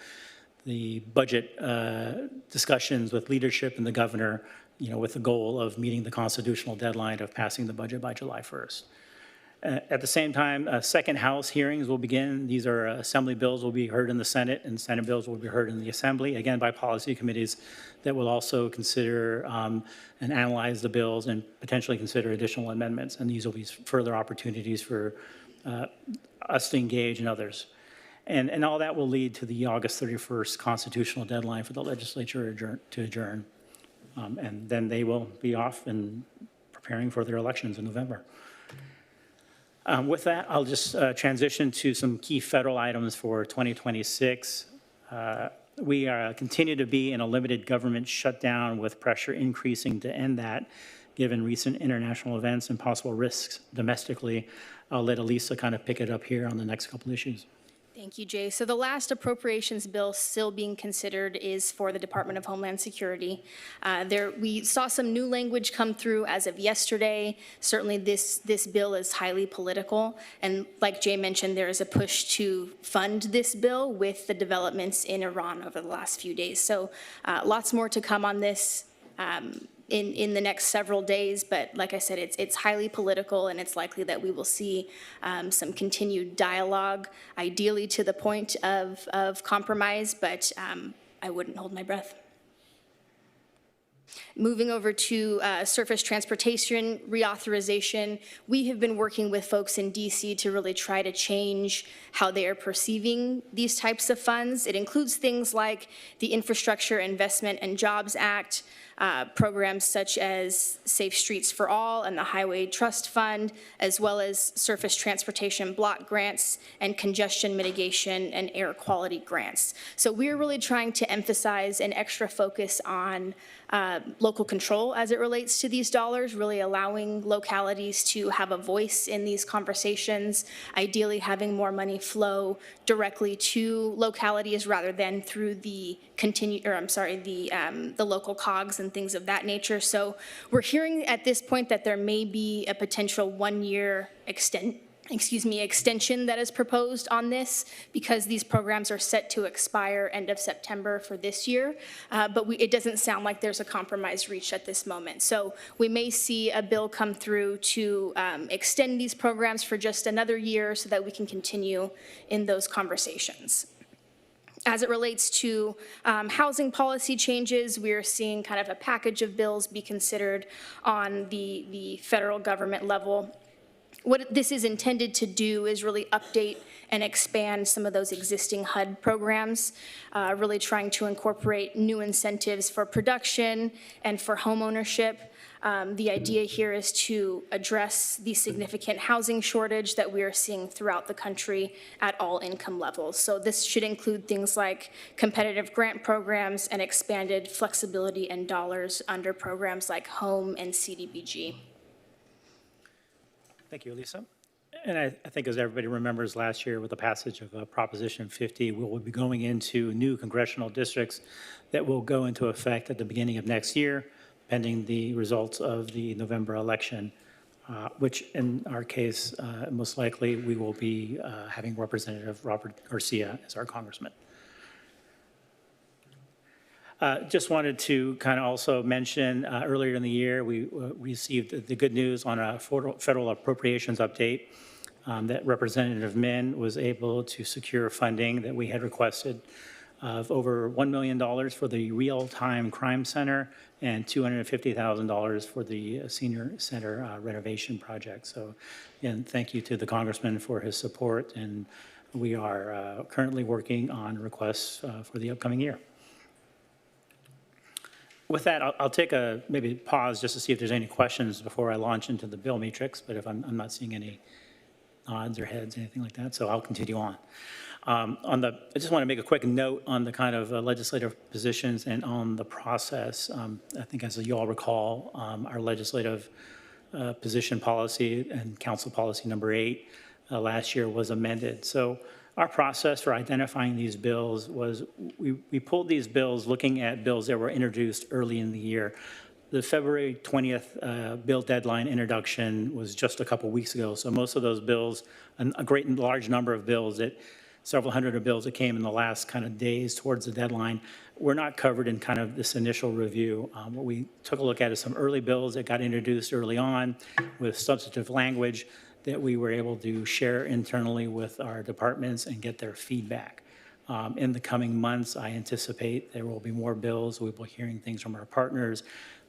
the budget discussions with leadership and the governor, with the goal of meeting the constitutional deadline of passing the budget by July 1st. At the same time, second House hearings will begin. These are Assembly bills will be heard in the Senate, and Senate bills will be heard in the Assembly, again, by policy committees that will also consider and analyze the bills and potentially consider additional amendments. And these will be further opportunities for us to engage and others. And all that will lead to the August 31st constitutional deadline for the legislature to adjourn. And then they will be off and preparing for their elections in November. With that, I'll just transition to some key federal items for 2026. We continue to be in a limited government shutdown with pressure increasing to end that, given recent international events and possible risks domestically. I'll let Elisa kind of pick it up here on the next couple issues. Thank you, Jay. So the last appropriations bill still being considered is for the Department of Homeland Security. We saw some new language come through as of yesterday. Certainly this bill is highly political. And like Jay mentioned, there is a push to fund this bill with the developments in Iran over the last few days. So lots more to come on this in the next several days, but like I said, it's highly political, and it's likely that we will see some continued dialogue, ideally to the point of compromise, but I wouldn't hold my breath. Moving over to surface transportation reauthorization, we have been working with folks in DC to really try to change how they are perceiving these types of funds. It includes things like the Infrastructure Investment and Jobs Act, programs such as Safe Streets for All and the Highway Trust Fund, as well as surface transportation block grants and congestion mitigation and air quality grants. So we're really trying to emphasize an extra focus on local control as it relates to these dollars, really allowing localities to have a voice in these conversations, ideally having more money flow directly to localities rather than through the the local COGS and things of that nature. So we're hearing at this point that there may be a potential one-year extension that is proposed on this, because these programs are set to expire end of September for this year, but it doesn't sound like there's a compromise reached at this moment. So we may see a bill come through to extend these programs for just another year so that we can continue in those conversations. As it relates to housing policy changes, we are seeing kind of a package of bills be considered on the federal government level. What this is intended to do is really update and expand some of those existing HUD programs, really trying to incorporate new incentives for production and for home ownership. The idea here is to address the significant housing shortage that we are seeing throughout the country at all income levels. So this should include things like competitive grant programs and expanded flexibility and dollars under programs like HOME and CDBG. Thank you, Elisa. And I think, as everybody remembers, last year with the passage of Proposition 50, we will be going into new congressional districts that will go into effect at the beginning of next year, pending the results of the November election, which in our case, most likely we will be having Representative Robert Garcia as our congressman. Just wanted to kind of also mention earlier in the year, we received the good news on a federal appropriations update that Representative Min was able to secure funding that we had requested of over $1 million for the Real-Time Crime Center and $250,000 for the Senior Center renovation project. So again, thank you to the Congressman for his support, and we are currently working on requests for the upcoming year. With that, I'll take a maybe pause just to see if there's any questions before I launch into the bill matrix, but if I'm not seeing any nods or heads, anything like that, so I'll continue on. I just want to make a quick note on the kind of legislative positions and on the process. I think, as you all recall, our legislative position policy and council policy number 8 last year was amended. So our process for identifying these bills was we pulled these bills looking at bills that were introduced early in the year. The February 20th bill deadline introduction was just a couple weeks ago, so most of those bills, a great and large number of bills, several hundred of bills that came in the last kind of days towards the deadline, were not covered in kind of this initial review. What we took a look at is some early bills that got introduced early on with substantive language that we were able to share internally with our departments and get their feedback. In the coming months, I anticipate there will be more bills. We'll be hearing things from our partners.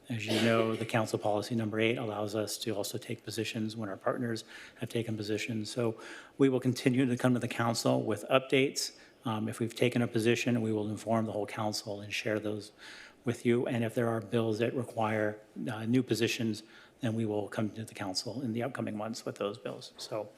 As you know, the Council Policy Number 8 allows us to also take positions when our partners have taken positions. So we will continue to come to the council with updates. If we've taken a position, we will inform the whole council and share those with you. And if there are bills that require new positions, then we will come to the council in the upcoming months with those bills. So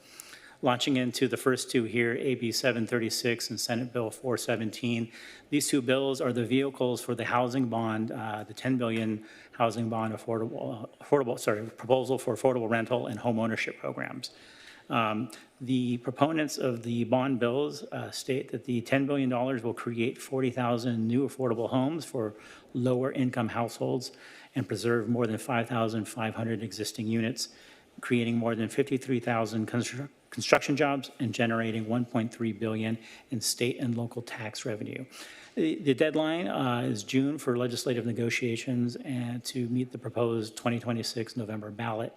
launching into the first two here, AB 736 and Senate Bill 417. These two bills are the vehicles for the housing bond, the 10 billion housing bond proposal for affordable rental and home ownership programs. The proponents of the bond bills state that the $10 billion will create 40,000 new affordable homes for lower income households and preserve more than 5,500 existing units, creating more than 53,000 construction jobs and generating $1.3 billion in state and local tax revenue. The deadline is June for legislative negotiations and to meet the proposed 2026 November ballot.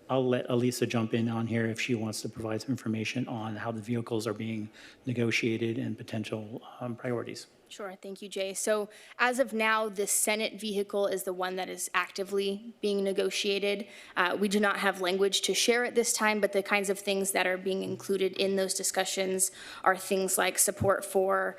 I'll let Elisa jump in on here if she wants to provide some information on how the vehicles are being negotiated and potential priorities. Sure, thank you, Jay. So as of now, the Senate vehicle is the one that is actively being negotiated. We do not have language to share at this time, but the kinds of things that are being included in those discussions are things like support for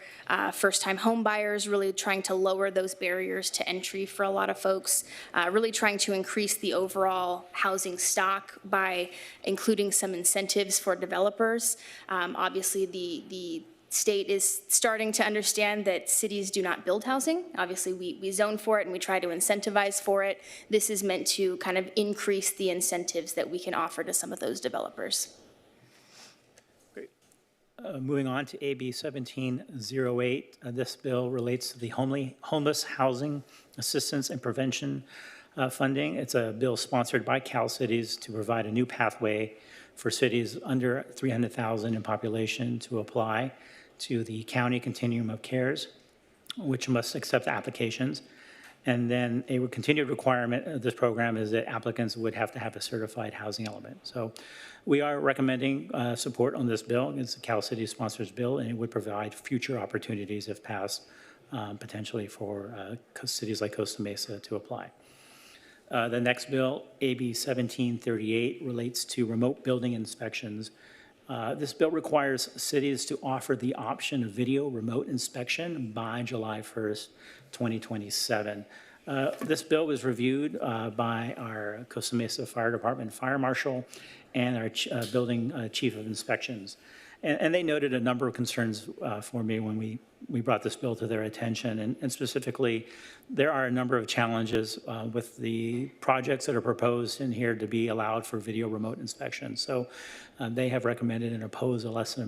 first-time home buyers, really trying to lower those barriers to entry for a lot of folks, really trying to increase the overall housing stock by including some incentives for developers. Obviously, the state is starting to understand that cities do not build housing. Obviously, we zone for it and we try to incentivize for it. This is meant to kind of increase the incentives that we can offer to some of those developers. Great. Moving on to AB 1708. This bill relates to the homeless housing assistance and prevention funding. It's a bill sponsored by Cal Cities to provide a new pathway for cities under 300,000 in population to apply to the county continuum of cares, which must accept applications. And then a continued requirement of this program is that applicants would have to have a certified housing element. So we are recommending support on this bill. It's a Cal City sponsors bill, and it would provide future opportunities if passed, potentially for cities like Costa Mesa to apply. The next bill, AB 1738, relates to remote building inspections. This bill requires cities to offer the option of video remote inspection by July 1st, 2027. This bill was reviewed by our Costa Mesa Fire Department Fire Marshal and our building chief of inspections. And they noted a number of concerns for me when we brought this bill to their attention. And specifically, there are a number of challenges with the projects that are proposed in here to be allowed for video remote inspection. So they have recommended and opposed a lesson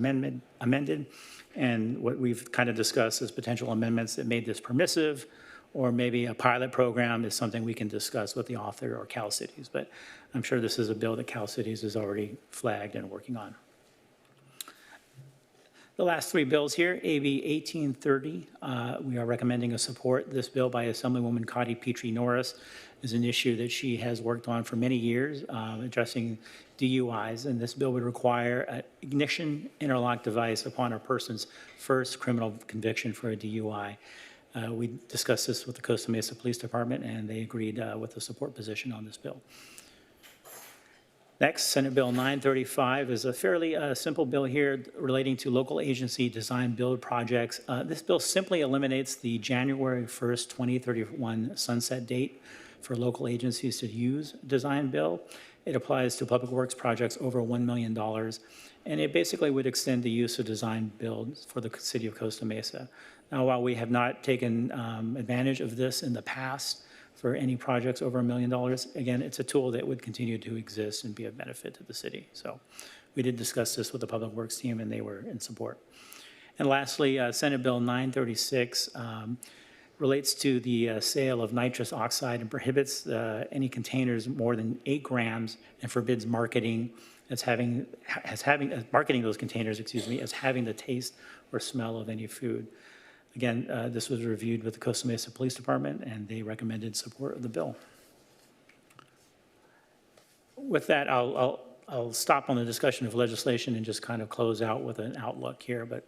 amended. And what we've kind of discussed is potential amendments that made this permissive, or maybe a pilot program is something we can discuss with the author or Cal Cities. But I'm sure this is a bill that Cal Cities has already flagged and working on. The last three bills here, AB 1830, we are recommending a support. This bill by Assemblywoman Cotty Petrie Norris is an issue that she has worked on for many years, addressing DUIs, and this bill would require an ignition interlock device upon a person's first criminal conviction for a DUI. We discussed this with the Costa Mesa Police Department, and they agreed with the support position on this bill. Next, Senate Bill 935 is a fairly simple bill here relating to local agency design build projects. This bill simply eliminates the January 1st, 2031 sunset date for local agencies to use design build. It applies to public works projects over $1 million, and it basically would extend the use of design build for the city of Costa Mesa. Now, while we have not taken advantage of this in the past, for any projects over $1 million. Again, it's a tool that would continue to exist and be of benefit to the city. So we did discuss this with the Public Works team, and they were in support. And lastly, Senate Bill 936 relates to the sale of nitrous oxide and prohibits any containers more than 8 grams and forbids marketing marketing those containers, as having the taste or smell of any food. Again, this was reviewed with the Costa Mesa Police Department, and they recommended support of the bill. With that, I'll I'll stop on the discussion of legislation and just kind of close out with an outlook here, but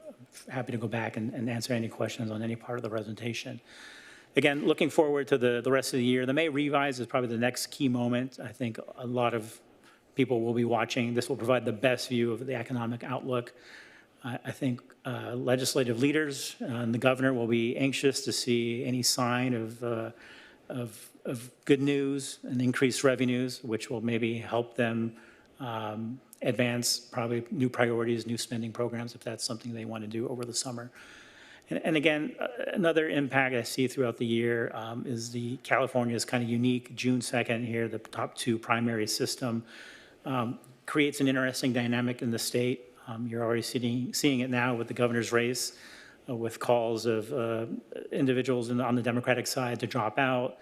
happy to go back and answer any questions on any part of the presentation. Again, looking forward to the rest of the year. The May revise is probably the next key moment. I think a lot of people will be watching. This will provide the best view of the economic outlook. I think legislative leaders and the governor will be anxious to see any sign of good news and increased revenues, which will maybe help them advance probably new priorities, new spending programs, if that's something they want to do over the summer. And again, another impact I see throughout the year is the California's kind of unique June 2nd here, the top two primary system, creates an interesting dynamic in the state. You're already seeing it now with the governor's race, with calls of individuals on the Democratic side to drop out.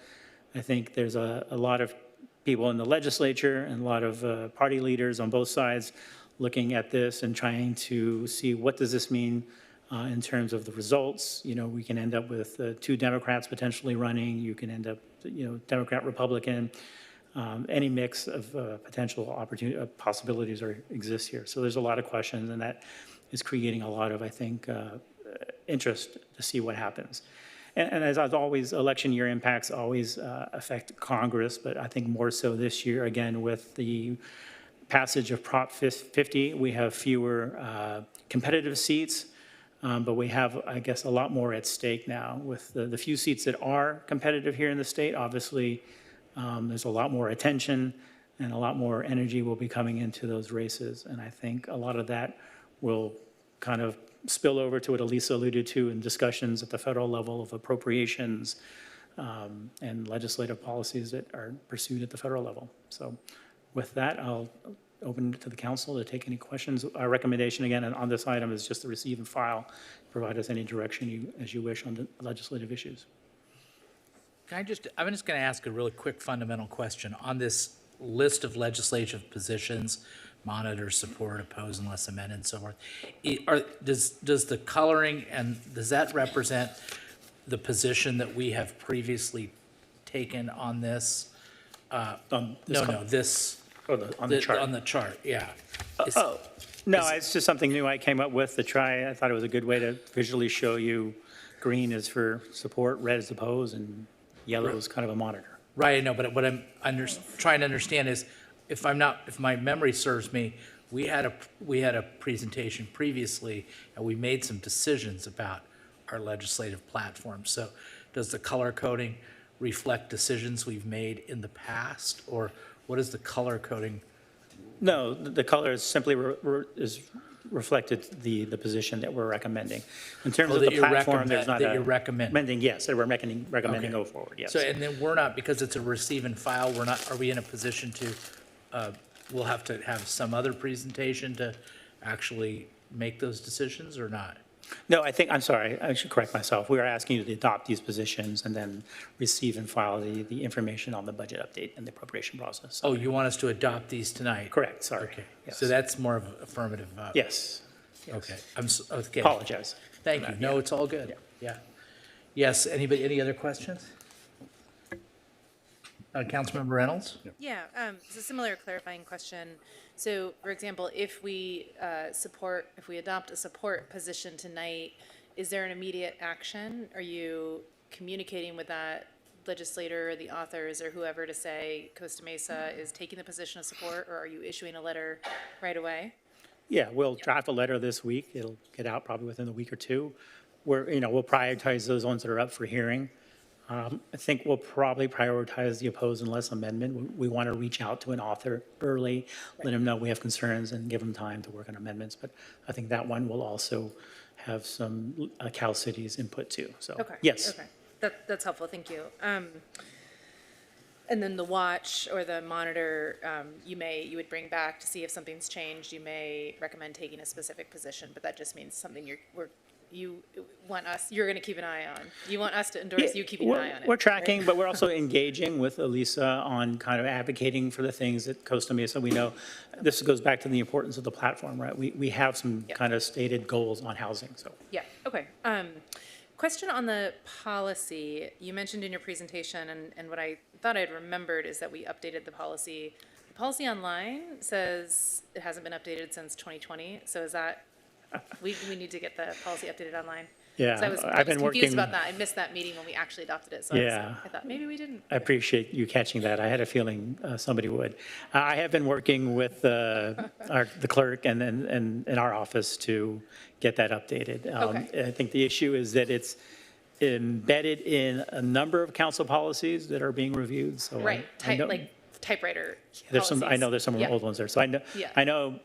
I think there's a lot of people in the legislature and a lot of party leaders on both sides looking at this and trying to see what does this mean in terms of the results. You know, we can end up with two Democrats potentially running. You can end up, you know, Democrat, Republican. Any mix of potential possibilities exists here. So there's a lot of questions, and that is creating a lot of, I think, interest to see what happens. And as always, election year impacts always affect Congress, but I think more so this year, again, with the passage of Prop 50, we have fewer competitive seats. But we have, I guess, a lot more at stake now with the few seats that are competitive here in the state. Obviously, there's a lot more attention and a lot more energy will be coming into those races. And I think a lot of that will kind of spill over to what Elisa alluded to in discussions at the federal level of appropriations and legislative policies that are pursued at the federal level. So with that, I'll open it to the council to take any questions. Our recommendation, again, on this item is just to receive and file, provide us any direction as you wish on the legislative issues. I'm just going to ask a really quick fundamental question. On this list of legislative positions, monitor, support, oppose, unless amended, and so forth, does the coloring, and does that represent the position that we have previously taken on this? On the chart, yeah. No, it's just something new I came up with to try. I thought it was a good way to visually show you green is for support, red is oppose, and yellow is kind of a monitor. Right, I know, but what I'm trying to understand is, if my memory serves me, we had a presentation previously, and we made some decisions about our legislative platform. So does the color coding reflect decisions we've made in the past, or what is the color coding? No, the color is simply is reflected the position that we're recommending. In terms of the platform, there's not that you're recommending. Yes, that we're recommending go forward, yes. So, and then we're not, because it's a receive and file, are we in a position to, we'll have to have some other presentation to actually make those decisions or not? No, I'm sorry, I should correct myself. We are asking you to adopt these positions and then receive and file the information on the budget update and the appropriation process. Oh, you want us to adopt these tonight? Correct, sorry. Okay, yes. So that's more of an affirmative. Yes. Okay, okay. Apologize. Thank you. No, it's all good. Yeah. Yes, any other questions? Councilmember Reynolds? Yeah, it's a similar clarifying question. So, for example, if we adopt a support position tonight, is there an immediate action? Are you communicating with that legislator or the authors or whoever to say Costa Mesa is taking the position of support, or are you issuing a letter right away? Yeah, we'll draft a letter this week. It'll get out probably within a week or two. We'll prioritize those ones that are up for hearing. I think we'll probably prioritize the oppose unless amendment. We want to reach out to an author early, let them know we have concerns and give them time to work on amendments. But I think that one will also have some Cal City's input too. So, okay. Yes. Okay, that's helpful. Thank you. And then the watch or the monitor, you would bring back to see if something's changed. You may recommend taking a specific position, but that just means something you're going to keep an eye on. You want us to endorse you keeping an eye on it. We're tracking, right? But we're also engaging with Elisa on kind of advocating for the things at Costa Mesa. We know this goes back to the importance of the platform, right? We have some kind of stated goals on housing. So yeah, okay. Question on the policy. You mentioned in your presentation, and what I thought I'd remembered is that we updated the policy. The policy online says it hasn't been updated since 2020, so is that, we need to get the policy updated online? Yeah, 'Cause I was I've been confused working- about that. I missed that meeting when we actually adopted it, so Yeah. I thought maybe we didn't. I appreciate you catching that. I had a feeling somebody would. I have been working with the clerk and in our office to get that updated. Okay. I think the issue is that it's embedded in a number of council policies that are being reviewed, so. Right, I know- like typewriter There's some, I know there's some policies. old ones there, so Yeah. I know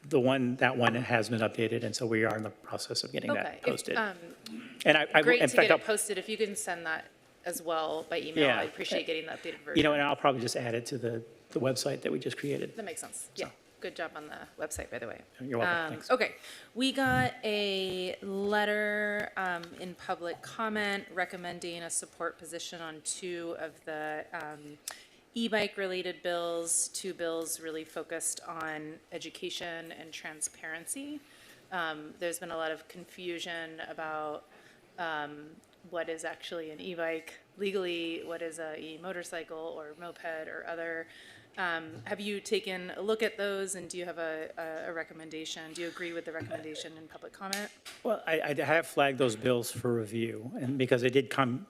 that one has been updated, and so we are in the process of getting Okay. that posted. If, And I, great in to fact, get I'll- it posted. If you can send that as well by email, Yeah. I appreciate getting the updated version. you know, and I'll probably just add it to the website that we just created. That makes sense. Yeah. Good job on the website, by the way. You're welcome, thanks. Okay, we got a letter in public comment recommending a support position on 2 of the e-bike related bills, 2 bills really focused on education and transparency. There's been a lot of confusion about what is actually an e-bike legally, what is a e-motorcycle or moped or other. Have you taken a look at those, and do you have a recommendation? Do you agree with the recommendation in public comment? Well, I have flagged those bills for review, and because they did come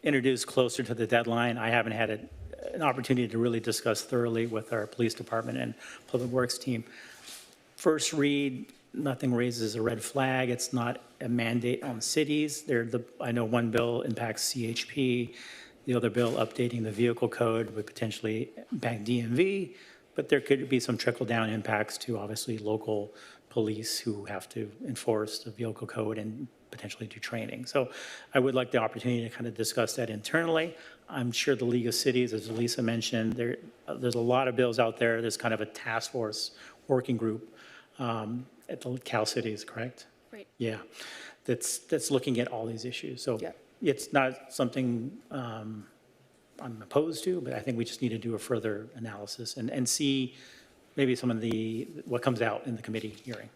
introduced closer to the deadline, I haven't had an opportunity to really discuss thoroughly with our police department and public works team. First read, nothing raises a red flag. It's not a mandate on cities. I know one bill impacts CHP. The other bill updating the vehicle code would potentially impact DMV, but there could be some trickle-down impacts to obviously local police who have to enforce the vehicle code and potentially do training. So I would like the opportunity to kind of discuss that internally. I'm sure the League of Cities, as Lisa mentioned, there's a lot of bills out there. There's kind of a task force working group at the Cal Cities, correct? Right. Yeah, that's looking at all these issues. So it's not something I'm opposed to, but I think we just need to do a further analysis and see maybe some of what comes out in the committee hearing.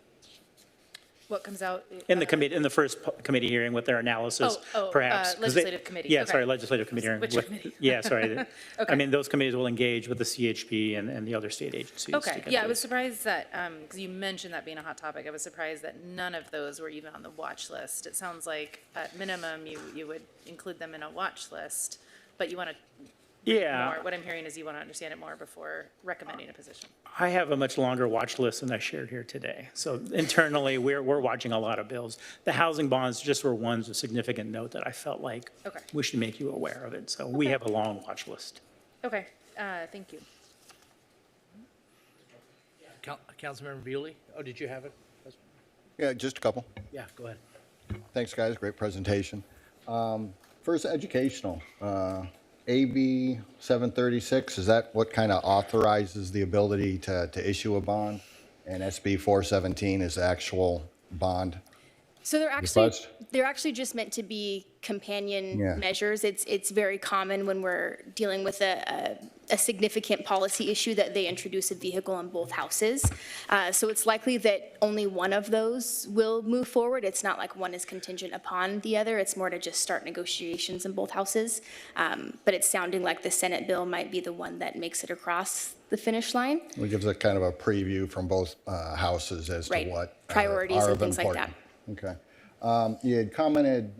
What comes out? In the first committee hearing with their analysis, perhaps. 'cause legislative committee. Yeah, Okay. sorry, legislative committee hearing. Which committee? Yeah, sorry. Okay. I mean, those committees will engage with the CHP and the other state agencies. to Okay, get yeah, I those. was surprised that, because you mentioned that being a hot topic, I was surprised that none of those were even on the watch list. It sounds like at minimum, you would include them in a watch list, but you want to, Yeah. what I'm hearing is you want to understand it more before recommending a position. I have a much longer watch list than I shared here today. So internally, we're watching a lot of bills. The housing bonds just were ones of significant note that I felt like Okay. we should make you aware of it. So we have a long watch list. Okay, thank you. Councilmember Bewley? Oh, did you have it? Yeah, just a couple. Yeah, go ahead. Thanks, guys. Great presentation. First, educational. AB 736, is that what kind of authorizes the ability to issue a bond? And SB 417 is the actual bond? So they're actually just meant to be companion Yeah. measures. It's very common when we're dealing with a significant policy issue that they introduce a vehicle in both houses. So it's likely that only one of those will move forward. It's not like one is contingent upon the other. It's more to just start negotiations in both houses. But it's sounding like the Senate bill might be the one that makes it across the finish line. It gives a kind of a preview from both houses as Right. to what Priorities are and of things like important. Okay. You had commented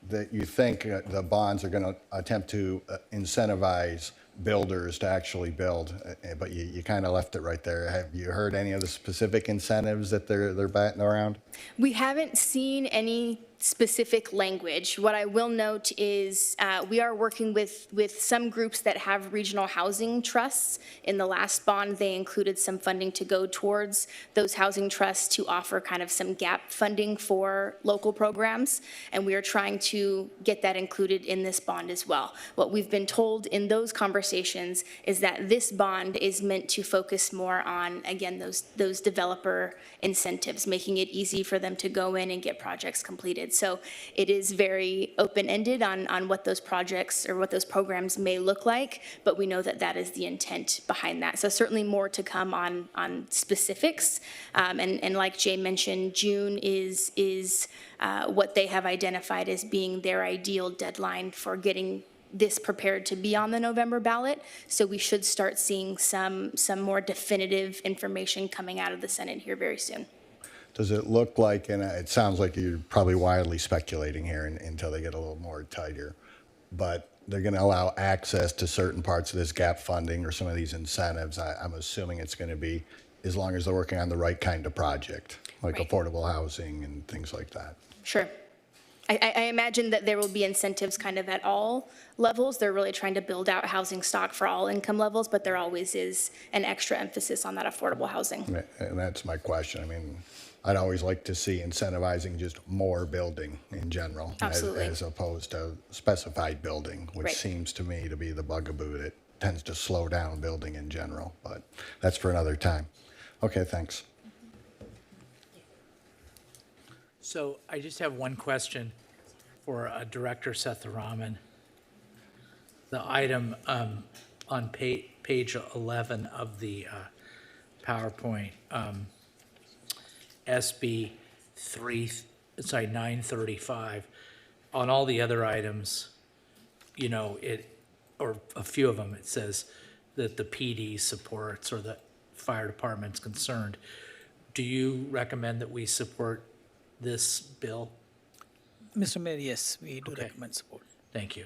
that you think the bonds are going to attempt to incentivize builders to actually build, but you kind of left it right there. Have you heard any of the specific incentives that they're batting around? We haven't seen any specific language. What I will note is we are working with some groups that have regional housing trusts. In the last bond, they included some funding to go towards those housing trusts to offer kind of some gap funding for local programs. And we are trying to get that included in this bond as well. What we've been told in those conversations is that this bond is meant to focus more on, again, those developer incentives, making it easy for them to go in and get projects completed. So it is very open-ended on what those projects or what those programs may look like, but we know that that is the intent behind that. So certainly more to come on specifics. And like Jay mentioned, June is what they have identified as being their ideal deadline for getting this prepared to be on the November ballot. So we should start seeing some more definitive information coming out of the Senate here very soon. Does it look like, and it sounds like you're probably wildly speculating here until they get a little more tighter, but they're going to allow access to certain parts of this gap funding or some of these incentives. I'm assuming it's going to be as long as they're working on the right kind of project, like affordable housing and things like that. Sure. I imagine that there will be incentives kind of at all levels. They're really trying to build out housing stock for all income levels, but there always is an extra emphasis on that affordable housing. And that's my question. I mean, I'd always like to see incentivizing just more building in general, as opposed to specified building, which seems to me to be the bugaboo that tends to slow down building in general. But that's for another time. Okay, thanks. So I just have one question for Director Sethuraman. The item on page 11 of the PowerPoint, SB 935. On all the other items, you know, or a few of them, it says that the PD supports or the fire department's concerned. Do you recommend that we support this bill? Mr. Mayor, yes, we do recommend support. Thank you.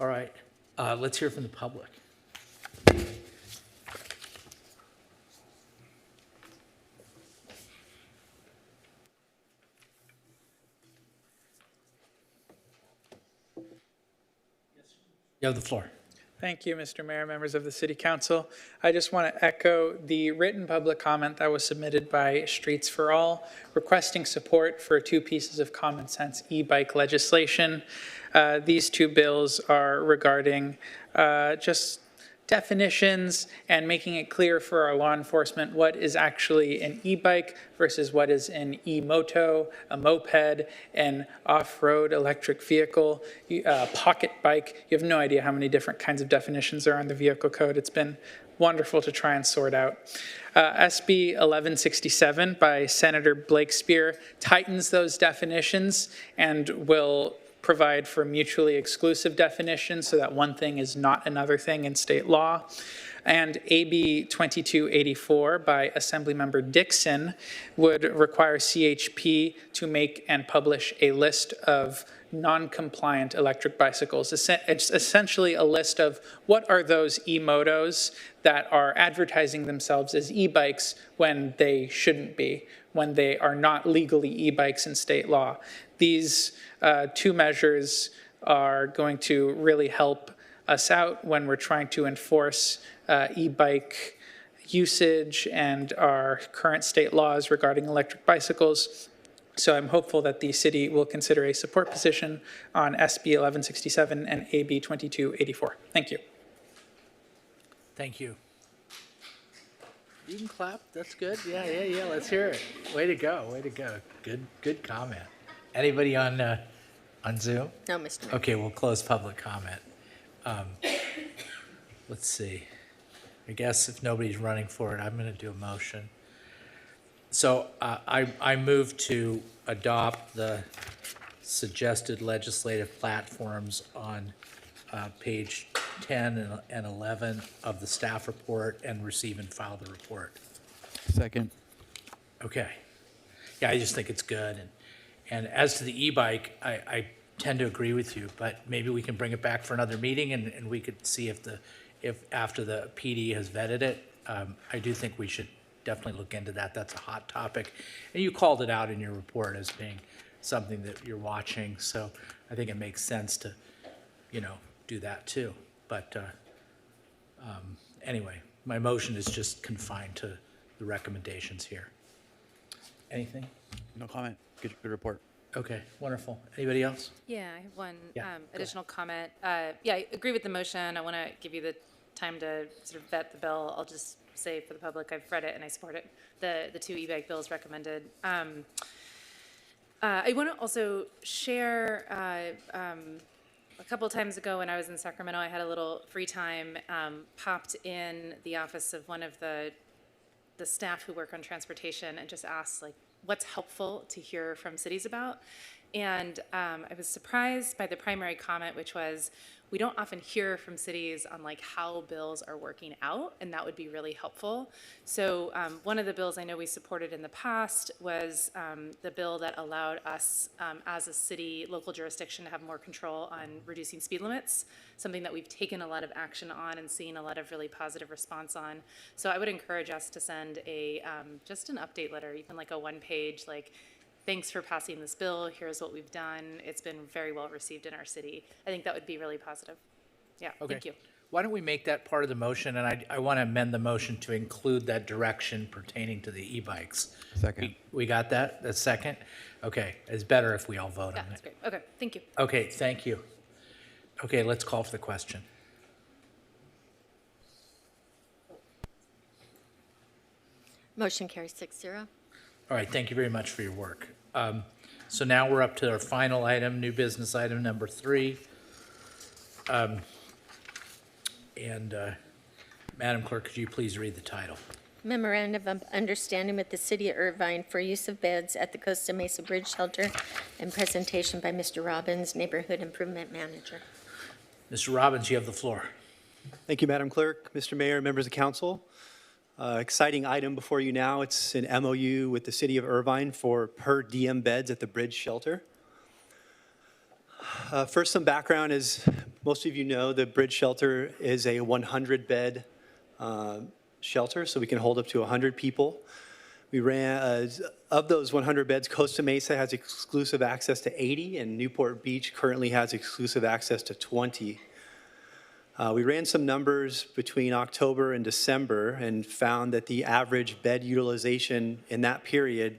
All right, let's hear from the public. You have the floor. Thank you, Mr. Mayor, members of the City Council. I just want to echo the written public comment that was submitted by Streets for All, requesting support for 2 pieces of common sense e-bike legislation. These 2 bills are regarding just definitions and making it clear for our law enforcement what is actually an e-bike versus what is an e-moto, a moped, an off-road electric vehicle, a pocket bike. You have no idea how many different kinds of definitions are on the vehicle code. It's been wonderful to try and sort out. SB 1167 by Senator Blake Spear tightens those definitions and will provide for mutually exclusive definitions so that one thing is not another thing in state law. And AB 2284 by Assemblymember Dixon would require CHP to make and publish a list of non-compliant electric bicycles. It's essentially a list of what are those e-motos that are advertising themselves as e-bikes when they shouldn't be, when they are not legally e-bikes in state law. These 2 measures are going to really help us out when we're trying to enforce e-bike usage and our current state laws regarding electric bicycles. So I'm hopeful that the city will consider a support position on SB 1167 and AB 2284. Thank you. Thank you. You can clap. That's good. Yeah. Let's hear it. Way to go. Way to go. Good comment. Anybody on Zoom? No, Mr. Mayor. Okay, we'll close public comment. Let's see. I guess if nobody's running for it, I'm going to do a motion. So I move to adopt the suggested legislative platforms on page 10 and 11 of the staff report and receive and file the report. Second. Okay. Yeah, I just think it's good. And as to the e-bike, I tend to agree with you, but maybe we can bring it back for another meeting and we could see if after the PD has vetted it. I do think we should definitely look into that. That's a hot topic. And you called it out in your report as being something that you're watching. So I think it makes sense to, do that too. But anyway, my motion is just confined to the recommendations here. Anything? No comment. Good report. Okay, wonderful. Anybody else? Yeah, I have one Yeah, additional comment. Yeah, I agree with the motion. I want to give you the time to sort of vet the bill. I'll just say for the public, I've read it and I support it. The 2 e-bike bills recommended. I want to also share a couple of times ago when I was in Sacramento, I had a little free time, popped in the office of one of the staff who work on transportation and just asked, like, what's helpful to hear from cities about. And I was surprised by the primary comment, which was, we don't often hear from cities on like how bills are working out, and that would be really helpful. So one of the bills I know we supported in the past was the bill that allowed us as a city, local jurisdiction, to have more control on reducing speed limits, something that we've taken a lot of action on and seen a lot of really positive response on. So I would encourage us to send a just an update letter, even like a one-page, like, thanks for passing this bill, here's what we've done. It's been very well received in our city. I think that would be really positive. Yeah, Okay. thank you. Why don't we make that part of the motion, and I want to amend the motion to include that direction pertaining to the e-bikes. Second. We got that? That's second? Okay, it's better if we all vote Yeah, on that's it. great. Okay, thank you. Okay, thank you. Okay, let's call for the question. Motion carries 6-0. All right, thank you very much for your work. So now we're up to our final item, new business item number 3. Madam Clerk, could you please read the title? Memorandum of Understanding with the City of Irvine for use of beds at the Costa Mesa Bridge Shelter, and presentation by Mr. Robbins, Neighborhood Improvement Manager. Mr. Robbins, you have the floor. Thank you, Madam Clerk, Mr. Mayor, members of council. Exciting item before you now. It's an MOU with the City of Irvine for per diem beds at the Bridge Shelter. First, some background. As most of you know, the Bridge Shelter is a 100-bed shelter, so we can hold up to 100 people. We ran, of those 100 beds, Costa Mesa has exclusive access to 80, and Newport Beach currently has exclusive access to 20. We ran some numbers between October and December and found that the average bed utilization in that period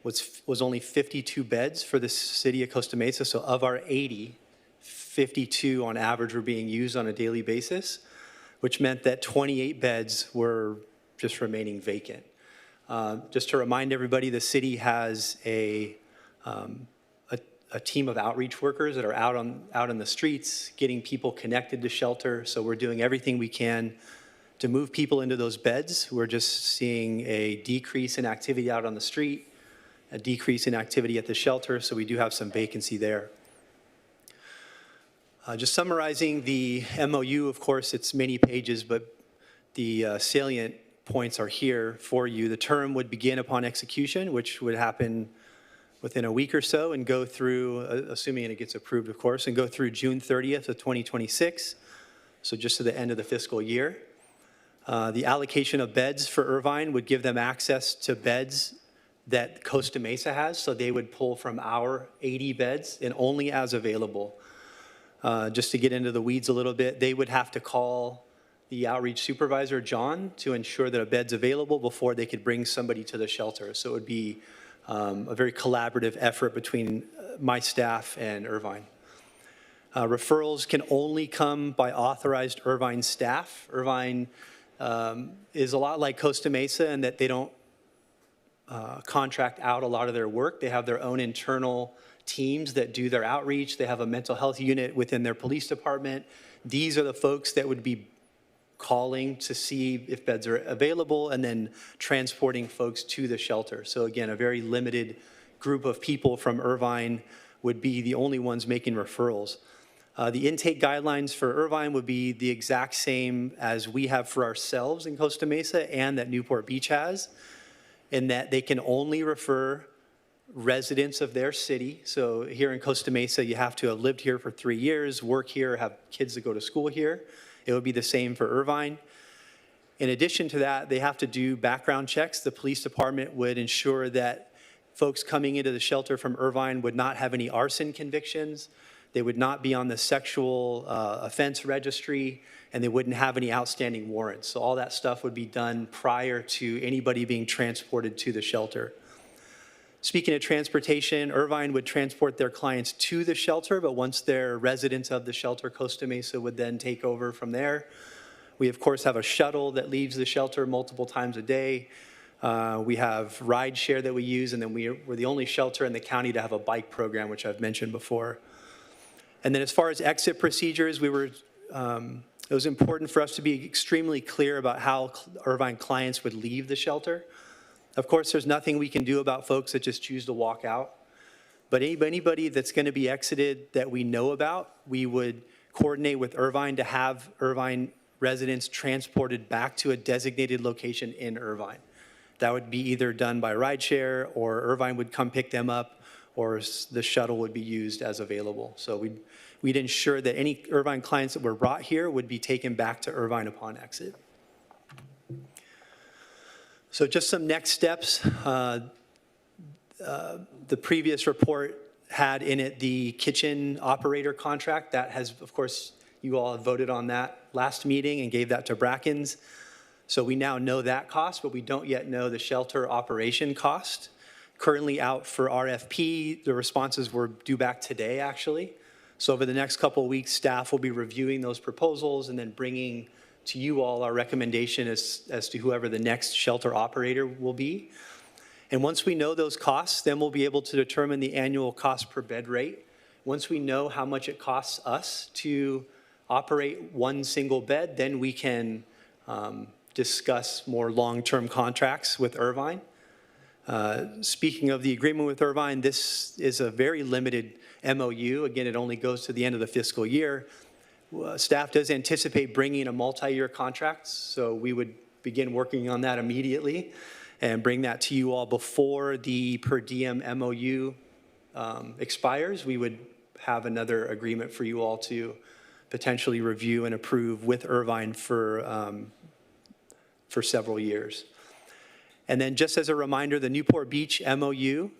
was only 52 beds for the city of Costa Mesa. So of our 80, 52 on average were being used on a daily basis, which meant that 28 beds were just remaining vacant. Just to remind everybody, the city has a team of outreach workers that are out in the streets, getting people connected to shelter. So we're doing everything we can to move people into those beds. We're just seeing a decrease in activity out on the street, a decrease in activity at the shelter, so we do have some vacancy there. Just summarizing the MOU, of course, it's many pages, but the salient points are here for you. The term would begin upon execution, which would happen within a week or so, and go through, assuming it gets approved, of course, and go through June 30th of 2026, so just to the end of the fiscal year. The allocation of beds for Irvine would give them access to beds that Costa Mesa has, so they would pull from our 80 beds and only as available. Just to get into the weeds a little bit, they would have to call the outreach supervisor, John, to ensure that a bed's available before they could bring somebody to the shelter. So it would be a very collaborative effort between my staff and Irvine. Referrals can only come by authorized Irvine staff. Irvine is a lot like Costa Mesa in that they don't contract out a lot of their work. They have their own internal teams that do their outreach. They have a mental health unit within their police department. These are the folks that would be calling to see if beds are available and then transporting folks to the shelter. So again, a very limited group of people from Irvine would be the only ones making referrals. The intake guidelines for Irvine would be the exact same as we have for ourselves in Costa Mesa and that Newport Beach has, in that they can only refer residents of their city. So here in Costa Mesa, you have to have lived here for 3 years, work here, have kids that go to school here. It would be the same for Irvine. In addition to that, they have to do background checks. The police department would ensure that folks coming into the shelter from Irvine would not have any arson convictions. They would not be on the sexual offense registry, and they wouldn't have any outstanding warrants. So all that stuff would be done prior to anybody being transported to the shelter. Speaking of transportation, Irvine would transport their clients to the shelter, but once they're residents of the shelter, Costa Mesa would then take over from there. We, of course, have a shuttle that leaves the shelter multiple times a day. We have ride share that we use, and then we're the only shelter in the county to have a bike program, which I've mentioned before. And then as far as exit procedures, it was important for us to be extremely clear about how Irvine clients would leave the shelter. Of course, there's nothing we can do about folks that just choose to walk out. But anybody that's going to be exited that we know about, we would coordinate with Irvine to have Irvine residents transported back to a designated location in Irvine. That would be either done by rideshare, or Irvine would come pick them up, or the shuttle would be used as available. So we'd ensure that any Irvine clients that were brought here would be taken back to Irvine upon exit. So just some next steps. The previous report had in it the kitchen operator contract. That has, of course, you all have voted on that last meeting and gave that to Brackens. So we now know that cost, but we don't yet know the shelter operation cost. Currently out for RFP, the responses were due back today, actually. So over the next couple of weeks, staff will be reviewing those proposals and then bringing to you all our recommendation as to whoever the next shelter operator will be. And once we know those costs, then we'll be able to determine the annual cost per bed rate. Once we know how much it costs us to operate one single bed, then we can discuss more long-term contracts with Irvine. Speaking of the agreement with Irvine, this is a very limited MOU. Again, it only goes to the end of the fiscal year. Staff does anticipate bringing a multi-year contract, so we would begin working on that immediately and bring that to you all before the per diem MOU expires. We would have another agreement for you all to potentially review and approve with Irvine for several years. And then just as a reminder, the Newport Beach MOU,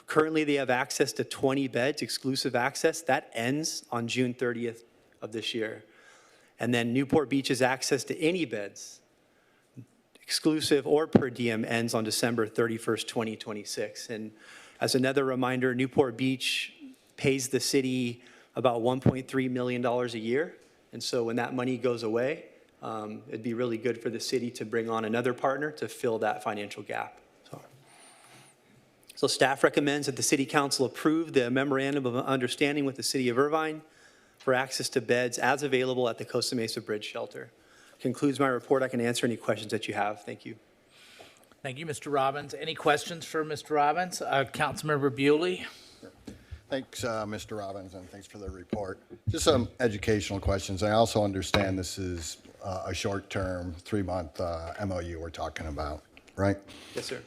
currently they have access to 20 beds, exclusive access. That ends on June 30th of this year. And then Newport Beach's access to any beds, exclusive or per diem, ends on December 31st, 2026. And as another reminder, Newport Beach pays the city about $1.3 million a year. And so when that money goes away, it'd be really good for the city to bring on another partner to fill that financial gap. So staff recommends that the City Council approve the memorandum of understanding with the City of Irvine for access to beds as available at the Costa Mesa Bridge Shelter. Concludes my report. I can answer any questions that you have. Thank you. Thank you, Mr. Robbins. Any questions for Mr. Robbins? Councilmember Bewley? Thanks, Mr. Robbins, and thanks for the report. Just some educational questions. I also understand this is a short-term, 3-month MOU we're talking about, right? Yes, sir.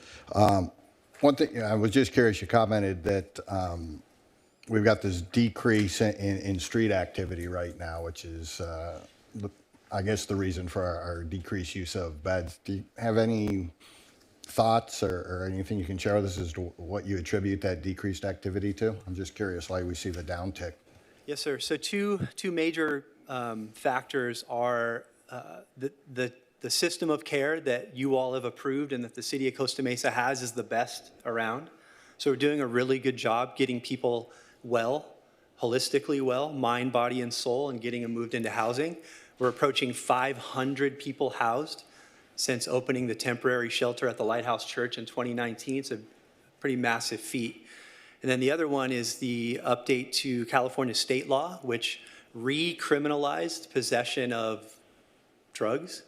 One thing, I was just curious, you commented that we've got this decrease in street activity right now, which is, I guess, the reason for our decreased use of beds. Do you have any thoughts or anything you can share with us as to what you attribute that decreased activity to? I'm just curious why we see the downtick. Yes, sir. So two major factors are the system of care that you all have approved and that the city of Costa Mesa has is the best around. So we're doing a really good job getting people well, holistically well, mind, body, and soul, and getting them moved into housing. We're approaching 500 people housed since opening the temporary shelter at the Lighthouse Church in 2019. It's a pretty massive feat. And then the other one is the update to California state law, which recriminalized possession of drugs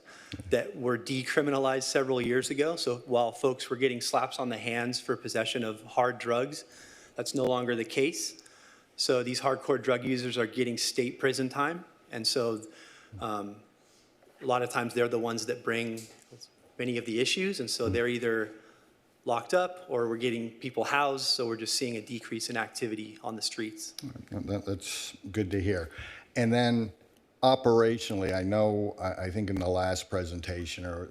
that were decriminalized several years ago. So while folks were getting slaps on the hands for possession of hard drugs, that's no longer the case. So these hardcore drug users are getting state prison time. And so a lot of times they're the ones that bring many of the issues. And so they're either locked up or we're getting people housed. So we're just seeing a decrease in activity on the streets. That's good to hear. And then operationally, I think in the last presentation or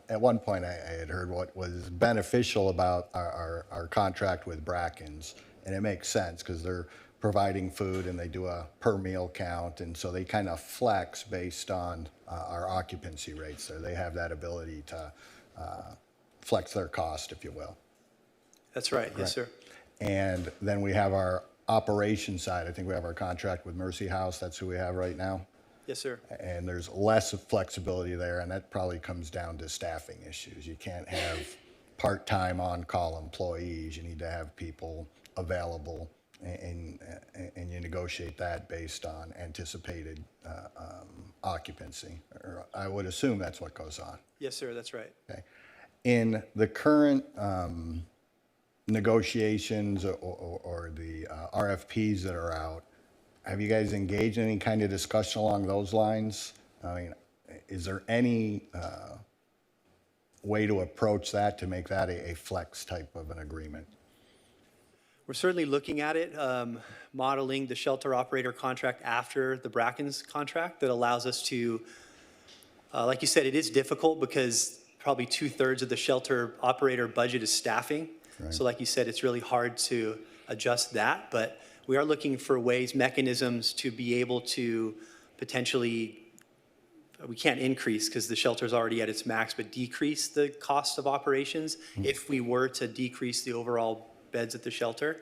at one point I had heard what was beneficial about our contract with Brackens, and it makes sense because they're providing food and they do a per meal count, and so they kind of flex based on our occupancy rates. So they have that ability to flex their cost, if you will. That's right. Yes, sir. And then we have our operation side. I think we have our contract with Mercy House. That's who we have right now. Yes, sir. And there's less flexibility there, and that probably comes down to staffing issues. You can't have part-time on-call employees. You need to have people available, and you negotiate that based on anticipated occupancy. Or I would assume that's what goes on. Yes, sir. That's right. Okay. In the current negotiations or the RFPs that are out, have you guys engaged in any kind of discussion along those lines? I mean, is there any way to approach that to make that a flex type of an agreement? We're certainly looking at it, modeling the shelter operator contract after the Bracken's contract that allows us to, like you said, it is difficult because probably 2/3 of the shelter operator budget is staffing. Right. So like you said, it's really hard to adjust that, but we are looking for ways, mechanisms to be able to potentially, we can't increase because the shelter's already at its max, but decrease the cost of operations if we were to decrease the overall beds at the shelter.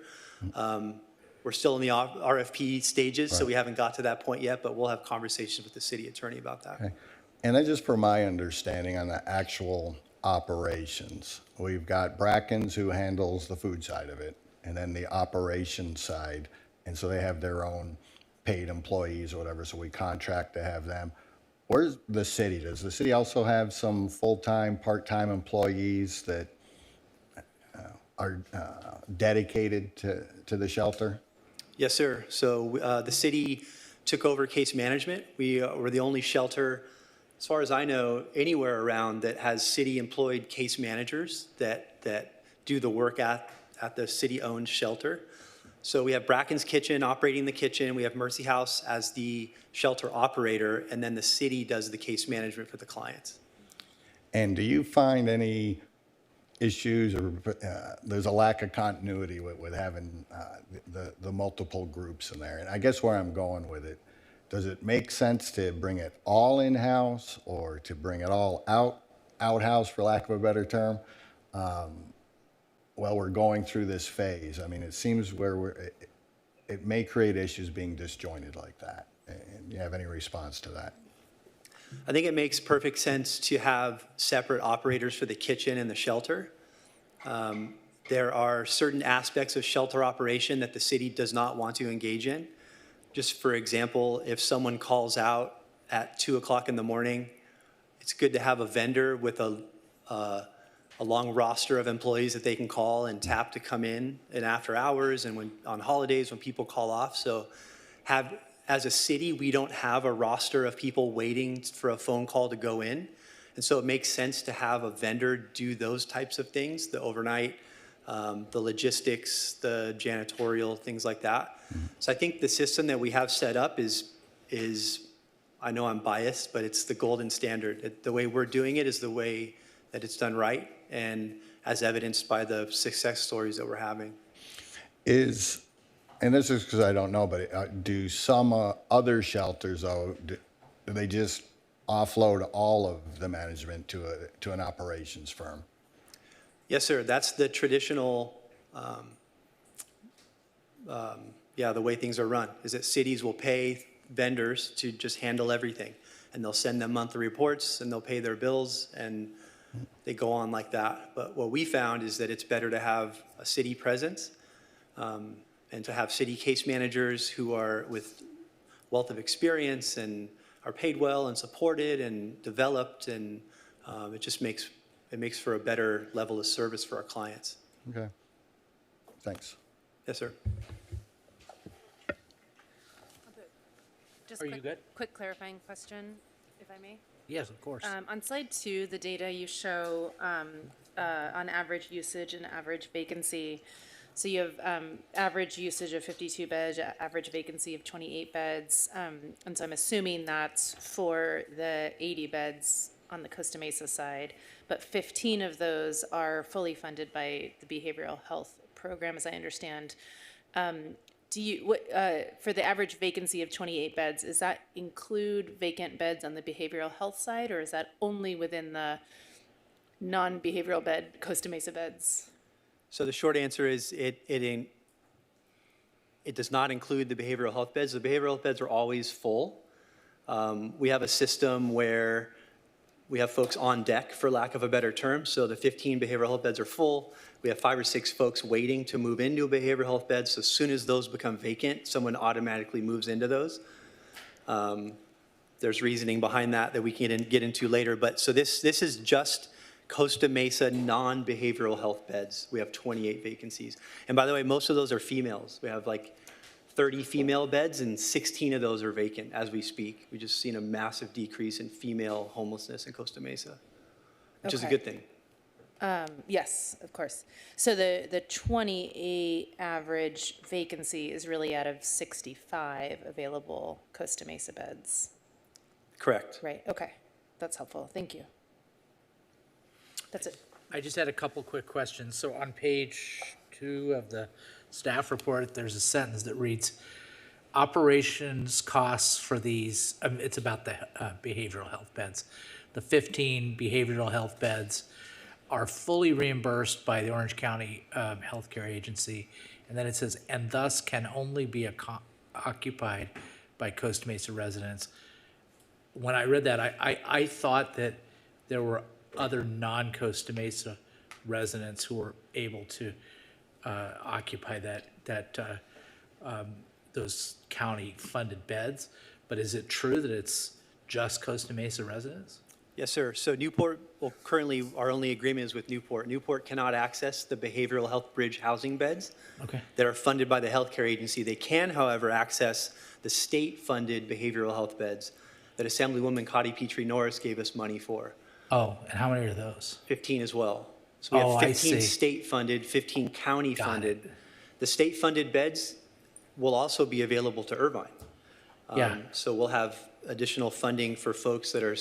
We're still in the RFP stages, so we haven't got to that point yet, but we'll have conversations with the city attorney about that. Okay. And then just for my understanding on the actual operations, we've got Bracken's who handles the food side of it, and then the operations side. And so they have their own paid employees or whatever, so we contract to have them. Where's the city? Does the city also have some full-time, part-time employees that are dedicated to the shelter? Yes, sir. So the city took over case management. We were the only shelter, as far as I know, anywhere around that has city-employed case managers that do the work at the city-owned shelter. So we have Bracken's Kitchen operating the kitchen. We have Mercy House as the shelter operator, and then the city does the case management for the clients. And do you find any issues or there's a lack of continuity with having the multiple groups in there? And I guess where I'm going with it, does it make sense to bring it all in-house or to bring it all out-house, for lack of a better term, while we're going through this phase? I mean, it seems it may create issues being disjointed like that. And do you have any response to that? I think it makes perfect sense to have separate operators for the kitchen and the shelter. There are certain aspects of shelter operation that the city does not want to engage in. Just for example, if someone calls out at 2 o'clock in the morning, it's good to have a vendor with a long roster of employees that they can call and tap to come in and after hours and when on holidays when people call off. So as a city, we don't have a roster of people waiting for a phone call to go in. And so it makes sense to have a vendor do those types of things, the overnight, the logistics, the janitorial, things like that. So I think the system that we have set up is I know I'm biased, but it's the golden standard. The way we're doing it is the way that it's done right, and as evidenced by the success stories that we're having. And this is because I don't know, but do some other shelters, though, do they just offload all of the management to an operations firm? Yes, sir. That's the traditional, the way things are run, is that cities will pay vendors to just handle everything. And they'll send them monthly reports, and they'll pay their bills, and they go on like that. But what we found is that it's better to have a city presence, and to have city case managers who are with wealth of experience and are paid well and supported and developed, and it just makes for a better level of service for our clients. Okay. Thanks. Yes, sir. Just Are you good? Quick clarifying question, if I may. Yes, of course. On slide 2, the data you show on average usage and average vacancy. So you have average usage of 52 beds, average vacancy of 28 beds. And so I'm assuming that's for the 80 beds on the Costa Mesa side, but 15 of those are fully funded by the behavioral health program, as I understand. For the average vacancy of 28 beds, does that include vacant beds on the behavioral health side, or is that only within the non-behavioral bed Costa Mesa beds? So the short answer is it does not include the behavioral health beds. The behavioral health beds are always full. We have a system where we have folks on deck, for lack of a better term. So the 15 behavioral health beds are full. We have 5 or 6 folks waiting to move into a behavioral health bed. So as soon as those become vacant, someone automatically moves into those. There's reasoning behind that we can get into later. But so this is just Costa Mesa non-behavioral health beds, we have 28 vacancies. And by the way, most of those are females. We have like 30 female beds and 16 of those are vacant as we speak. We've just seen a massive decrease in female homelessness in Costa Mesa, which is a Okay. good thing. Yes, of course. So the 28 average vacancy is really out of 65 available Costa Mesa beds. Correct. Right, okay. That's helpful. Thank you. That's it. I just had a couple quick questions. So on page 2 of the staff report, there's a sentence that reads, operations costs for these, it's about the behavioral health beds. The 15 behavioral health beds are fully reimbursed by the Orange County Healthcare Agency. And then it says, and thus can only be occupied by Costa Mesa residents. When I read that, I thought that there were other non-Costa Mesa residents who were able to occupy those county-funded beds. But is it true that it's just Costa Mesa residents? Yes, sir. So Newport, well, currently our only agreement is with Newport. Newport cannot access the behavioral health bridge housing beds that are funded by the healthcare agency. They can, however, access the state-funded behavioral health beds that Assemblywoman Cotty Petrie Norris gave us money for. Oh, and how many are those? 15 as well. So we have Oh, I 15 see. state-funded, 15 Got county-funded. it. The state-funded beds will also be available to Irvine. Yeah. So we'll have additional funding for folks that are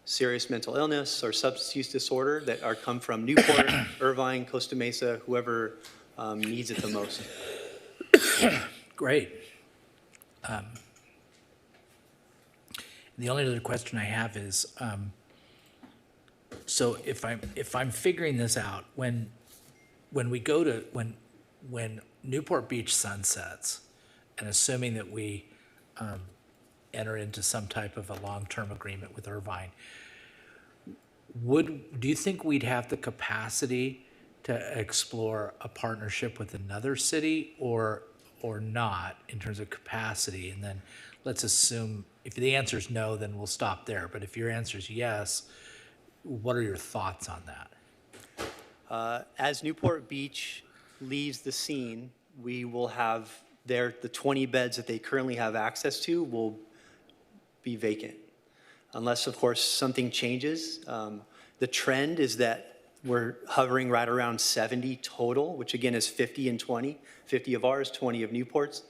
serious mental illness or substance use disorder that are come from Newport, Irvine, Costa Mesa, whoever needs it the most. Great. The only other question I have is, so if I'm figuring this out, when Newport Beach sunsets, and assuming that we enter into some type of a long-term agreement with Irvine, do you think we'd have the capacity to explore a partnership with another city or not in terms of capacity? And then let's assume if the answer is no, then we'll stop there. But if your answer is yes, what are your thoughts on that? As Newport Beach leaves the scene, we will have the 20 beds that they currently have access to will be vacant. Unless, of course, something changes. The trend is that we're hovering right around 70 total, which again is 50 and 20, 50 of ours, 20 of Newport's.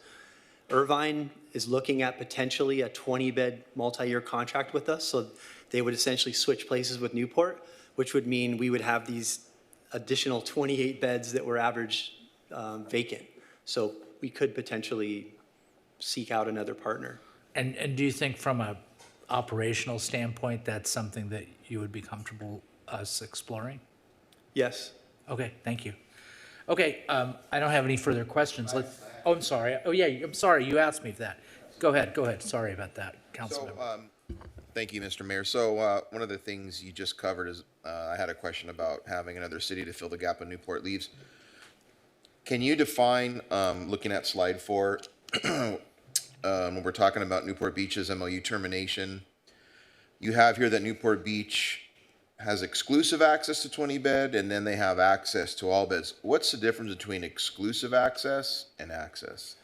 Irvine is looking at potentially a 20-bed multi-year contract with us, so they would essentially switch places with Newport, which would mean we would have these additional 28 beds that were average vacant. So we could potentially seek out another partner. And do you think from a operational standpoint, that's something that you would be comfortable us exploring? Yes. Okay, thank you. Okay, I don't have any further questions. Oh, I'm sorry. Oh, yeah, I'm sorry. You asked me for that. Go ahead. Sorry about that, Councilmember. So, thank you, Mr. Mayor. So one of the things you just covered is I had a question about having another city to fill the gap when Newport leaves. Can you define, looking at slide 4, when we're talking about Newport Beach's MOU termination, you have here that Newport Beach has exclusive access to 20 bed and then they have access to all beds. What's the difference between exclusive access and access?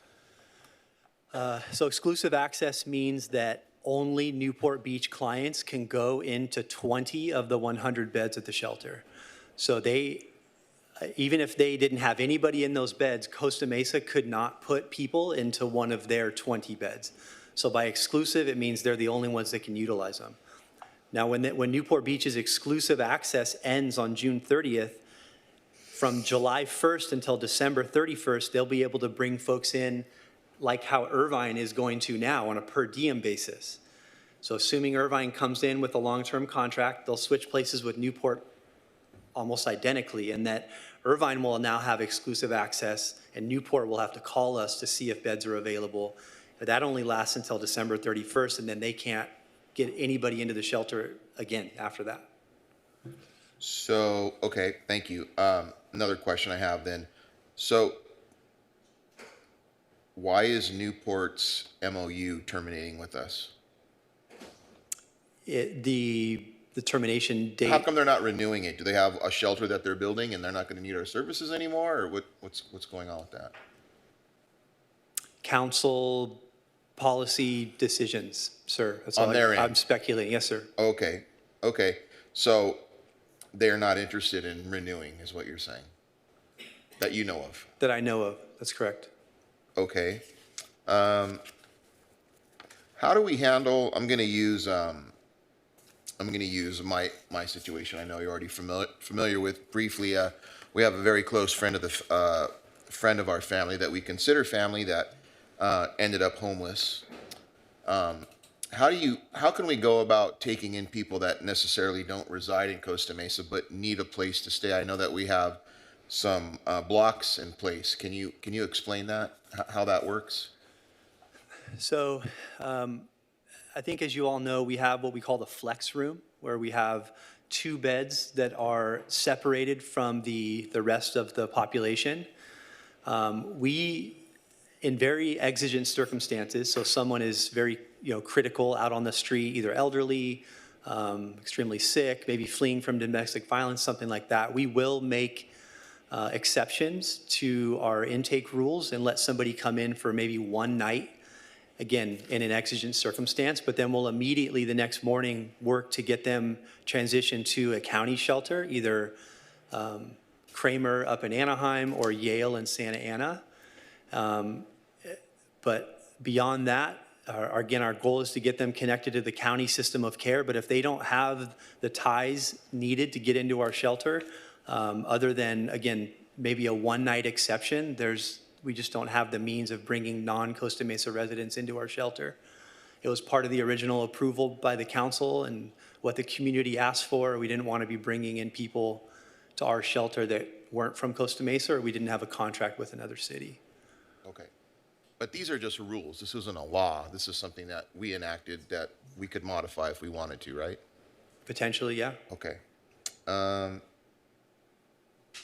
So exclusive access means that only Newport Beach clients can go into 20 of the 100 beds at the shelter. So they, even if they didn't have anybody in those beds, Costa Mesa could not put people into one of their 20 beds. So by exclusive, it means they're the only ones that can utilize them. Now, when Newport Beach's exclusive access ends on June 30th, from July 1st until December 31st, they'll be able to bring folks in like how Irvine is going to now on a per diem basis. So assuming Irvine comes in with a long-term contract, they'll switch places with Newport almost identically, in that Irvine will now have exclusive access and Newport will have to call us to see if beds are available. But that only lasts until December 31st, and then they can't get anybody into the shelter again after that. So, okay, thank you. Another question I have then. So why is Newport's MOU terminating with us? The the termination date. How come they're not renewing it? Do they have a shelter that they're building and they're not going to need our services anymore, or what's going on with that? Council policy decisions, sir. That's On all their end? I'm speculating. Yes, sir. Okay, okay. So they're not interested in renewing, is what you're saying? That you know of? That I know of. That's correct. Okay. How do we handle, I'm going to use my situation. I know you're already familiar with briefly. We have a very close friend of our family that we consider family that ended up homeless. How can we go about taking in people that necessarily don't reside in Costa Mesa but need a place to stay? I know that we have some blocks in place. Can you explain that, how that works? So I think, as you all know, we have what we call the flex room, where we have 2 beds that are separated from the rest of the population. We, in very exigent circumstances, so someone is very critical out on the street, either elderly, extremely sick, maybe fleeing from domestic violence, something like that, we will make exceptions to our intake rules and let somebody come in for maybe 1 night, again, in an exigent circumstance, but then we'll immediately the next morning work to get them transitioned to a county shelter, either Kramer up in Anaheim or Yale in Santa Ana. But beyond that, our goal is to get them connected to the county system of care, but if they don't have the ties needed to get into our shelter, other than, again, maybe a 1-night exception, we just don't have the means of bringing non-Costa Mesa residents into our shelter. It was part of the original approval by the council and what the community asked for. We didn't want to be bringing in people to our shelter that weren't from Costa Mesa, or we didn't have a contract with another city. Okay. But these are just rules. This isn't a law. This is something that we enacted that we could modify if we wanted to, right? Potentially, yeah. Okay.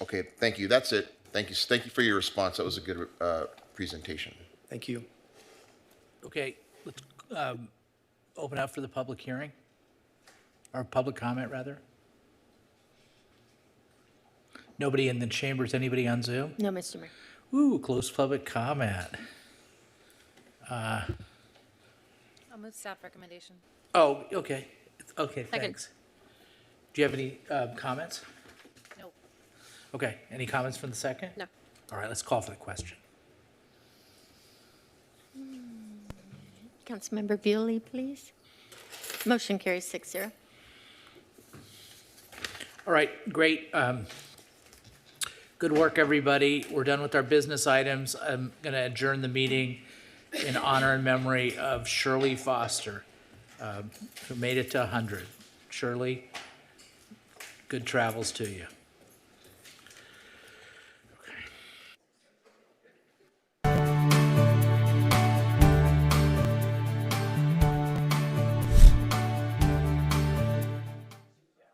Okay, thank you. That's it. Thank you for your response. That was a good presentation. Thank you. Okay, let's open up for the public hearing, or public comment, rather. Nobody in the chambers, anybody on Zoom? No, Mr. Mayor. Ooh, closed public comment. I'll move staff recommendation. Oh, okay, okay, Second. thanks. Do you have any comments? No. Okay, any comments from the second? No. All right, let's call for the question. Councilmember Bewley, please. Motion carries 6-0. All right, great. Good work, everybody. We're done with our business items. I'm going to adjourn the meeting in honor and memory of Shirley Foster, who made it to 100. Shirley, good travels to you.